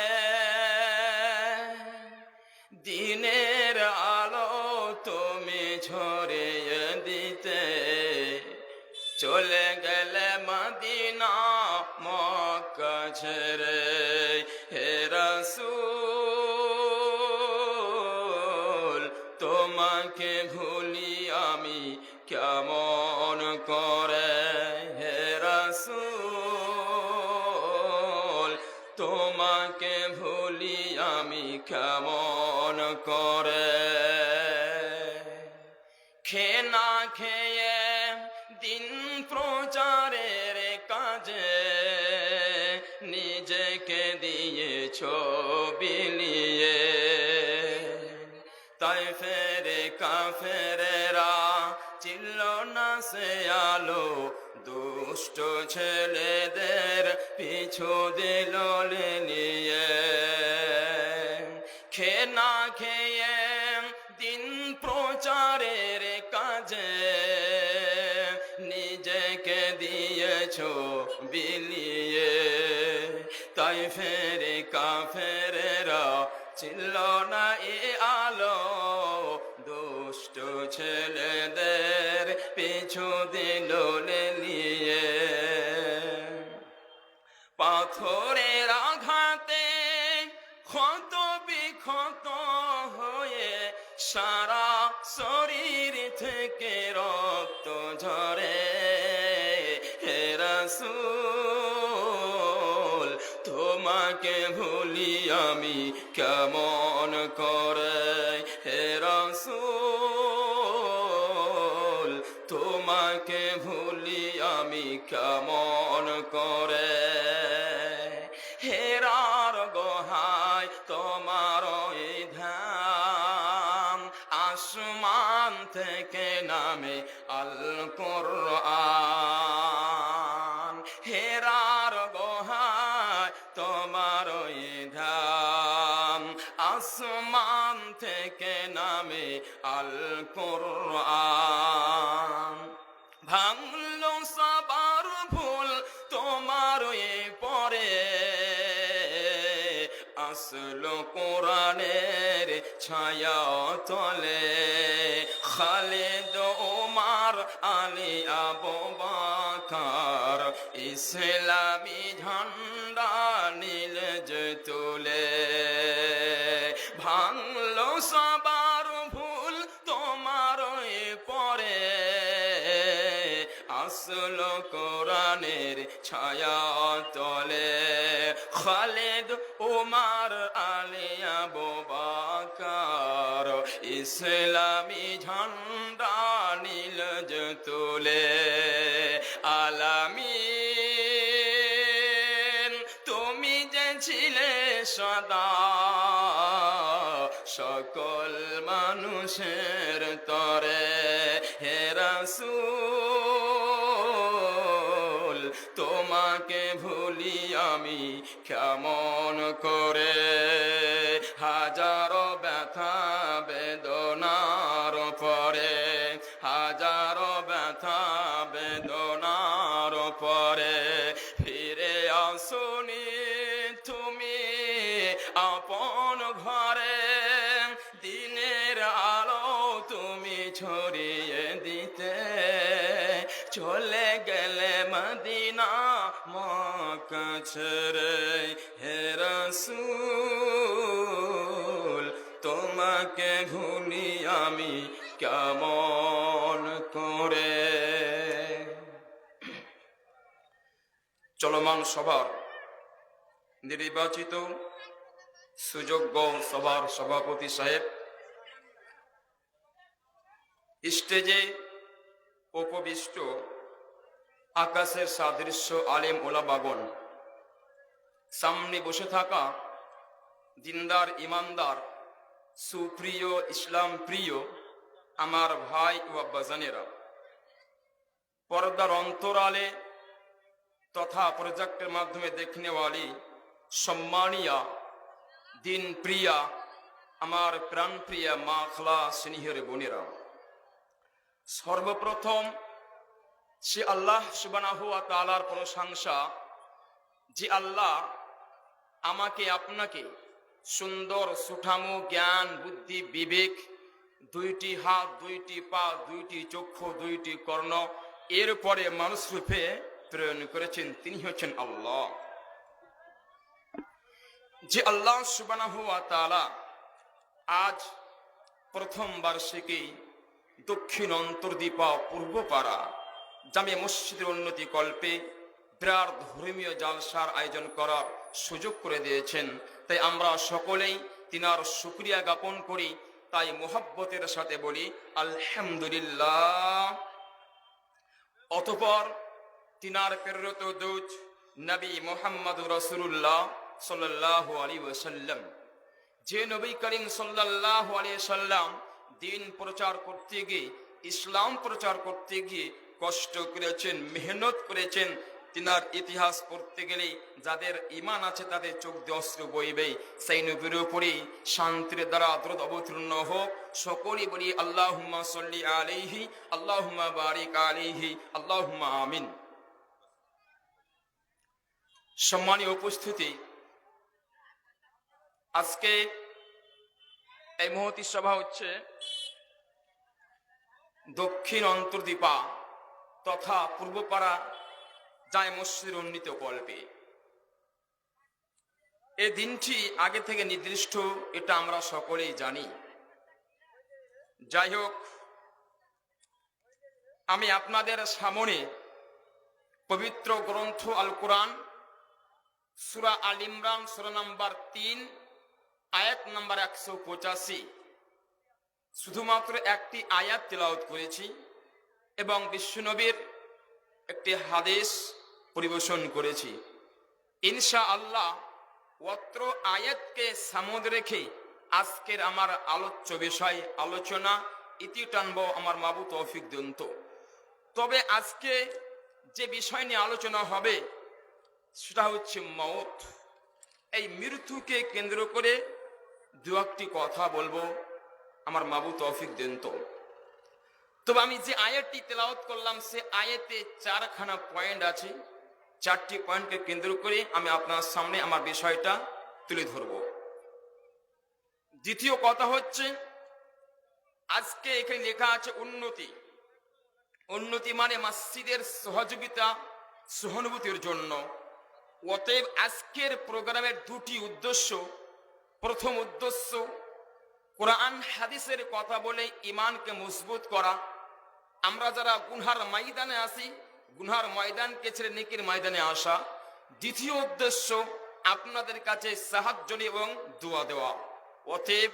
দিনের আলো তুমি ছড়িয়ে দিতে চলে গেলে মদিনা মক্কা ছেড়ে। হে রাসূল তোমাকে ভুলি আমি কেমন করে। হে রাসূল তোমাকে ভুলি আমি কেমন করে। খেয়ে না খেয়ে দিন প্রচারের কাজে নিজেকে দিয়েছ বিলিয়ে। তাই ফেরে কাফেরেরা চিল্ল না সে আলো দুষ্ট ছেলেদের পিছু দিল নিয়ে। খেয়ে না খেয়ে দিন প্রচারের কাজে নিজেকে দিয়েছ বিলিয়ে। তাই ফেরে কাফেরেরা চিল্ল না এ আলো দুষ্ট ছেলেদের পিছু দিল লেলিয়ে। পাথরের আঘাতে ক্ষত বিক্ষত হয়ে সারা শরীর থেকে রক্ত ঝরে। হে রাসূল তোমাকে ভুলি আমি কেমন করে। হে রাসূল তোমাকে ভুলি আমি কেমন করে। হেরার গোহায় তোমার এই ধাম, আসমান থেকে নামে আল কোরআন। হেরার গোহায় তোমার এই ধাম, আসমান থেকে নামে আল কোরআন। ভাঙলো সবার ভুল তোমার পরে, আসলো কোরআনের ছায়া তলে। খালিদ ওমর আলী আবু বকর ইসলামী ঝান্ডা নীল যে তুলে। ভাঙলো সবার ভুল তোমার পরে, আসলো কোরআনের ছায়া তলে। খালিদ ওমর আলী আবু বকর ইসলামী ঝান্ডা নীল যে তুলে। আলামিন তুমি যে ছিলে সদা সকল মানুষের তরে। হে রাসূল তোমাকে ভুলি আমি কেমন করে। হাজারো ব্যথা বেদনার পরে, হাজারো ব্যথা বেদনার পরে ফিরে আসুনি তুমি আপন ঘরে। দিনের আলো তুমি ছড়িয়ে দিতে, চলে গেলে মদিনা মক্কা ছেড়ে। হে রাসূল তোমাকে ভুলি আমি কেমন করে। চলমান সভার নির্বাচিত সুযোগ্য সভার সভাপতি সাহেব, স্টেজে উপবিষ্ট আকাশের সাদৃশ্য আলেম ওলামাগণ, সামনে বসে থাকা দিনদার ইমানদার সুপ্রিয় ইসলাম প্রিয় আমার ভাই ও আব্বাজানেরা, পর্দার অন্তরালে তথা প্রজেক্টের মাধ্যমে দেখনেওয়ালি সম্মানিয়া দিন প্রিয়া আমার প্রাণ প্রিয়া মা খালা স্নেহের বোনেরা, সর্বপ্রথম সে আল্লাহ সুবহানাহু ওয়া তাআলার প্রশংসা যে আল্লাহ আমাকে আপনাকে সুন্দর সুঠামো জ্ঞান বুদ্ধি বিবেক, দুইটি হাত দুইটি পা দুইটি চক্ষু দুইটি কর্ণ এরপরে মানুষ রূপে প্রেরণ করেছেন। তিনি হচ্ছেন আল্লাহ। যে আল্লাহ সুবহানাহু ওয়া তাআলা আজ প্রথম বার্ষিকী দক্ষিণ অন্তর্দ্বীপা পূর্বপাড়া জামে মসজিদের উন্নতি কল্পে বিরাট ধর্মীয় জালসার আয়োজন করার সুযোগ করে দিয়েছেন। তাই আমরা সকলেই তিনার শুকরিয়া জ্ঞাপন করি। তাই মোহাব্বতের সাথে বলি আলহামদুলিল্লাহ। অতঃপর তিনার প্রেরিত দূত নবী মুহাম্মদুর রাসূলুল্লাহ সাল্লাল্লাহু আলাইহি ওয়াসাল্লাম, যে নবী করিম সাল্লাল্লাহু আলাইহি ওয়াসাল্লাম দিন প্রচার করতে গিয়ে ইসলাম প্রচার করতে গিয়ে কষ্ট করেছেন, মেহনত করেছেন। তিনার ইতিহাস পড়তে গেলে যাদের ঈমান আছে তাদের চোখ দিয়ে অশ্রু বইবে। সেই নবীর উপরে শান্তির দ্বারা দ্রুত অবতীর্ণ হোক। সকলেই বলি আল্লাহুম্মা সাল্লি আলাইহি আল্লাহুম্মা বারিক আলাইহি আল্লাহুম্মা আমিন। সম্মানীয় উপস্থিতি, আজকে এই মহতী সভা হচ্ছে দক্ষিণ অন্তর্দীপা তথা পূর্বপাড়া জায় মসজিদের উন্নীত কল্পে। এই দিনটি আগে থেকে নির্দিষ্ট, এটা আমরা সকলেই জানি। যাই হোক, আমি আপনাদের সামনে পবিত্র গ্রন্থ আল কোরআন সূরা আল ইমরান সূরা নাম্বার 3 আয়াত নাম্বার 185 শুধুমাত্র একটি আয়াত তেলাওয়াত করেছি এবং বিশ্বনবীর একটি হাদিস পরিবেশন করেছি। ইনশাআল্লাহ অত্র আয়াতকে সামনে রেখে আজকের আমার আলোচ্য বিষয় আলোচনা ইতি টানব আমার মাবুদ তৌফিক দেন তো। তবে আজকে যে বিষয় নিয়ে আলোচনা হবে সেটা হচ্ছে মওত। এই মৃত্যুকে কেন্দ্র করে দু একটি কথা বলবো, আমার মাবুদ তৌফিক দেন তো। তবে আমি যে আয়াতটি তেলাওয়াত করলাম সে আয়াতে 4খানা পয়েন্ট আছে। 4টি পয়েন্টকে কেন্দ্র করে আমি আপনার সামনে আমার বিষয়টা তুলে ধরব। দ্বিতীয় কথা হচ্ছে, আজকে এখানে লেখা আছে উন্নতি। উন্নতি মানে মসজিদের সহযোগিতা সহানুভূতির জন্য। অতএব আজকের প্রোগ্রামের দুটি উদ্দেশ্য। প্রথম উদ্দেশ্য কোরআন হাদিসের কথা বলে ঈমানকে মজবুত করা। আমরা যারা গুনহার ময়দানে আছি, গুনহার ময়দানকে ছেড়ে নেকির ময়দানে আসা। দ্বিতীয় উদ্দেশ্য আপনাদের কাছে সাহায্য এবং দোয়া দেওয়া। অতএব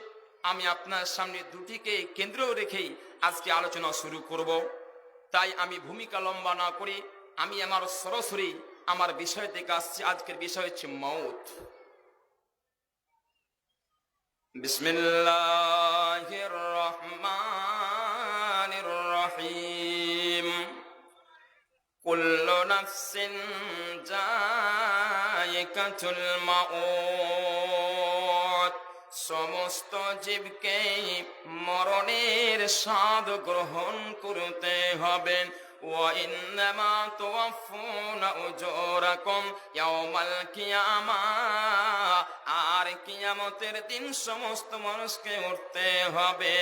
আমি আপনার সামনে দুটিকে কেন্দ্র রেখেই আজকে আলোচনা শুরু করব। তাই আমি ভূমিকা লম্বা না করে আমি আমার সরাসরি আমার বিষয় থেকে আসছি। আজকের বিষয় হচ্ছে মওত। বিসমিল্লাহির রহমানির রহিম। কুল্লু নাফসিন যায়িকাতুল মাউত। সমস্ত জীবকে মরণের স্বাদ গ্রহণ করতে হবে। وَإِنَّمَا تُوَفُّونَ أُجُورَكُمْ يَوْمَ الْقِيَامَةِ। আর কিয়ামতের দিন সমস্ত মানুষকে উঠতে হবে।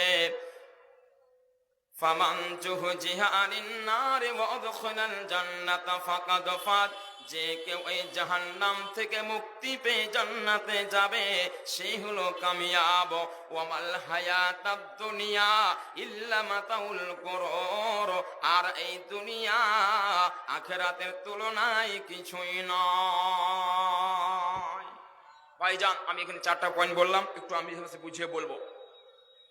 ফামান জুহজিহা আনিন নারি ওয়া আদখালাল জান্নাতা ফাকাদ ফাত। যে কেউ এই জাহান্নাম থেকে মুক্তি পেয়ে জান্নাতে যাবে সে হলো কামিয়াব। ওয়ামাল হায়াতাদ দুনিয়া ইল্লা মাতাউল গুরুর। আর এই দুনিয়া আখিরাতের তুলনায় কিছুই নয়। ভাইজান, আমি এখানে 4টা পয়েন্ট বললাম, একটু আমি বুঝিয়ে বলবো।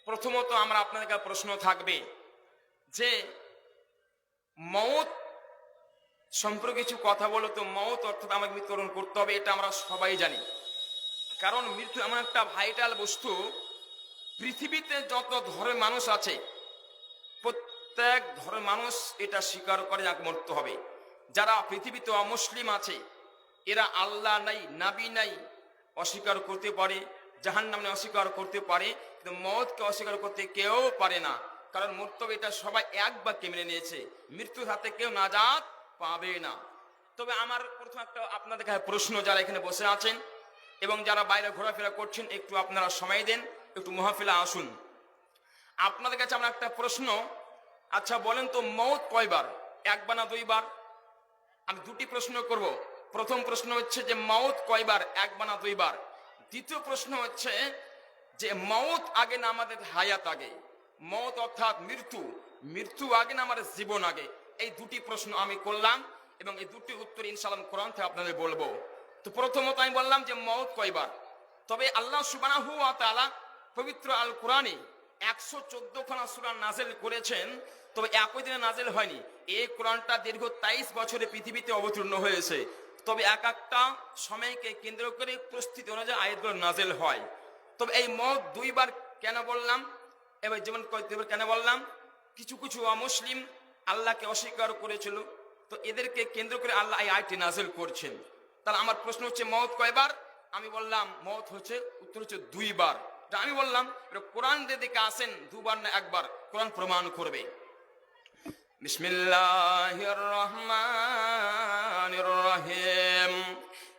প্রথমত আমরা আপনাদের কাছে প্রশ্ন থাকবে যে মওত সম্পর্কে কিছু কথা বলো তো। মওত অর্থাৎ আমাকে মৃত্যুবরণ করতে হবে, এটা আমরা সবাই জানি। কারণ মৃত্যু এমন একটা ভাইটাল বস্তু, পৃথিবীতে যত ধর্মের মানুষ আছে প্রত্যেক ধর্মের মানুষ এটা স্বীকার করে যে মরতে হবে। যারা পৃথিবীতে অমুসলিম আছে এরা আল্লাহ নাই, নাবী নাই অস্বীকার করতে পারে, জাহান্নাম নাই অস্বীকার করতে পারে, কিন্তু মওতকে অস্বীকার করতে কেউ পারে না। কারণ মরতে হবে এটা সবাই এক বাক্যে মেনে নিয়েছে। মৃত্যুর হাতে কেউ নাজাত পাবে না। তবে আমার প্রথম একটা আপনাদের কাছে প্রশ্ন, যারা এখানে বসে আছেন এবং যারা বাইরে ঘোরাফেরা করছেন, একটু আপনারা সময় দেন, একটু মাহফিলে আসুন। আপনাদের কাছে আমার একটা প্রশ্ন, আচ্ছা বলেন তো মওত কয়বার? 1 বার না 2 বার? আমি দুটি প্রশ্ন করব। প্রথম প্রশ্ন হচ্ছে যে মওত কয়বার, 1 বার না 2 বার? দ্বিতীয় প্রশ্ন হচ্ছে যে মওত আগে না আমাদের হায়াত আগে? মওত অর্থাৎ মৃত্যু, মৃত্যু আগে না আমাদের জীবন আগে? এই দুটি প্রশ্ন আমি করলাম এবং এই দুটি উত্তর ইনশাআল্লাহ কোরআন থেকে আপনাদের বলবো। তো প্রথমত আমি বললাম যে মওত কয়বার। তবে আল্লাহ সুবহানাহু ওয়া তাআলা পবিত্র আল কোরআনে 114খানা সূরা নাযিল করেছেন। তবে একই দিনে নাযিল হয়নি। এই কোরআনটা দীর্ঘ 23 বছরে পৃথিবীতে অবতীর্ণ হয়েছে। তবে এক একটা সময়কে কেন্দ্র করে পরিস্থিতি অনুযায়ী আয়াতগুলো নাযিল হয়। তবে এই মওত 2 বার কেন বললাম, এবার যেমন কেন বললাম, কিছু কিছু অমুসলিম আল্লাহকে অস্বীকার করেছিল, তো এদেরকে কেন্দ্র করে আল্লাহ এই আয়াতটি নাযিল করছেন। তাহলে আমার প্রশ্ন হচ্ছে মওত কয়বার? আমি বললাম মওত হচ্ছে, উত্তর হচ্ছে 2 বার। আমি বললাম কোরআন দিকে আসেন 2 বার না 1 বার, কোরআন প্রমাণ করবে। বিসমিল্লাহির রহমানির রহিম।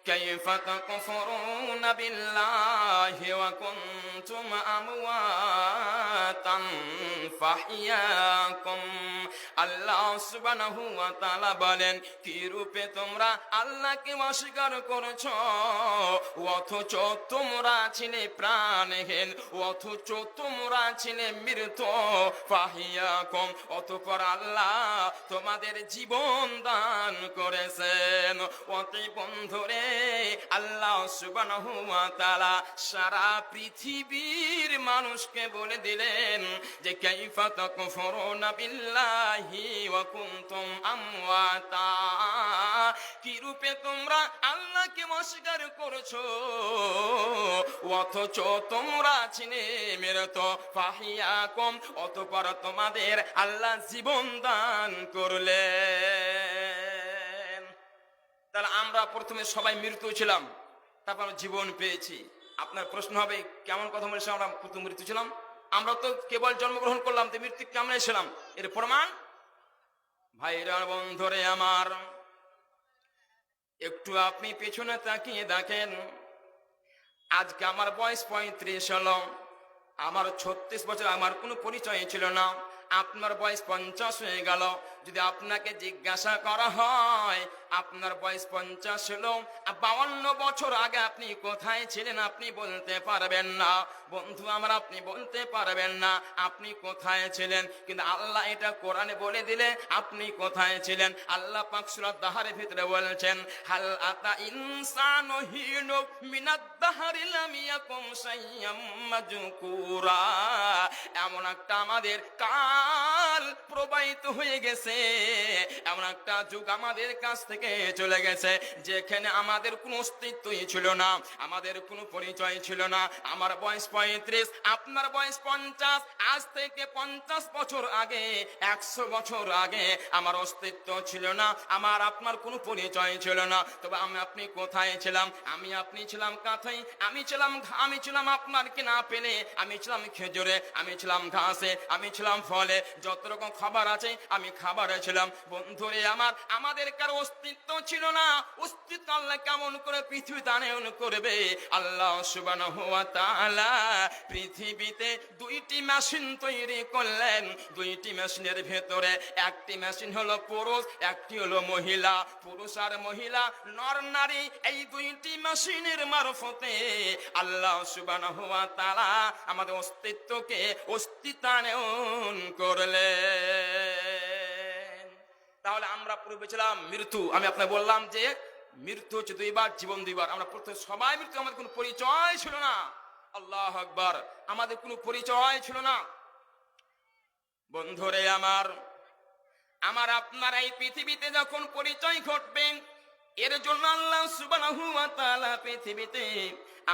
কাইফা তাকফুরুনা বিল্লাহি ওয়া কুনতুম আমওয়াতান ফাহইয়াকুম আল্লাহ সুবহানাহু ওয়া তাআলা বলেন, কি রূপে তোমরা আল্লাহকে অস্বীকার করেছো, অথচ তোমরা ছিলে প্রাণহীন, অথচ তোমরা ছিলে মৃত। ফাহিয়াকুম, অতঃপর আল্লাহ তোমাদের জীবন দান করেছেন। অতি বন্ধুরে, আল্লাহ সুবহানাহু ওয়া তাআলা সারা পৃথিবীর মানুষকে বলে দিলেন যে কাইফা তাকফুরুনা বিল্লাহি ওয়া কুনতুম আমওয়াতা, কি রূপে তোমরা আল্লাহকে অস্বীকার করেছো, অথচ তোমরা ছিলে মৃত। ফাহিয়াকুম, অতঃপর তোমাদের আল্লাহ জীবন দান করলেন। তাহলে আমরা প্রথমে সবাই মৃত্যু ছিলাম, তারপর জীবন পেয়েছি। আপনার প্রশ্ন হবে, কেমন কথা বলেছে আমরা প্রথম মৃত্যু ছিলাম? আমরা তো কেবল জন্মগ্রহণ করলাম, তো মৃত্যু কেমন ছিলাম? এর প্রমাণ ভাইরা বন্ধুরে আমার, একটু আপনি পেছনে তাকিয়ে দেখেন। আজকে আমার বয়স 35 হলো, আমার 36 বছর আমার কোনো পরিচয় ছিল না। আপনার বয়স 50 হয়ে গেল। যদি আপনাকে জিজ্ঞাসা করা হয় আপনার বয়স 50 হলো, 52 বছর আগে আপনি কোথায় ছিলেন, আপনি বলতে পারবেন না। বন্ধু আমার, আপনি বলতে পারবেন না আপনি কোথায় ছিলেন। কিন্তু আল্লাহ এটা কোরআনে বলে দিলে আপনি কোথায় ছিলেন। আল্লাহ পাক সূরা দাহরের ভিতরে বলছেন, হাল আতা ইনসানু হিনু মিনাদ দাহরি লাম ইয়াকুম শাইয়্যাম মাজকুরা, এমন একটা আমাদের কাল প্রবাহিত হয়ে গেছে, এমন একটা যুগ আমাদের কাছ থেকে চলে গেছে যেখানে আমাদের কোনো অস্তিত্বই ছিল না, আমাদের কোনো পরিচয় ছিল না। আমার বয়স 35, আপনার বয়স 50। আজ থেকে 50 বছর আগে, 100 বছর আগে আমার অস্তিত্ব ছিল না, আমার আপনার কোনো পরিচয় ছিল না। তবে আপনি কোথায় ছিলাম? আমি আপনি ছিলাম কাঁথায়, আমি ছিলাম আপনার কে না পেলে, আমি ছিলাম খেজুরে, আমি ছিলাম ঘাসে, আমি ছিলাম ফলে, যত রকম খাবার আছে আমি খাবারে ছিলাম। বন্ধুরে আমার, আমাদের কারো অস্তিত্ব ছিল না। অস্তিত্ব আল্লাহ কেমন করে পৃথিবী দান করবে? আল্লাহ সুবহানাহু ওয়া তাআলা পৃথিবীতে 2টি মেশিন তৈরি করলেন। 2টি মেশিনের ভেতরে একটি মেশিন হলো পুরুষ, একটি হলো মহিলা। পুরুষ আর মহিলা, নর নারী, এই 2টি মেশিনের মারফতে আল্লাহ সুবহানাহু ওয়া তাআলা আমাদের অস্তিত্বকে অস্তিত্বায়ন করলেন। তাহলে আমরা পূর্বে ছিলাম মৃত্যু। আমি আপনাকে বললাম যে মৃত্যু হচ্ছে 2বার, জীবন 2বার। আমরা প্রথমে সবাই মৃত্যু, আমাদের কোনো পরিচয় ছিল না। আল্লাহু আকবার, আমাদের কোনো পরিচয় ছিল না। বন্ধুরে আমার, আপনার এই পৃথিবীতে যখন পরিচয় ঘটবে, এর জন্য আল্লাহ সুবহানাহু ওয়া তাআলা পৃথিবীতে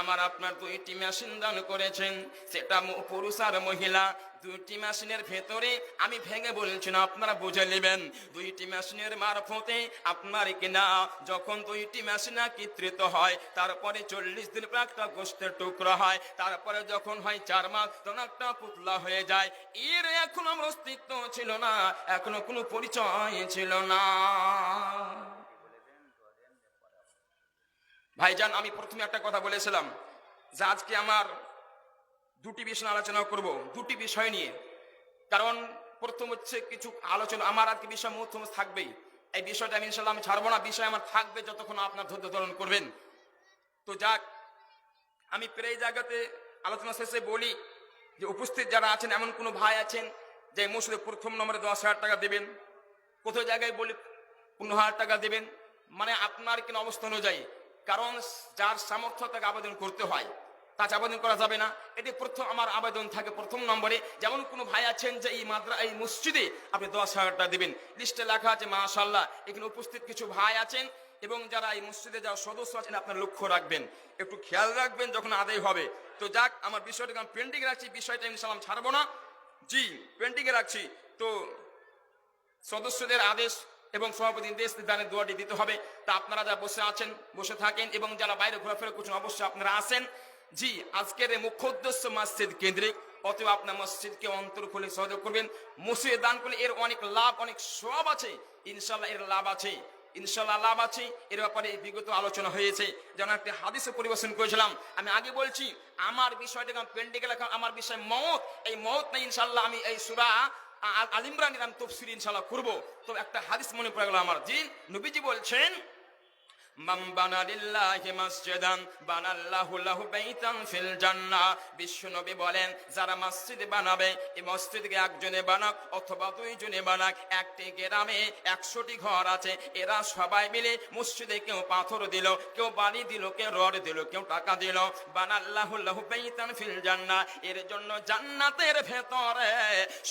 আমার আপনার 2টি মেশিন দান করেছেন, সেটা পুরুষ আর মহিলা। 2টি মেশিনের ভেতরে আমি ভেঙে বলছি না, আপনারা বুঝে নেবেন। 2টি মেশিনের মারফতে আপনার কিনা যখন 2টি মেশিন একত্রিত হয়, তারপরে 40 দিন পর একটা গোশতের টুকরা হয়, তারপরে যখন হয় 4 মাস তখন একটা পুতলা হয়ে যায়। এর এখন আমার অস্তিত্ব ছিল না, এখনো কোনো পরিচয় ছিল না। ভাইজান, আমি প্রথমে একটা কথা বলেছিলাম যে আজকে আমার 2টি বিষয় আলোচনা করব, 2টি বিষয় নিয়ে। কারণ প্রথম হচ্ছে কিছু আলোচনা, আমার আজকে বিষয় মহত্ব থাকবেই। এই বিষয়টা আমি ইনশাআল্লাহ আমি ছাড়বো না, বিষয় আমার থাকবে যতক্ষণ আপনার ধৈর্য ধারণ করবেন। তো যাক, আমি প্রায় জায়গাতে আলোচনা শেষে বলি যে উপস্থিত যারা আছেন, এমন কোনো ভাই আছেন যে মসজিদে প্রথম নম্বরে 10,000 টাকা দেবেন, কোথাও জায়গায় বলি 15,000 টাকা দেবেন, মানে আপনার কিনা অবস্থা অনুযায়ী। কারণ যার সামর্থ্য তাকে আবেদন করতে হয়, তাছাড়া আবেদন করা যাবে না। এটি প্রথম আমার আবেদন থাকে প্রথম নম্বরে। যেমন কোনো ভাই আছেন যে এই মসজিদে আপনি 10,000 টাকা দেবেন, লিস্টে লেখা আছে মাশাআল্লাহ। এখানে উপস্থিত কিছু ভাই আছেন এবং যারা এই মসজিদে যারা সদস্য আছেন, আপনার লক্ষ্য রাখবেন, একটু খেয়াল রাখবেন যখন আদায় হবে। তো যাক, আমার বিষয়টাকে আমি পেন্ডিং রাখছি, বিষয়টা ইনশাআল্লাহ ছাড়বো না, জি পেন্ডিং এ রাখছি। তো সদস্যদের আদেশ এবং সভাপতি নির্দেশ দানের দোয়াটি দিতে হবে। তা আপনারা যা বসে আছেন বসে থাকেন, এবং যারা বাইরে ঘোরাফেরা করছেন অবশ্যই আপনারা আসেন। জি, আজকের এই মুখ্য উদ্দেশ্য মসজিদ কেন্দ্রিক, অতএব আপনার মসজিদকে অন্তর খুলে সহযোগ করবেন। মসজিদে দান করলে এর অনেক লাভ, অনেক সওয়াব আছে, ইনশাআল্লাহ এর লাভ আছে, ইনশাআল্লাহ লাভ আছে। এর ব্যাপারে বিগত আলোচনা হয়েছে, যেমন একটা হাদিসে পরিবেশন করেছিলাম। আমি আগে বলছি আমার বিষয়টাকে পেন্ডিং লেখা, আমার বিষয় মওত। এই মওত না ইনশাআল্লাহ আমি এই সূরা আল ইমরানের আমি তফসির ইনশাআল্লাহ করবো। তো একটা হাদিস মনে পড়ে গেল আমার, জি নবীজি বলছেন, মান বানা লিল্লাহি মাসজিদান বানাল্লাহু লাহু বাইতান ফিল জান্নাহ। বিশ্বনবী বলেন, যারা মসজিদ বানাবে, এই মসজিদকে একজনে বানাক অথবা দুইজনে বানাক, একটি গ্রামে 100টি ঘর আছে, এরা সবাই মিলে মসজিদে কেউ পাথর দিল, কেউ বালি দিল, কেউ রড দিল, কেউ টাকা দিল, বানাল্লাহু লাহু বাইতান ফিল জান্নাহ, এর জন্য জান্নাতের ভেতরে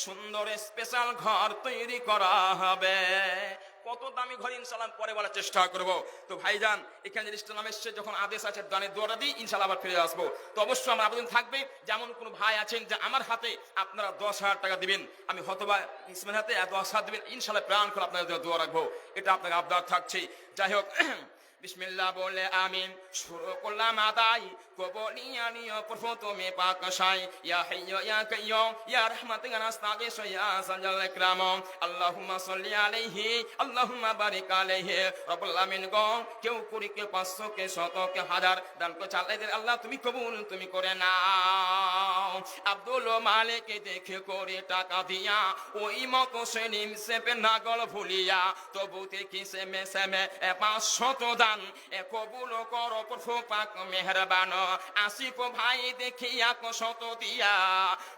সুন্দর স্পেশাল ঘর তৈরি করা হবে। কত দামি ঘর ইনশাআল্লাহ পরে বলার চেষ্টা করব। তো ভাইজান, এখানে যে ইসলাম এসছে, যখন আদেশ আছে দানের দোয়ারা দিই, ইনশাআল্লাহ আবার ফিরে আসবো। তো অবশ্যই আমার আবেদন থাকবে, যেমন কোনো ভাই আছেন যে আমার হাতে আপনারা 10,000 টাকা দিবেন, আমি হতবা ইসলামের হাতে 10,000 দিবেন, ইনশাআল্লাহ প্রাণ করে আপনাদের দোয়া রাখবো, এটা আপনাকে আবদার থাকছে। যাই হোক, বিসমিল্লাহ বলে আমিন শুরু করলাম আদায়, কবলিয়া নিয় প্রথমে পাক শাই, ইয়া হাইয়্যু ইয়া কাইয়্যুম ইয়া রাহমাতুকা নাস্তাগীস ইয়া সাজাল ইকরাম, আল্লাহুম্মা সাল্লি আলাইহি আল্লাহুম্মা বারিক আলাইহি। রব্বুল আমিন গো, কেউ কুড়ি, কেউ 500, কে 100, কে 1000 দান করে চালাইদের, আল্লাহ তুমি কবুল তুমি করে নাও। আব্দুল মালিক দেখে করে টাকা দিয়া, ওই মতো সে নিমসেপে নাগল ভুলিয়া, তবু দেখি সেমে সেমে 500 দান এ কবুল করো প্রভু পাক মেহেরবান। আসিফ ভাই দেখি 100 দিয়া,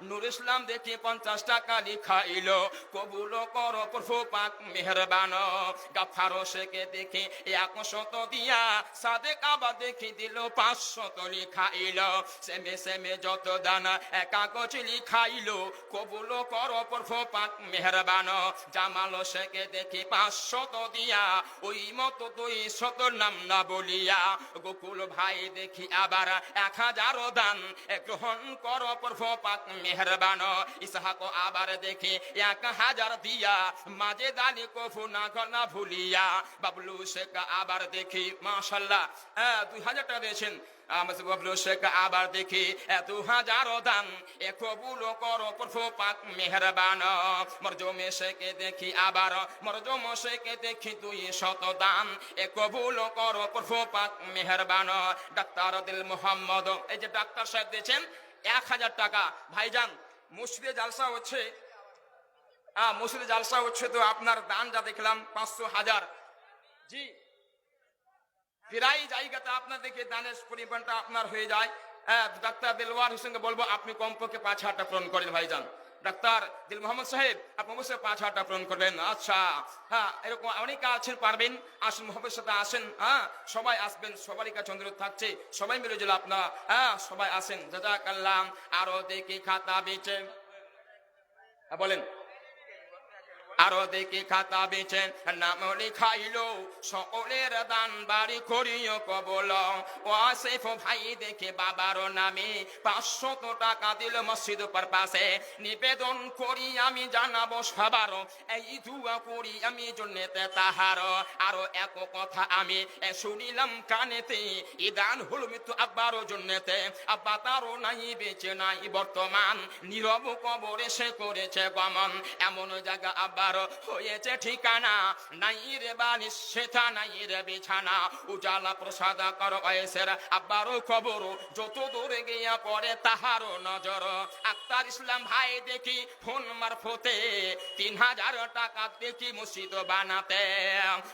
নূর ইসলাম দেখি 50 টাকা লিখাইল, কবুল করো প্রভু পাক মেহেরবান। গাফার শেখে দেখি 100 দিয়া, সাদেক আবা দেখি দিল 500 লিখাইল, সেমে সেমে যত দানা কাগজ লিখাইল, কবুল করো প্রভু পাক মেহেরবান। জামাল শেখে দেখি 500 দিয়া, ওই মতো 200 নাম না বলিয়া, গোকুল ভাই দেখি আবার 1000 দান গ্রহণ করো প্রভু পাক মেহেরবান। ইসহাক আবার দেখি 1000 দিয়া, মাঝে দালি কফু না ভুলিয়া, বাবলু শেখ আবার দেখি মাশাআল্লাহ 2000 টাকা দিয়েছেন, বাবলু শেখ আবার দেখি 2000 দান এ কবুল করো প্রভু পাক মেহেরবান। মরজুমে শেখে দেখি আবার, মরজুম শেখে দেখি 200 দান এ কবুল করো প্রভু পাক মেহেরবান। ডাক্তার দিল মোহাম্মদ, এই যে ডাক্তার সাহেব দিয়েছেন 1000 টাকা। ভাইজান, মসজিদে জালসা হচ্ছে, মসজিদে জালসা হচ্ছে, তো আপনার দান যা দেখলাম 500, 1000, জি প্রায় জায়গাতে আপনার দেখে দানের পরিমাণটা আপনার হয়ে যায়। ডাক্তার দিলওয়ার হোসেনকে বলবো আপনি কমপক্ষে 5,000 টাকা পূরণ করেন ভাইজান। ডাক্তার দিল মোহাম্মদ সাহেব, আপনি অবশ্যই 5,000 টাকা পূরণ করবেন। আচ্ছা, হ্যাঁ, এরকম অনেকে আছেন, পারবেন, আসুন মোহাম্মদের সাথে আসেন, সবাই আসবেন, সবারই কাছে অনুরোধ থাকছে, সবাই মিলে যদি আপনারা সবাই আসেন, জাযাকাল্লাহ। আরো দেখি খাতা বেচে, বলেন, আরো দেখি খাতা বেচেন নাম লিখাইল, সকলের দান বাড়ি করিও কবল। ও আসিফ ভাই দেখে বাবার নামে 500 টাকা দিল মসজিদ পারপাসে, নিবেদন করি আমি জানাবো সবার, এই দুয়া করি আমি জন্নেতে তাহার। আরো এক কথা আমি শুনিলাম কানেতে, ই দান হল মৃত্যু আব্বার জন্নেতে, আব্বা তারও নাই বেঁচে নাই বর্তমান, নীরব কবরে সে করেছে গমন, এমন জায়গা আব্বার হয়েছে ঠিকানা, নাই রে বালিশ সেথা নাই রে বিছানা, উজালা প্রসাদ কর ওয়েসের আব্বারও খবর, যত দূরে গিয়া পড়ে তাহারও নজর। আক্তার ইসলাম ভাই দেখি ফোন মারফতে 3000 টাকা দেখি মসজিদ বানাতে,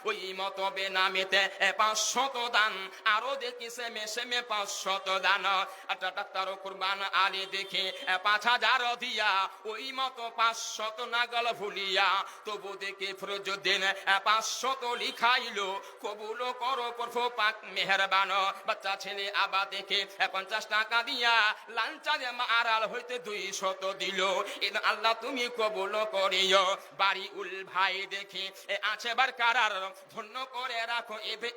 ওই মতো বেনামিতে 500 দান, আরো দেখি সেমে সেমে 500 দান। একটা ডাক্তার কুরবান আলী দেখি 5000 দিয়া, ওই মতো 500 নাগল ভুলিয়া, তবু দেখি ফরজুদ্দিন 500 লিখাইল, কবুল করো প্রভু পাক মেহেরবান। বাচ্চা ছেলে আবার দেখে 50 টাকা দিয়া, লাঞ্চারে মারাল হইতে 200 দিল, আল্লাহ তুমি কবুল করিও। বাড়ি উল ভাই দেখি আছে বার কারার, ধন্য করে রাখো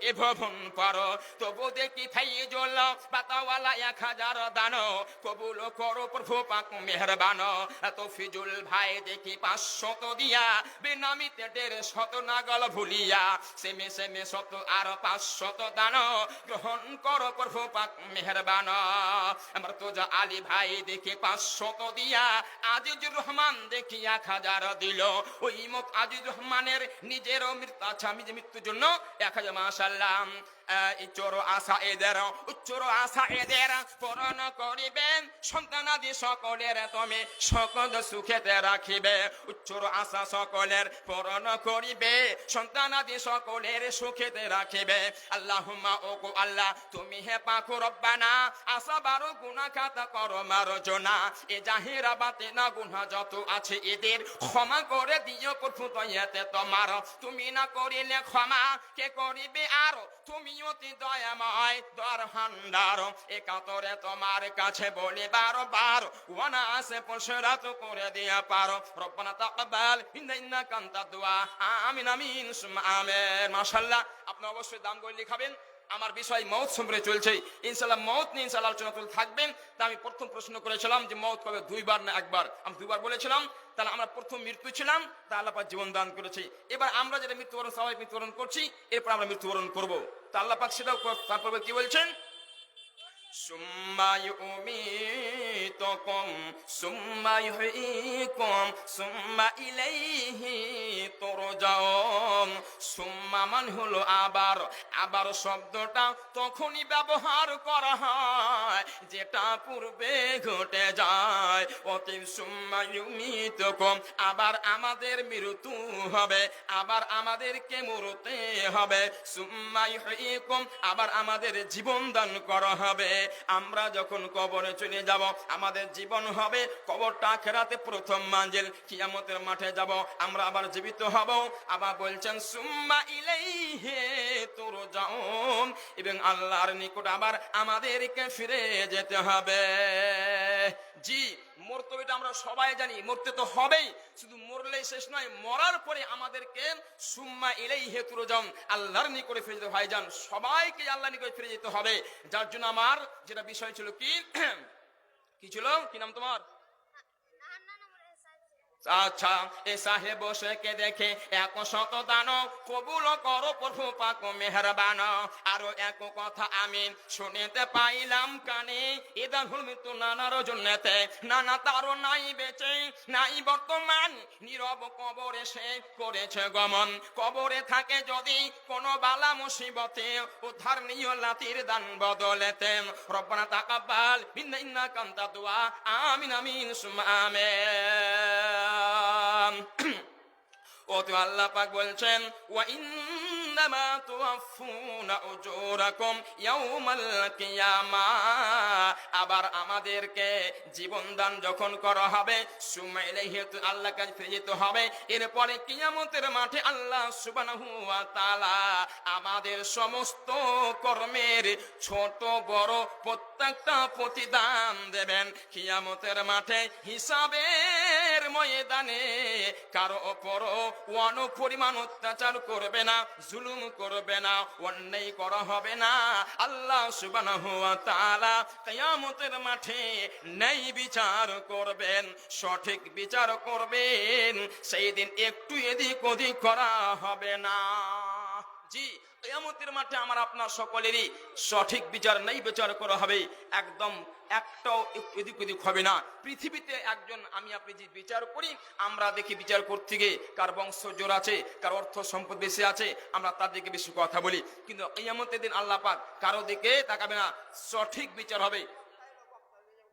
এ ভবন করো, তবু দেখি ফাইজুল পাতাওয়ালা 1000 দান, কবুল করো প্রভু পাক মেহেরবান। তৌফিজুল ভাই দেখি 500 দিয়া, বেনামিতে 150 নাগল ভুলিয়া সেমে সেমে 100 আর 500 দান গ্রহণ করো প্রভু পাক মেহেরবান। আমার তো যা আলী ভাই দেখে 500 দিয়া আজিজুর রহমান দেখি 1000 দিল। ওই মত আজিজুর রহমানের নিজেরও মৃত্যু, আচ্ছা আমি যে মৃত্যুর জন্য 1000, মাশাআল্লাহ। ইচ্ছর আশা এদের উচ্চর আশা এদের পূরণ করিবেন, সন্তানাদি সকলের তুমি সকল সুখেতে রাখিবে। উচ্চর আশা সকলের পূরণ করিবে, সন্তানাদি সকলের সুখেতে রাখিবে। আল্লাহুম্মা ও গো আল্লাহ তুমি হে পাক রব্বানা আশা বারো গুনাহ খাতা করো মারজনা। এ জাহিরা বাতিনা গুনাহ যত আছে এদের ক্ষমা করে দিও প্রভু দয়াতে তোমার। তুমি না করিলে ক্ষমা কে করিবে আর, তুমি অতি দয়াময় দর ভান্ডার। একাতরে তোমার কাছে বলি বারবার ওয়ানা আসে পশুরাত করে দিয়া পারো। রব্বানা তাকাব্বাল ইন্নাকা আনতাদ দুআ। আমিন আমিন সুম্মা আমিন। মাশাআল্লাহ, আপনি অবশ্যই দাম করে লিখাবেন। আমার বিষয় মওত সম্পর্কে চলছে, ইনশাআল্লাহ মওত নিয়ে ইনশাআল্লাহ আলোচনা চলতে থাকবেন। তা আমি প্রথম প্রশ্ন করেছিলাম যে মওত কবে, 2 বার না 1 বার? আমি 2 বার বলেছিলাম। তাহলে আমরা প্রথম মৃত্যু ছিলাম, তা আল্লাহ পাক জীবন দান করেছে। এবার আমরা যেটা মৃত্যুবরণ স্বাভাবিক মৃত্যুবরণ করছি, এরপর আমরা মৃত্যুবরণ করব। তা আল্লাহ পাক সেটাও তারপর কি বলছেন, সুম্মা ইউমীতুকুম সুম্মা ইউহয়ীকুম সুম্মা ইলাইহি তুরজাউন। সুম্মা মানে হলো আবার, আবার শব্দটা তখনই ব্যবহার করা হয় যেটা পূর্বে ঘটে যায়। অতএব সুম্মা ইউমীতুকুম আবার আমাদের মৃত্যু হবে, আবার আমাদেরকে মরতে হবে। সুম্মা ইউহয়ীকুম আবার আমাদের জীবন দান করা হবে। আমরা যখন কবরে চলে যাব আমাদের জীবন হবে, কবরটা আখিরাতে প্রথম মানজিল, কিয়ামতের মাঠে যাব আমরা আবার জীবিত হব। আবার বলছেন সুম্মা ইলাইহি তুরজাউন, এবং আল্লাহর নিকট আবার আমাদেরকে ফিরে যেতে হবে। জি, মরতে এটা আমরা সবাই জানি, মরতে তো হবেই। শুধু মরলেই শেষ নয়, মরার পরে আমাদেরকে সুম্মা ইলাইহি তুরজাউন আল্লাহর নিকটে ফিরে যেতে, ভাইজান সবাইকে আল্লাহর নিকটে ফিরে যেতে হবে। যার জন্য আমার যেটা বিষয় ছিল কি কি ছিল, কি নাম তোমার? আচ্ছা, এ সাহেব বসেকে দেখে 100 দান কবুল করো প্রভু পাক মেহেরবান। আরো এক কথা আমি শুনিতে পাইলাম কানে, এদান হল মৃত্যু নানার জন্যতে, নানা তারও নাই বেঁচে নাই বর্তমান, নীরব কবরে সে করেছে গমন। কবরে থাকে যদি কোন বালা মুসিবতে, উদ্ধার নিও লাতির দান বদলেতে। রব্বানা তাকাব্বাল ইন্নাকা আনতাদ দুআ। আমিন আমিন সুম্মা আমিন। ও তো আল্লাহ পাক বলছেন ওয়া ইন্নামা তুওয়াফফুনা উজুরাকুম ইয়াউমাল কিয়ামাহ। আবার আমাদেরকে জীবন দান যখন করা হবে সুম্মা ইলাইহি, আল্লাহর কাছে ফিরে যেতে হবে। এরপরে কিয়ামতের মাঠে আল্লাহ সুবহানাহু ওয়া তাআলা আমাদের সমস্ত কর্মের ছোট বড় প্রত্যেকটা প্রতিদান দেবেন। কিয়ামতের মাঠে হিসাবের ময়দানে কারো ওপরও পরিমাণ অত্যাচার করবে না, জুলুম করবে না, অন্যায় করা হবে না। আল্লাহ সুবহানাহু ওয়া তাআলা কিয়ামতের মাঠে ন্যায় বিচার করবেন, সঠিক বিচার করবেন। সেই দিন একটু এদিক ওদিক করা হবে না। জি, কিয়ামতের মাঠে আমার আপনার সকলেরই সঠিক বিচার নেই, বিচার করা হবে, একদম একটাও এদিক ওদিক হবে না। পৃথিবীতে একজন আমি আপনি যে বিচার করি, আমরা দেখি বিচার করতে গিয়ে কার বংশ জোর আছে, কার অর্থ সম্পদ বেশি আছে, আমরা তার দিকে বেশি কথা বলি। কিন্তু কিয়ামতের দিন আল্লাহ পাক কারো দিকে তাকাবে না, সঠিক বিচার হবে।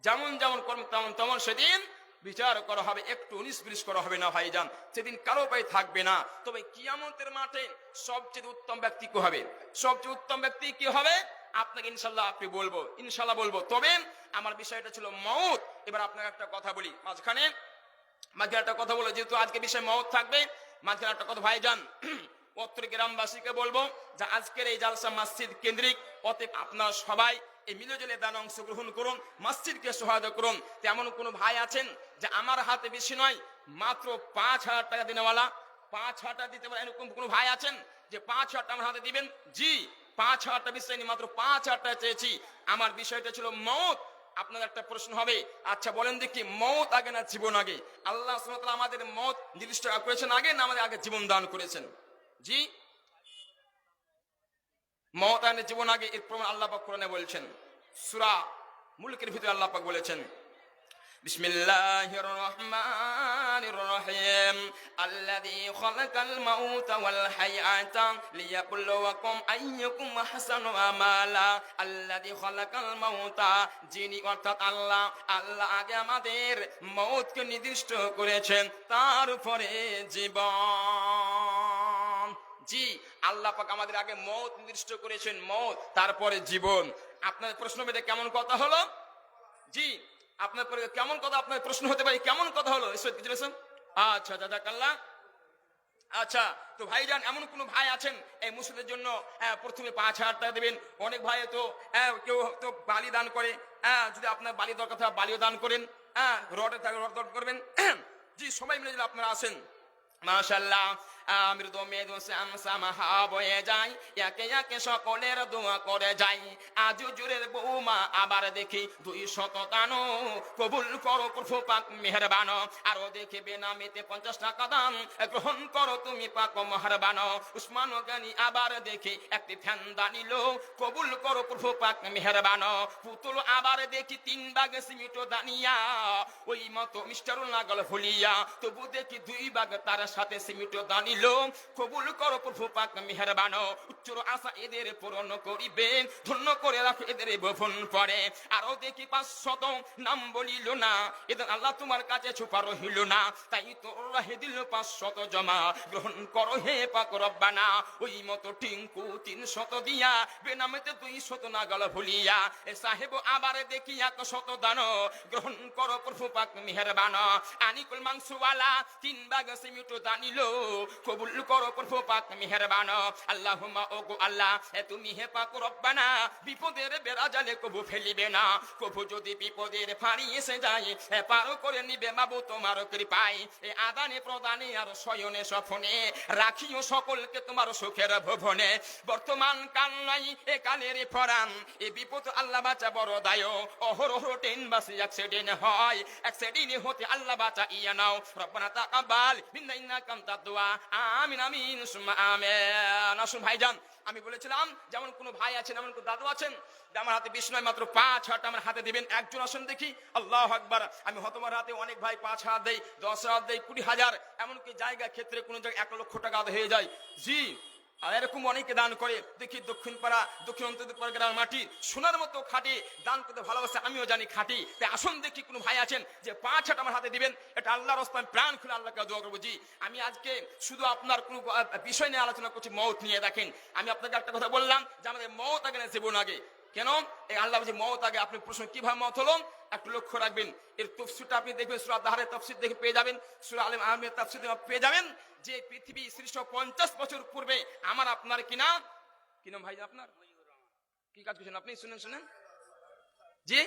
যেমন যেমন কর্ম তেমন তেমন সেদিন বিচার করা হবে, একটু 19-20 করা হবে না ভাইজান। সেদিন কারো উপায় থাকবে না। তবে কিয়ামতের মাঠে সবচেয়ে উত্তম ব্যক্তি কি হবে? সবচেয়ে উত্তম ব্যক্তি কি হবে আপনাকে ইনশাল্লাহ বলবো, ইনশাল্লাহ বলবো। তবে আমার বিষয়টা ছিল মওত। এবার আপনাকে একটা কথা বলি, মাঝখানে একটা কথা বলো, যেহেতু আজকে বিষয় মওত থাকবে, মাঝখানে একটা কথা ভাইজান অত্র গ্রামবাসীকে বলবো যে আজকের এই জালসা মসজিদ কেন্দ্রিক, অতএব আপনারা সবাই এই মিলজুলে দান অংশগ্রহণ করুন, মসজিদকে সহায়তা করুন। তেমন কোনো ভাই আছেন যে আমার হাতে বেশি নয়, মাত্র 5,000 টাকা দিনেওয়ালা, 5,000 টাকা দিতে পারে, এরকম কোনো ভাই আছেন যে 5,000 টাকা আমার হাতে দিবেন? জি, 5,000 টাকা বিষয় নিয়ে মাত্র 5,000 টাকা চেয়েছি। আমার বিষয়টা ছিল মওত। আপনাদের একটা প্রশ্ন হবে, আচ্ছা বলেন দেখি মওত আগে না জীবন আগে? আল্লাহ সুবহানাহু ওয়া তাআলা আমাদের মওত নির্দিষ্ট করেছেন আগে না আমাদের আগে জীবন দান করেছেন? জি, মওত আগে জীবন আগে, এর প্রমাণ আল্লাহ পাক কোরআনে বলছেন। সূরা মুলকের ভিতরে আল্লাহ পাক বলেছেন, বিসমিল্লাহির রহমানির রহিম, আল্লাযী খালাকাল মাউতা ওয়াল হায়াতা লিয়াবলুয়াকুম আইয়ুকুম আহসানু আমালা। আল্লাযী খালাকাল মাউতা, যিনি অর্থাৎ আল্লাহ, আল্লাহ আগে আমাদের মওতকে নির্দিষ্ট করেছেন, তারপরে জীবন। জি, আল্লাহ পাক আমাদের আগে মওত নির্দিষ্ট করেছেন, মওত তারপরে জীবন। আপনার প্রশ্ন বেদে কেমন কথা হলো? জি, আপনার কেমন কথা, আপনার প্রশ্ন হতে পারে কেমন কথা হলো? আচ্ছা জাযাকাল্লাহ। আচ্ছা, তো ভাইজান এমন কোন ভাই আছেন এই মুসলিমদের জন্য প্রথমে 5,000 টাকা দেবেন? অনেক ভাই তো কেউ তো বালি দান করে, যদি আপনার বালি দরকার থাকে বালিও দান করেন, রডে থাকে রড দান করবেন। জি, সবাই মিলে যদি আপনারা আসেন, মাশাআল্লাহ, মৃদু মেদু সামসামা বয়ে যায়, একে একে সকলের দোয়া করে যাই। আজ জুরের বৌমা আবার দেখি 200 দানো, কবুল করো প্রভু পাক মেহেরবান। আরো দেখি বেনামিতে 50 টাকা দান, গ্রহণ করো তুমি পাক মেহেরবান। উসমান গানি আবার দেখি একটি ফ্যান দানিল, কবুল করো প্রভু পাক মেহেরবান। পুতুল আবার দেখি 3 ভাগ সিমিট দানিয়া, ওই মতো মিস্টারুল নাগল ভুলিয়া, তবু দেখি 2 ভাগ তার সাথে সিমিট দানিল, কবুল করো প্রভু পাক মেহেরবান। উচ্চর আশা এদের পূরণ করিবেন, ধন্য করে রাখো এদের ভুবন পরে। আরো দেখি 500 নাম বলিল না, এদের আল্লাহ তোমার কাছে ছুপা রহিল না, তাই তো রাহে দিল 500 জমা, গ্রহণ করো হে পাক রব্বানা। ওই মতো টিঙ্কু 300 দিয়া, বেনামেতে 200 নাগাল ভুলিয়া, এ সাহেব আবার দেখি 100 দান, গ্রহণ করো প্রভু পাক মেহেরবান। আনিকুল মাংসওয়ালা 3 ভাগ সিমিট দানিল, কবুল করো প্রভু পাক মেহেরবান। আল্লাহুম্মা, ওগো আল্লাহ, তুমি হে পাক রব্বানা, বিপদের বেড়া জালে কবু ফেলিবে না, কবু যদি বিপদের ফাঁড়ি এসে যায় পার করে নিবে বাবু তোমার কৃপায়। এই আদানে প্রদানে আর শয়নে স্বপনে রাখিও সকলকে তোমার সুখের ভুবনে। বর্তমান কাল নাই এ কালের ফরান, এ বিপদ আল্লাহ বাঁচা বড় দায়। অহরহ ট্রেন বাসে অ্যাক্সিডেন্ট হয়, অ্যাক্সিডেন্ট হতে আল্লাহ বাঁচা ইয়া নাও। রব্বানা তাকাব্বাল মিন্না ইন্নাকা আনতাদ দুআ, আমিন আমিন সুম্মা আমিন। আসুন ভাইজান, আমি বলেছিলাম যেমন কোন ভাই আছেন, এমন কোন দাদু আছেন, আমার হাতে 20 নয় মাত্র 5,000 আমার হাতে দিবেন। একজন আসেন দেখি, আল্লাহু আকবার। আমি হতবার হাতে অনেক ভাই 5,000 দেই, 10,000 দেই, 20,000, এমনকি জায়গা ক্ষেত্রে কোন জায়গায় 1 লক্ষ টাকা হয়ে যায়। জি, আর এরকম অনেকে দান করে দেখি। দক্ষিণ পাড়া, দক্ষিণ অন্তরপাড়া গ্রামের মাটি সোনার মতো খাঁটি, দান করতে ভালোবাসে, আমিও জানি খাঁটি। তাই আসুন দেখি কোন ভাই আছেন যে 5,000 আমার হাতে দিবেন। এটা আল্লাহর রাস্তায় প্রাণ খুলে আল্লাহকে দোয়া করবো। জি, আমি আজকে শুধু আপনার কোন বিষয় নিয়ে আলোচনা করছি, মওত নিয়ে। দেখেন, আমি আপনাকে একটা কথা বললাম যে আমাদের মওত আগে না জীবন আগে। কেন এই আল্লাহ বলছে মওত আগে? আপনি প্রশ্ন কিভাবে মওত হলো একটু লক্ষ্য রাখবেন। এর তাফসীরটা আপনি দেখবেন, সূরা দাহরের তাফসীর দেখে পেয়ে যাবেন, সূরা আলে ইমরানের তাফসীর দেখে পেয়ে যাবেন যে পৃথিবী সৃষ্ট 50 বছর পূর্বে আমার আপনার কি নাম ভাই আপনার কি কাজ করছেন আপনি? শুনেন শুনেন। জি,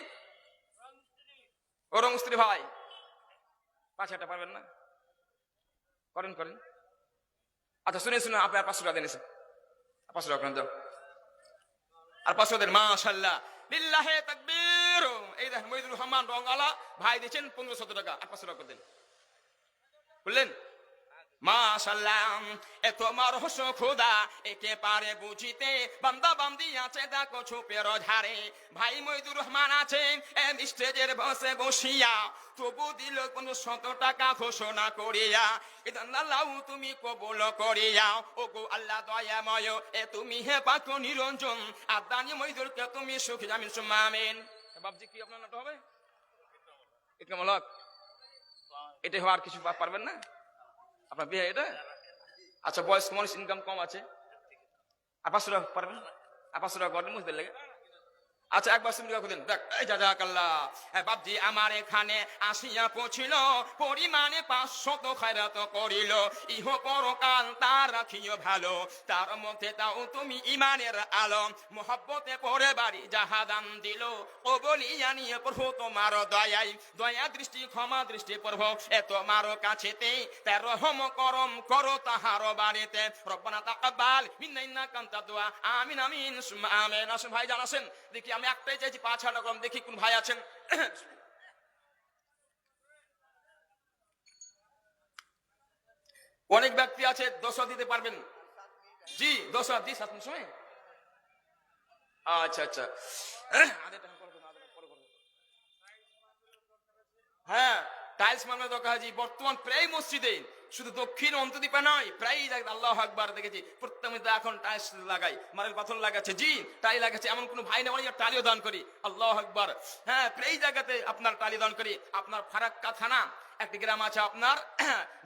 ওরং স্ত্রী ভাই 5,000 পারবেন না? করেন করেন। আচ্ছা শুনে শুনে আপনার 500 টাকা দেন, 500 টাকা করেন, যাও আর 500 দেন। মাশাআল্লাহ, লিল্লাহি তাকবীর। এই দেখেন মহিদুর রহমান রঙ্গালা ভাই দিয়েছেন 1500 টাকা, আর 500 টাকা দেন। বললেন মাশাআল্লাহ, এত রহস্য খোদা একে পারে বুঝিতে, বান্দা বান্দি আছে দেখো ছুপের ঝাড়ে। ভাই মহিদুর রহমান আছে স্টেজের বসে বসিয়া, তবু দিল 100 টাকা ঘোষণা করিয়া, আল্লাহ তুমি কবুল করিয়া। ও গো আল্লাহ দয়াময়, এ তুমি হে পাক নিরঞ্জন, আদানি মহিদুরকে তুমি সুখ জামিন সুম্মা আমিন। বাবজি কি আপনার নাটক হবে? এটা মলক, এটা হওয়ার কিছু পারবেন না আপনার বিয়ে এটা? আচ্ছা, বয়স মানুষ, ইনকাম কম আছে, আর 500 টাকা পারবেন? আর 500 টাকা করেন মুখদের লেগে। আচ্ছা, একবার সিমটা করেন। দেখ এই জাযাকাল্লাহ, বাপজি আমার এখানে আসিয়া পৌঁছিল, পরিমাণে 500 খায়রাত করিল, ইহ পরকাল তার রাখিও ভালো, তার মধ্যে তাও তুমি ইমানের আলো, মোহাব্বতে পরে বাড়ি জাহাদান দিল, ও বলিয়া নিয়ে প্রভু তোমার দয়াই, দয়া দৃষ্টি ক্ষমা দৃষ্টি প্রভু এ তোমার কাছেতে, তার রহম করম করো তাহার বাড়িতে। রব্বানা তাকাব্বাল মিন্না ইন্নাকা আনতাদ দুআ, আমিন আমিন সুম্মা আমিন। আসুন ভাই জানাছেন দেখি, আমি একটাই চাইছি 5,000 টাকা। দেখি কোন ভাই আছেন অনেক ব্যক্তি আছে 10 দিতে পারবেন? জি 10 জি 7 মিনিট সময়। আচ্ছা আচ্ছা, হ্যাঁ টাইলস মারানো দরকার। জি বর্তমান প্রায় মসজিদে শুধু দক্ষিণ অন্তদ্বীপে নয়, প্রায় জায়গায় আল্লাহু আকবার দেখেছি প্রত্যেক মসজিদে এখন টাইলস লাগাই, মার্বেল পাথর লাগাচ্ছে। জি টাইল লাগাচ্ছে, এমন কোনো ভাই না টালিও দান করি। আল্লাহু আকবার। হ্যাঁ প্রায় জায়গাতে আপনার টালি দান করি। আপনার ফারাক্কা থানা একটি গ্রাম আছে আপনার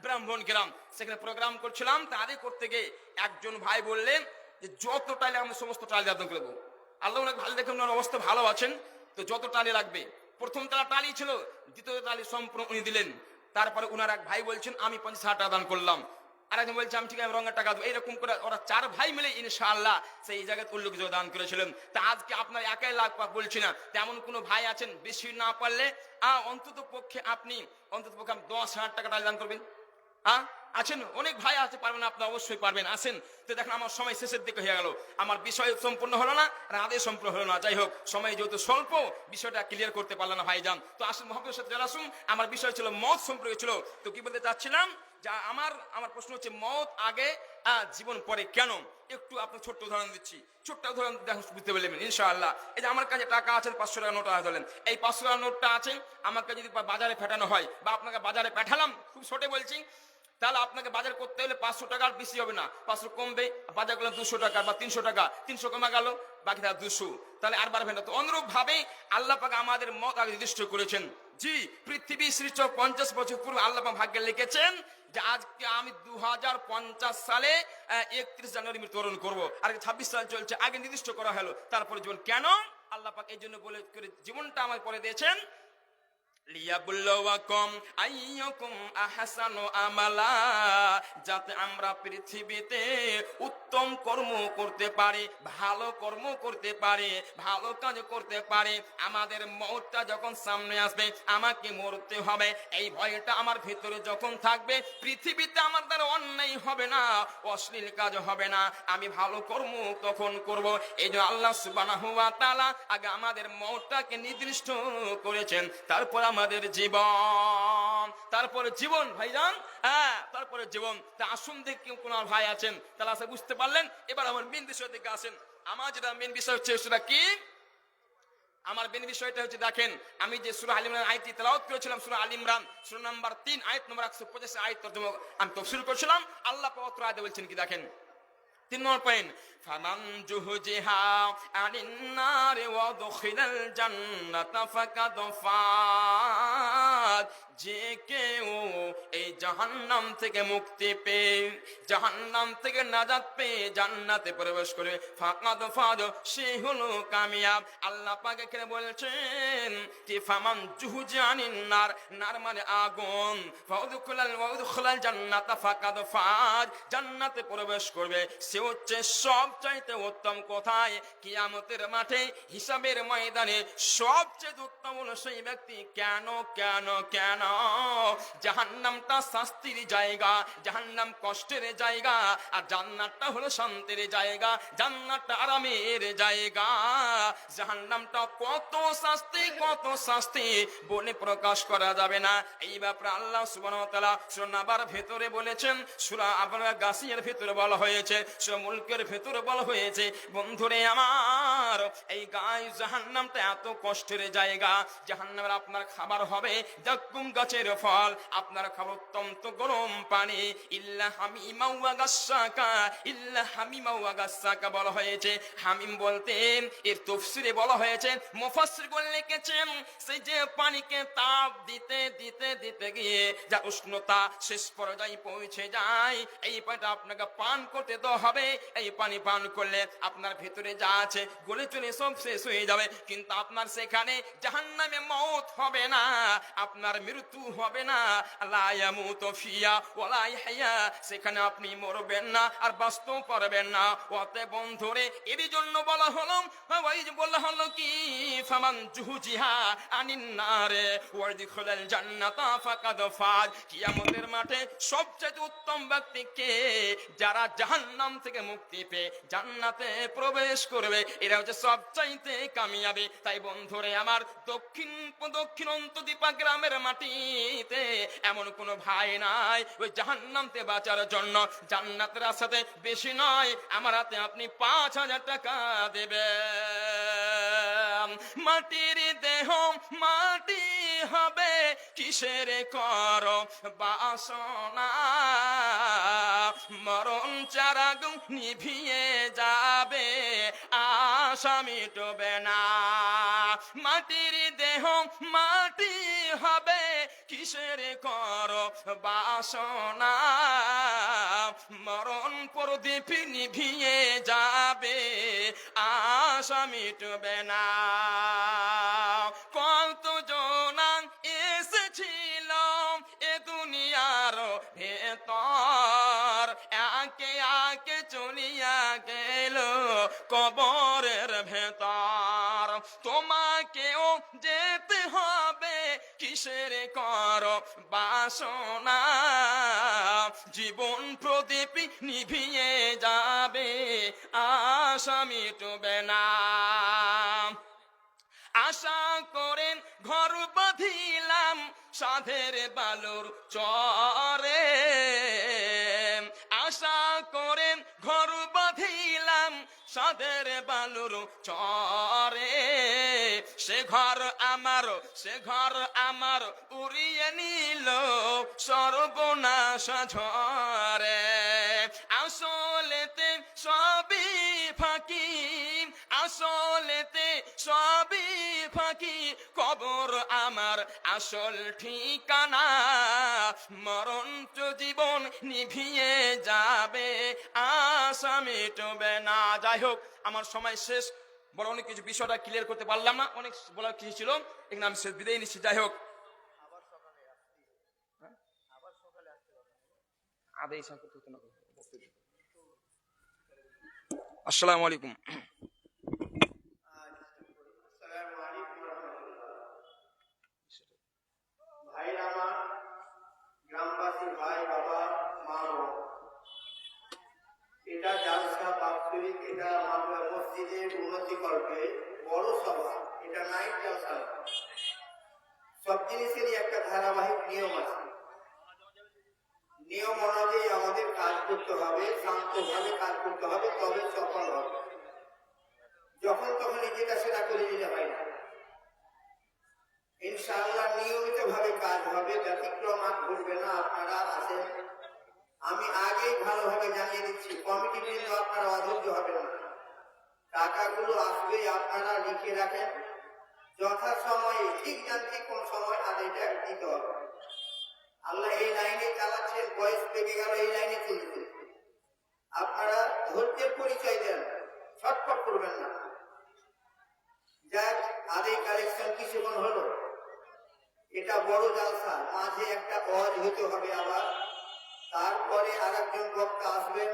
ব্রাহ্মণ গ্রাম, সেখানে প্রোগ্রাম করছিলাম। তাদের করতে গিয়ে একজন ভাই বললেন যে যত টালি আমি সমস্ত টালি দান করে দেবো। আল্লাহ অনেক ভালো, দেখুন ওনার অবস্থা ভালো আছেন তো, যত টালি লাগবে। প্রথম তারা টালি ছিল, দ্বিতীয় টালি সম্পূর্ণ উনি দিলেন। তারপরে উনার এক ভাই বলছেন আমি 50,000 টাকা দান করলাম, আর একজন বলছে আমি ঠিক আছে রঙের টাকা দেবো। এইরকম করে ওরা 4 ভাই মিলে ইনশাআল্লাহ সেই জায়গায় উল্লেখযোগ্য দান করেছিলেন। তা আজকে আপনার একাই লাখ বলছি না, তেমন কোনো ভাই আছেন বেশি না পারলে অন্তত পক্ষে আপনি 10,000 টাকা টাকা দান করবেন। আছেন অনেক ভাই আছে, পারবেন আপনি অবশ্যই পারবেন। আসেন তো দেখেন আমার সময় শেষের দিকে হয়ে গেল, আমার বিষয় সম্পূর্ণ হলো না আর আদেশ সম্পূর্ণ হলো না। যাই হোক সময় যেহেতু স্বল্প বিষয়টা ক্লিয়ার করতে পারলাম না ভাইজান। তো আসুন মহব্বতের সাথে আসুন, আমার বিষয় ছিল মত সম্পর্কে ছিল। তো কি বলতে চাচ্ছিলাম, যা আমার প্রশ্ন হচ্ছে মত আগে জীবন পরে কেন? একটু আপনার ছোট্ট উদাহরণ দিচ্ছি, ছোট্ট উদাহরণ দেখুন বুঝতে পারলেন ইনশাআল্লাহ। এই যে আমার কাছে টাকা আছে 500 টাকা নোট ধরলেন, এই 500 টাকা নোটটা আছে আমাকে যদি বাজারে পাঠানো হয় বা আপনাকে বাজারে পাঠালাম, খুব ছোটে বলছি, তাহলে আপনাকে বাজার করতে হলে 500 টাকার বেশি হবে না, 500 কমবে। বাজার করলাম 200 টাকা বা 300 টাকা, 300 কমে গেল, বাকি 200, তাহলে আর বাড়বে না। তো অনুরূপ ভাবে আল্লাহ পাক আমাদের মত আগে নির্দিষ্ট করেছেন। জি পৃথিবী সৃষ্ট 50 বছর পূর্বে আল্লাহ পাক ভাগ্যে লিখেছেন যে আজকে আমি 2050 সালে 31 জানুয়ারি মৃত্যুবরণ করবো, আর 26 সাল চলছে, আগে নির্দিষ্ট করা হলো। তারপরে জীবন কেন আল্লাহ পাক এই জন্য বলে করে জীবনটা আমার পরে দিয়েছেন, লিয়াবুল্লাওয়াকুম আইয়ুকুম আহসানু আমালা, যাতে আমরা পৃথিবীতে উত্তম কর্ম করতে পারি, ভালো কর্ম করতে পারি, ভালো কাজ করতে পারি। আমাদের মওতটা যখন সামনে আসবে, আমাকে মরতে হবে, এই ভয়টা আমার ভিতরে যখন থাকবে, পৃথিবীতে আমার দ্বারা অন্যায় হবে না, অশ্লীল কাজ হবে না, আমি ভালো কর্ম তখন করব। এই জন্য আল্লাহ সুবহানাহু ওয়া তাআলা আগে আমাদের মওতটাকে নির্দিষ্ট করেছেন, তারপর আমাদের জীবন, তারপরে জীবন ভাইজান, তারপরে জীবন। তা আসুন দেখি কোন ভাই আছেন তাহলে আসে বুঝতে পারলেন। এবার আমার মেন বিষয় থেকে আসেন। আমার যেটা মেন বিষয় হচ্ছে সেটা কি, আমার মেন বিষয়টা হচ্ছে দেখেন আমি যে সূরা আল ইমরান আয়াতটি তেলাওয়াত করেছিলাম, সূরা আল ইমরান সূরা নাম্বার 3 আয়াত নম্বর 125 আয়াত তর্জমা আমি তাফসীর করেছিলাম। আল্লাহ পবিত্র আয়াতে বলছেন কি দেখেন 3 নম্বর পয়েন্ট, ফামান জুহজিহা আনিন নার ওয়া দুখিলাল জান্নাতা ফাকাদ ফাত, যে কেউ এই জাহান্নাম থেকে মুক্তি পেয়ে, জাহান্নাম থেকে নাজাত পেয়ে জান্নাতে প্রবেশ করে, ফাকাদ ফাদ, সে হলো কামিয়াব। আল্লাহ পাক এখানে বলছেন যে ফামান জুহজিহা আনিন নার, নার মানে আগুন, ফাউদুখিলাল জান্নাতা ফাকাদ ফাত, জান্নাতে প্রবেশ করবে, সে হচ্ছে সবচাইতে উত্তম। কোথায়? কিয়ামতের মাঠে, হিসাবের ময়দানে সবচেয়ে উত্তম হলো সেই ব্যক্তি। কেন কেন কেন? জাহান্নামটা শাস্তির জায়গা, জাহান্নাম কষ্টের জায়গা, আর জান্নাতটা হলো শান্তির জায়গা, জান্নাতটা আরামের জায়গা। জাহান্নামটা কত শাস্তি বলে প্রকাশ করা যাবে না। এই ব্যাপারে আল্লাহ সুবহানাহু ওয়া তাআলা সূরা নাবার ভেতরে বলেছেন, সূরা আবরা গাসিয়ার ভেতরে বলা হয়েছে, সূরা মুলকের ভেতরে বলা হয়েছে। বন্ধুরে আমার, এই গায়ে জাহান্নামটা এত কষ্টের জায়গা, জাহান্নামের আপনার খাবার হবে জাক্কুম গাছের ফল, আপনার খাবার অত্যন্ত গরম পানি, ইল্লা হামিমা ওয়া গাসসাকা, ইল্লা হামিমা ওয়া গাসসাকা বলা হয়েছে। হামিম বলতে এর তাফসীরে বলা হয়েছে, মুফাসসিরগণ লিখেছেন সেই যে পানিকে তাপ দিতে দিতে দিতে গিয়ে যা উষ্ণতা শেষ পর্যায়ে পৌঁছে যায়, এই পানিটা আপনাকে পান করতে দেওয়া হবে। এই পানি পান করলে আপনার ভেতরে যা আছে গলে চলে সব শেষ হয়ে যাবে, কিন্তু আপনার সেখানে জাহান্নামে মওত হবে না, আপনার মৃত্যু হবে না। লা ইয়ামুতু ফিহা ওয়া লা ইয়াহইয়া, সেখানে আপনি মরবেন না আর বাঁচতেও পারবেন না। অতএব বন্ধুরে এর জন্য বলা হলো, ওই যে বলা হলো কি, ফামান জুহজিহা আনিন নারে ওয়া দুখিলাল জান্নাতা ফাকাদ ফাজ, কিয়ামতের মাঠে সবচেয়ে উত্তম ব্যক্তি কে? যারা জাহান্নাম থেকে মুক্তি পেয়ে জান্নাতে প্রবেশ করবে। এরা হচ্ছে সবচাইতে কামিয়াবি। তাই বন্ধুরে আমার, দক্ষিণান্তদ্বীপা গ্রামের মাটিতে এমন কোনো ভাই নাই ওই জাহান্নামতে বাঁচার জন্য জান্নাতের রাস্তাতে বেশি নয়, আমার হাতে আপনি 5,000 টাকা দেবেন। মাটির দেহ মাটি হবে, কিসের কর বাসনা, মরণ চারাগুন নিভিয়ে যাবে, আশা মিটবে না। মাটির দেহ মাটি হবে, কিসের কর বাসনা, মরণ প্রদীপ নিভিয়ে যাবে, আশা মিটবে না। কত জনা এসেছিল এ দুনিয়ার ভেতর, একে একে চলিয়া গেল কবরের ভেতর। তোমাকেও যেতে হবে, কিসের কর বাসনা, জীবন প্রদীপ নিভিয়ে যাবে, আশা মিটবে না। আশা করেন ঘর বাঁধিলাম সাধের বালুর চরে, আশা করেন ঘর বাঁধিলাম সাধের বালুর চরে, সে ঘর আমার উড়িয়ে নিল সর্বনাশ ঝরে। আসলেতে সবই ফাঁকি, আসলেতে সবই ফাঁকি, কবর আমার আসল ঠিকানা, মরণ তো জীবন নিভিয়ে যাবে, আশা মিটবে না। যাই হোক, আমার সময় শেষ, বড় অনেক কিছু বিষয়টা ক্লিয়ার করতে পারলাম না, অনেক বলার কিছু ছিল, এখানে আমি শেষ বিদায় নিচ্ছি। যাই হোক, আসসালামু আলাইকুম। আসসালামু আলাইকুম রাহমাতুল্লাহ। ভাইরা আমার, গ্রামবাসী ভাই বাবা মা বোন, এটা জালসা বাৎসরিক, এটা মসজিদের উন্নতিকল্পে বড় সভা, এটা নাইট জালসা। সব জিনিসেরই একটা ধারাবাহিক নিয়ম আছে। নিয়ম অনুযায়ী আমাদের কাজ করতে হবে, শান্তভাবে কাজ করতে হবে, তবে সফল হবে। যখন তখন যেটা সেটা করে দিতে হয় না। ইনশাআল্লাহ নিয়মিত ভাবে কাজ হবে, ব্যতিক্রম আর ঘটবে না। আপনারা আছেন, আমি আগেই ভালোভাবে জানিয়ে দিচ্ছি, কমিটি বৃন্দ আপনারা অধৈর্য হবেন না। টাকাগুলো আসবে, আপনারা লিখে রাখেন, যথা সময়ে ঠিক জানছি কোন সময় আদায়টা দিতে হবে। আল্লাহ এই লাইনে চালাচ্ছেন, বয়স পেকে গেল, এই লাইনে চলছে। আপনারা ধৈর্যের পরিচয় দেন, ছটফট করবেন না। যাক, আদায় কালেকশন কিছুক্ষণ হলো, এটা বড় জালসা, মাঝে একটা ওয়াজ হতে হবে আবার, তারপরে আর একজন বক্তা আসবেন।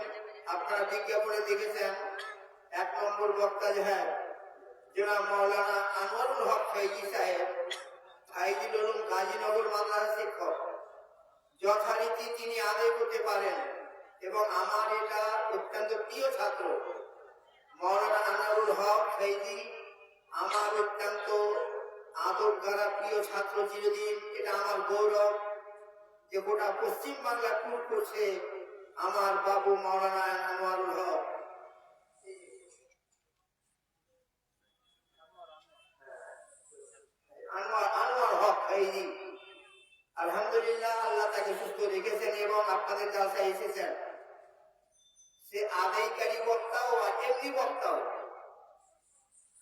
আপনারা বিজ্ঞাপনে দেখেছেন 1 নম্বর বক্তা যে হ্যাঁ জনাব মাওলানা আনোয়ারুল হক ফৈজি সাহেব, ফাইজুল উলুম গাজীনগর মাদ্রাসা শিক্ষক। যথারীতি তিনি আদায় করতে পারেন এবং আমার এটা অত্যন্ত প্রিয় ছাত্র মাওলানা আনোয়ারুল হক ফৈজি, আমার অত্যন্ত আদর দ্বারা প্রিয় ছাত্র চিরদিন। এটা আমার গৌরব যে গোটা পশ্চিম বাংলা ট্যুর করছে আমার বাবু মাওলানা আনোয়ারুল হক। আনোয়ার হক ফৈজি, আলহামদুলিল্লাহ, আল্লাহ তাকে সুস্থ রেখেছেন এবং আপনাদের জালসায় এসেছেন। সে আদায়কারী বক্তাও আর এমনি বক্তাও,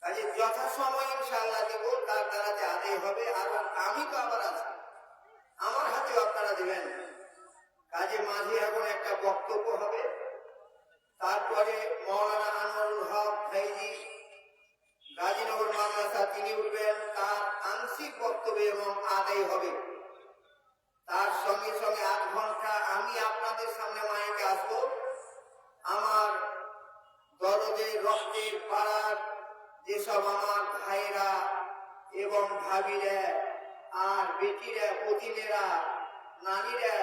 কাজে যথাসময় ইনশাআল্লাহ দেব, তার দ্বারা যে আদায় হবে। আর আমি তো আবার আছি, আমার হাতেও আপনারা দেবেন। কাজে মাঝে এখন একটা বক্তব্য হবে, তারপরে মাওলানা আনোয়ারুল হক ফৈজি গাজীনগর মাদ্রাসা তিনি উঠবেন, তার আংশিক বক্তব্য এবং আদায় হবে। তার সঙ্গে সঙ্গে 8 ঘন্টা আমি আপনাদের সামনে মাইকে আসবো। আমার দরদের রক্তের পাড়ার যেসব আমার ভাইরা এবং ভাবিরা আর বেটিরা, পতিনেরা, নারীরা,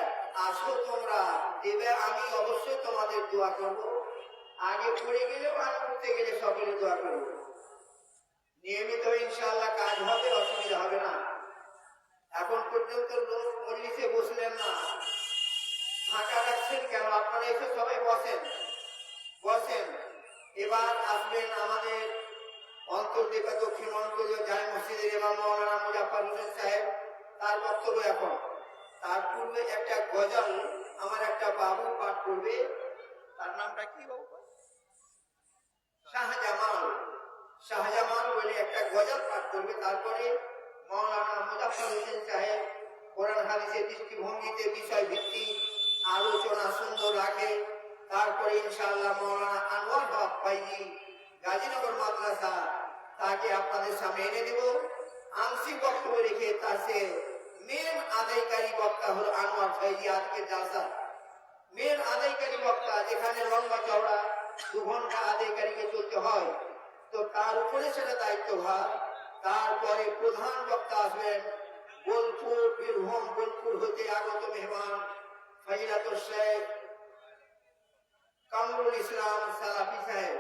আসো তোমরা দেবে, আমি অবশ্যই তোমাদের দোয়া করব। আগে পড়ে গেলেও আর উঠতে গেলে সকলে দোয়া করব। নিয়মিত ইনশাআল্লাহ কাজ হবে, অসুবিধা হবে না। এখন পর্যন্ত লোক মজলিসে বসলেন না, ফাঁকা রাখছেন কেন? আপনারা এসে সবাই বসেন বসেন। এবার আসবেন আমাদের অন্তর্দেবা দক্ষিণ অঞ্চলীয় জামে মসজিদের ইমাম মাওলানা মুজাফফর হোসেন সাহেব, তার বক্তব্য এখন। তার পূর্বে একটা গজল আমার একটা বাবু পাঠ করবে, তার নামটা কি বাবু? শাহজামাল। শাহজামাল বলে একটা গজল পাঠ করবে। তারপরে মাওলানা মুজাফফর হোসেন সাহেব কোরআন হাদিসের দৃষ্টিভঙ্গিতে বিষয় ভিত্তিক আলোচনা সুন্দর রাখে। তারপরে ইনশাআল্লাহ মাওলানা আনোয়ার হক ভাইজি গাজীনগর মাদ্রাসা, তাকে আপনাদের সামনে এনে দেব। আংশিক বক্তব্য রেখে তার সে মেন আদায়কারী বক্তা হলো আনোয়ার ভাইজি। আজকের জালসা মেন আদায়কারী বক্তা, যেখানে লম্বা চওড়া 2 ঘন্টা আদায়কারীকে চলতে হয়, তো তার উপরে সেটা দায়িত্বভার। তারপরে প্রধান বক্তা আসবেন বোলপুর, বীরভূম বোলপুর হতে আগত মেহমান ফজিলাতুল শেখ কামরুল ইসলাম সালাফি সাহেব,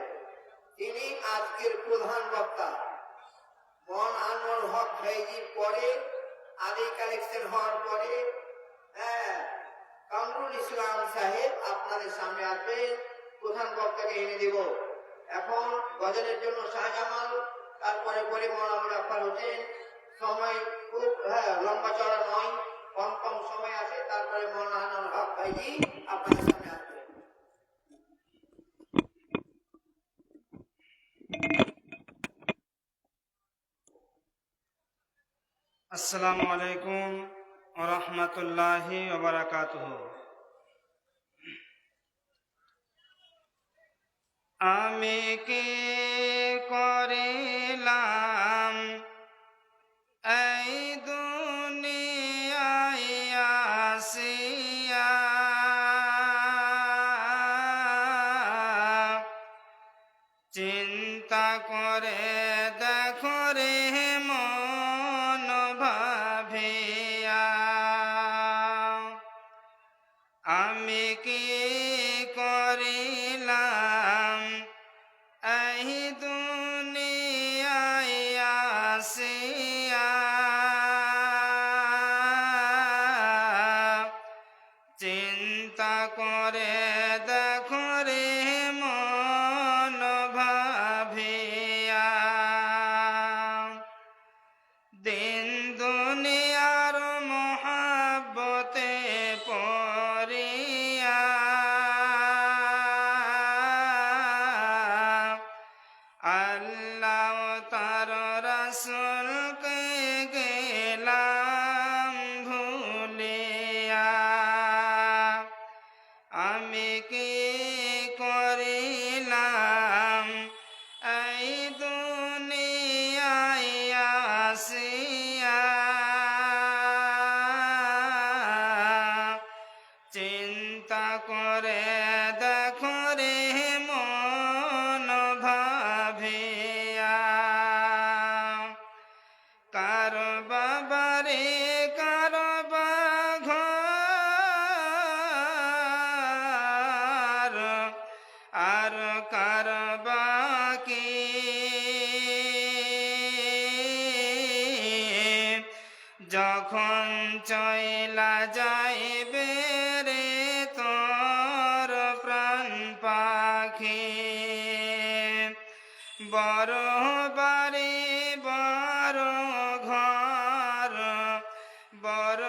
তিনি আজকের প্রধান বক্তা। মন আনোয়ার হক ভাইজির পরে আদায় কালেকশন হওয়ার পরে কামরুল ইসলাম সাহেব আপনাদের সামনে আসবেন, প্রধান বক্তাকে এনে দেব। এখন গজলের জন্য শাহজামাল, তারপরে মাওলানা মুজাফফর হোসেন। সময় খুব লম্বা চড়া নয়, কম কম সময় আছে। তারপরে মাওলানা আনোয়ার হক ভাইজি আপনাদের সামনে আসবেন। আসসালামু আলাইকুম ওয়া রাহমাতুল্লাহি ওয়া বারাকাতুহু। আমি কি করিলাম এই দুনিয়ায় আসিয়া, চিন্তা করে দেখো রে মন ভাবিয়া। আমি কি করিলাম এই দুনিয়ায় আসিয়া, চিন্তা করে দেখো রে মন ভাবিয়া। দিন দুনিয়ার মহাব্বতে পড়িয়া, আল্লাহ তার রাসূলকে গেলাম ভুলিয়া। আমি কি করিলাম এই দুনিয়ায় আসিয়া, চিন্তা করে দেখো রে মন ভাবিয়া। কারো বাবারে কারো ঘর, আর কারো বাকি যখন চইলা যাইবে রে তোর প্রাণ পাখি। বড় বাড়ি বড় ঘর, বড়